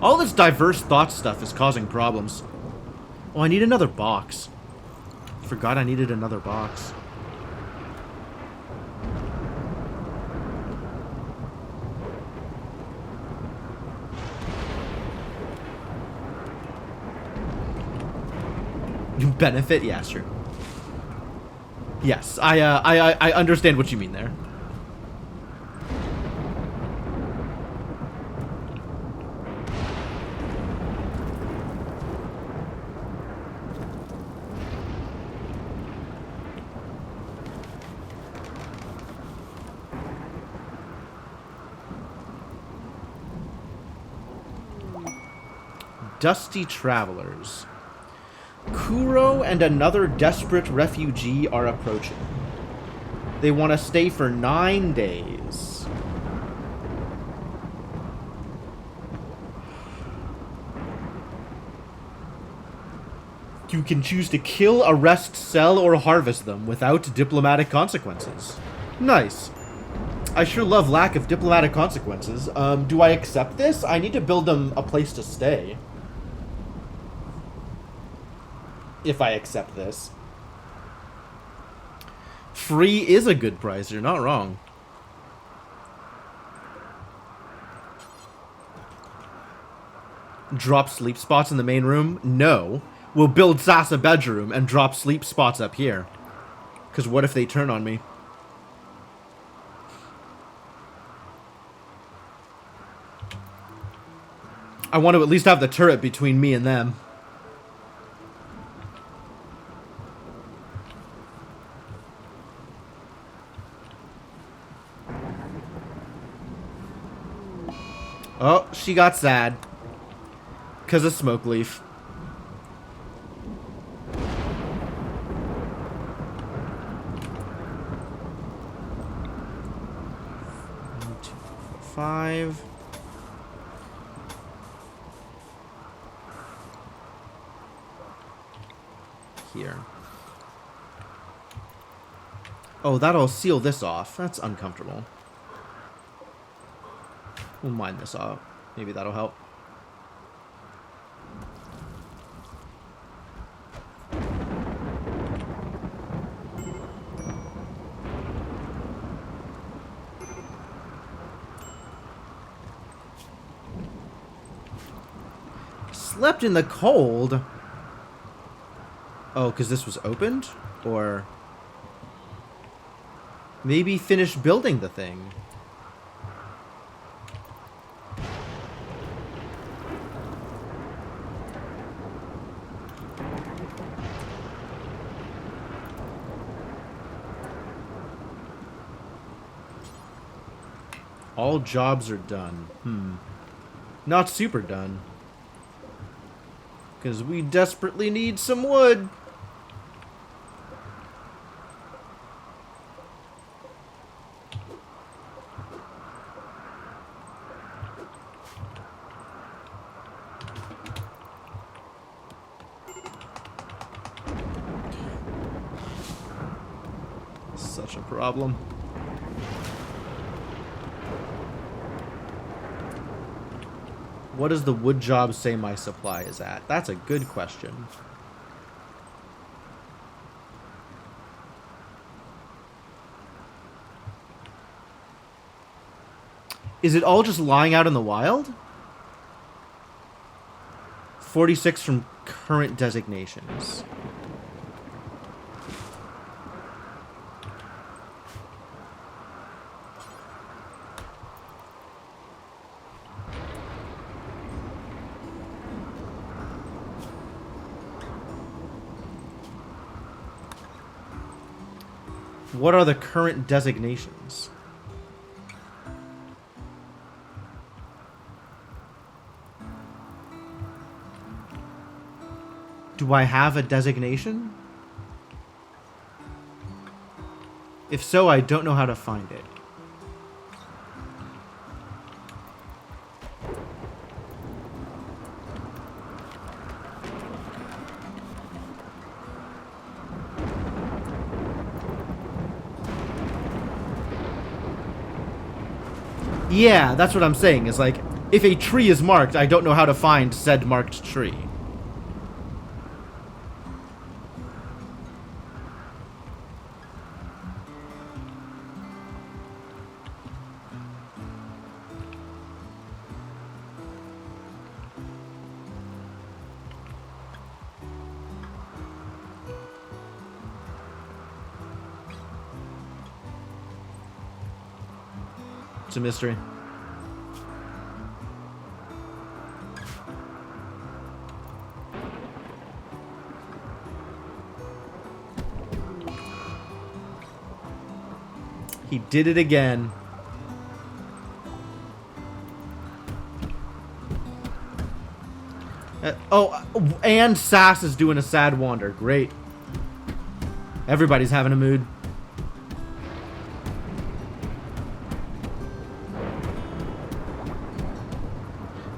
All this diverse thought stuff is causing problems. Oh, I need another box. Forgot I needed another box. You benefit? Yeah, sure. Yes, I understand what you mean there. Dusty Travelers. Kuro and another desperate refugee are approaching. They want to stay for 9 days. You can choose to kill, arrest, sell, or harvest them without diplomatic consequences. Nice. I sure love lack of diplomatic consequences. Do I accept this? I need to build them a place to stay. If I accept this. Free is a good price. You're not wrong. Drop sleep spots in the main room? No. We'll build Sass a bedroom and drop sleep spots up here. Because what if they turn on me? I want to at least have the turret between me and them. Oh, she got sad. Because of Smoke Leaf. One, two, four, 5. Here. Oh, that'll seal this off. That's uncomfortable. We'll mine this off. Maybe that'll help. Slept in the cold? Oh, because this was opened? Or maybe finish building the thing. All jobs are done. Not super done. Because we desperately need some wood. Such a problem. What does the wood job say my supply is at? That's a good question. Is it all just lying out in the wild? 46 from current designations. What are the current designations? Do I have a designation? If so, I don't know how to find it. Yeah, that's what I'm saying. Is like, if a tree is marked, I don't know how to find said marked tree. It's a mystery. He did it again. And Sass is doing a sad wander. Great. Everybody's having a mood.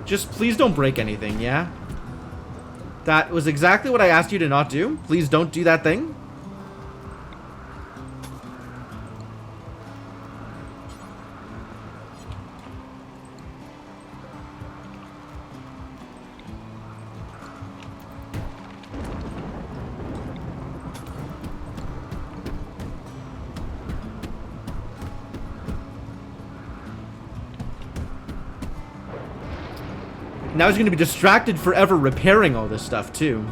Just please don't break anything, yeah? That was exactly what I asked you to not do. Please don't do that thing. Now he's going to be distracted forever repairing all this stuff, too.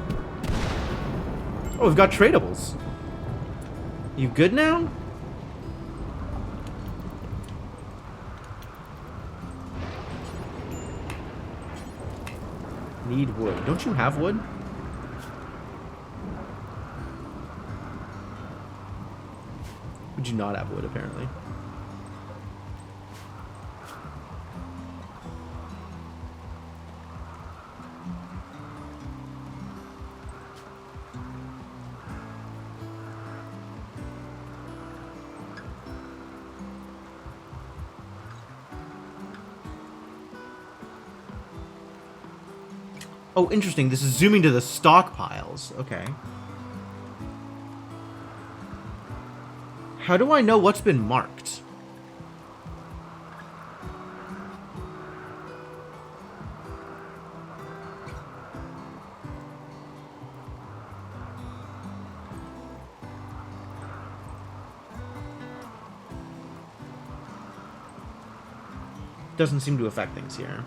Oh, we've got tradables. You good now? Need wood. Don't you have wood? Would you not have wood, apparently? Oh, interesting. This is zooming to the stockpiles. Okay. How do I know what's been marked? Doesn't seem to affect things here.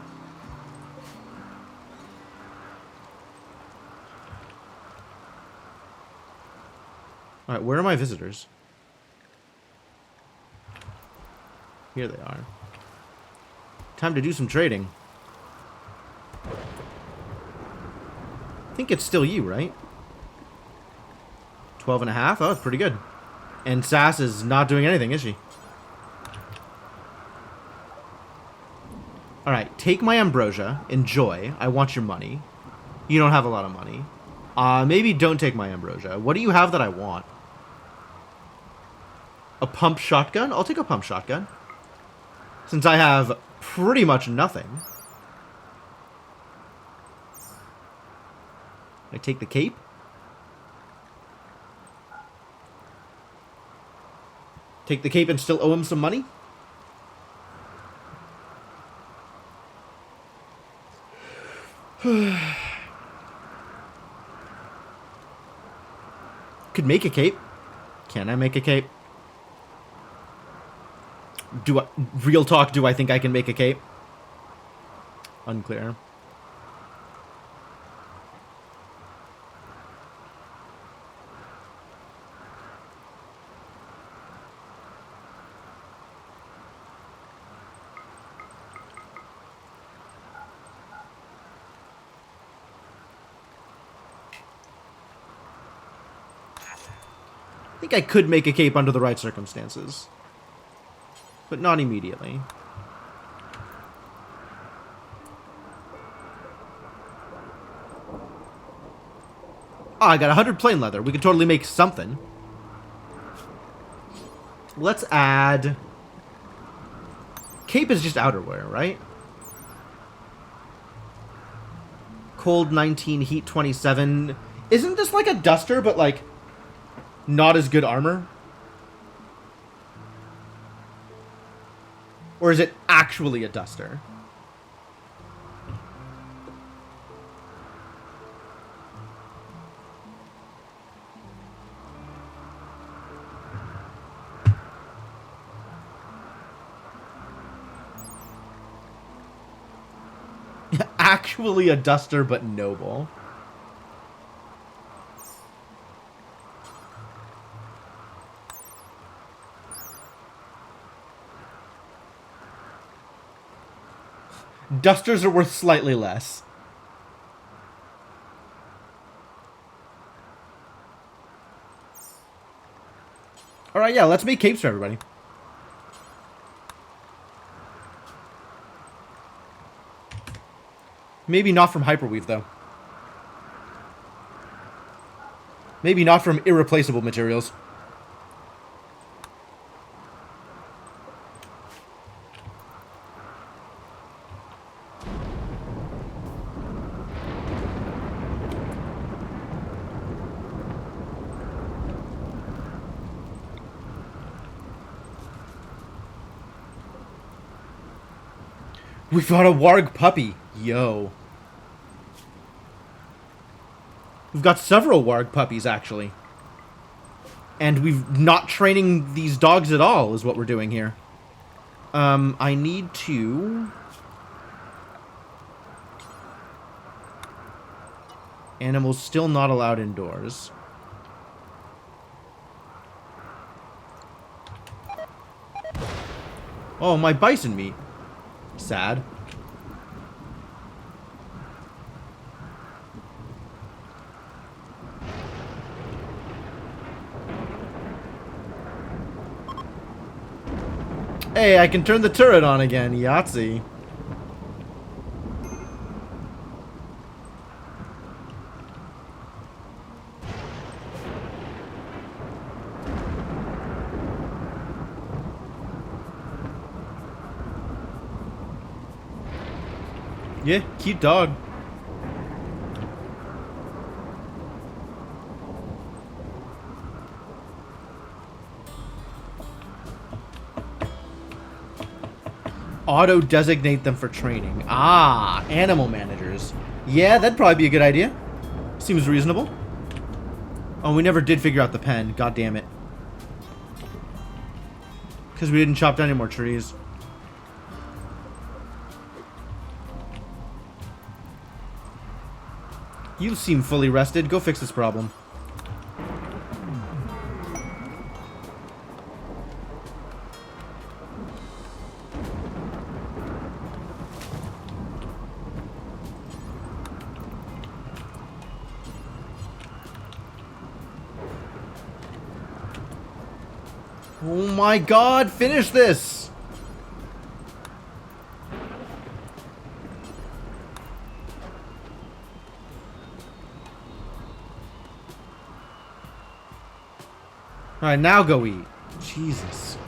Alright, where are my visitors? Here they are. Time to do some trading. I think it's still you, right? 12.5? Oh, that's pretty good. And Sass is not doing anything, is she? Alright, take my ambrosia. Enjoy. I want your money. You don't have a lot of money. Maybe don't take my ambrosia. What do you have that I want? A pump shotgun? I'll take a pump shotgun. Since I have pretty much nothing. I take the cape. Take the cape and still owe him some money? Could make a cape. Can I make a cape? Real talk, do I think I can make a cape? Unclear. I think I could make a cape under the right circumstances. But not immediately. Ah, I got 100 plain leather. We could totally make something. Let's add... Cape is just outerwear, right? Cold 19, heat 27. Isn't this like a duster, but like... not as good armor? Or is it actually a duster? Actually a duster, but noble. Dusters are worth slightly less. Alright, yeah, let's make capes for everybody. Maybe not from Hyperweave, though. Maybe not from irreplaceable materials. We've got a warg puppy. Yo. We've got several warg puppies, actually. And we've not training these dogs at all, is what we're doing here. I need to... Animals still not allowed indoors. Oh, my bison meat. Sad. Hey, I can turn the turret on again. Yahtzee. Yeah, cute dog. Auto-designate them for training. Ah, animal managers. Yeah, that'd probably be a good idea. Seems reasonable. Oh, we never did figure out the pen. God damn it. Because we didn't chop down any more trees. You seem fully rested. Go fix this problem. Oh my god, finish this! Alright, now go eat. Jesus.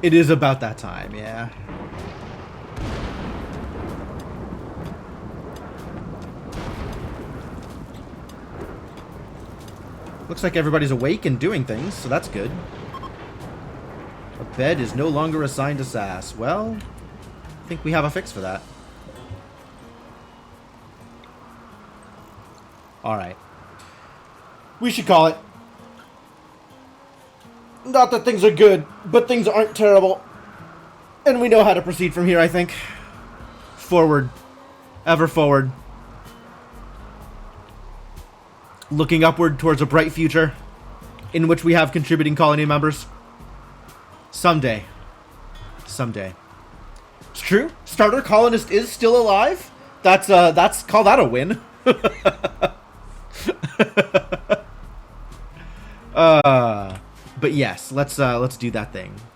It is about that time, yeah. Looks like everybody's awake and doing things, so that's good. A bed is no longer assigned to Sass. Well, I think we have a fix for that. Alright. We should call it. Not that things are good, but things aren't terrible. And we know how to proceed from here, I think. Forward. Ever forward. Looking upward towards a bright future in which we have contributing colony members. Someday. Someday. It's true. Starter colonist is still alive. That's call that a win. But yes, let's do that thing.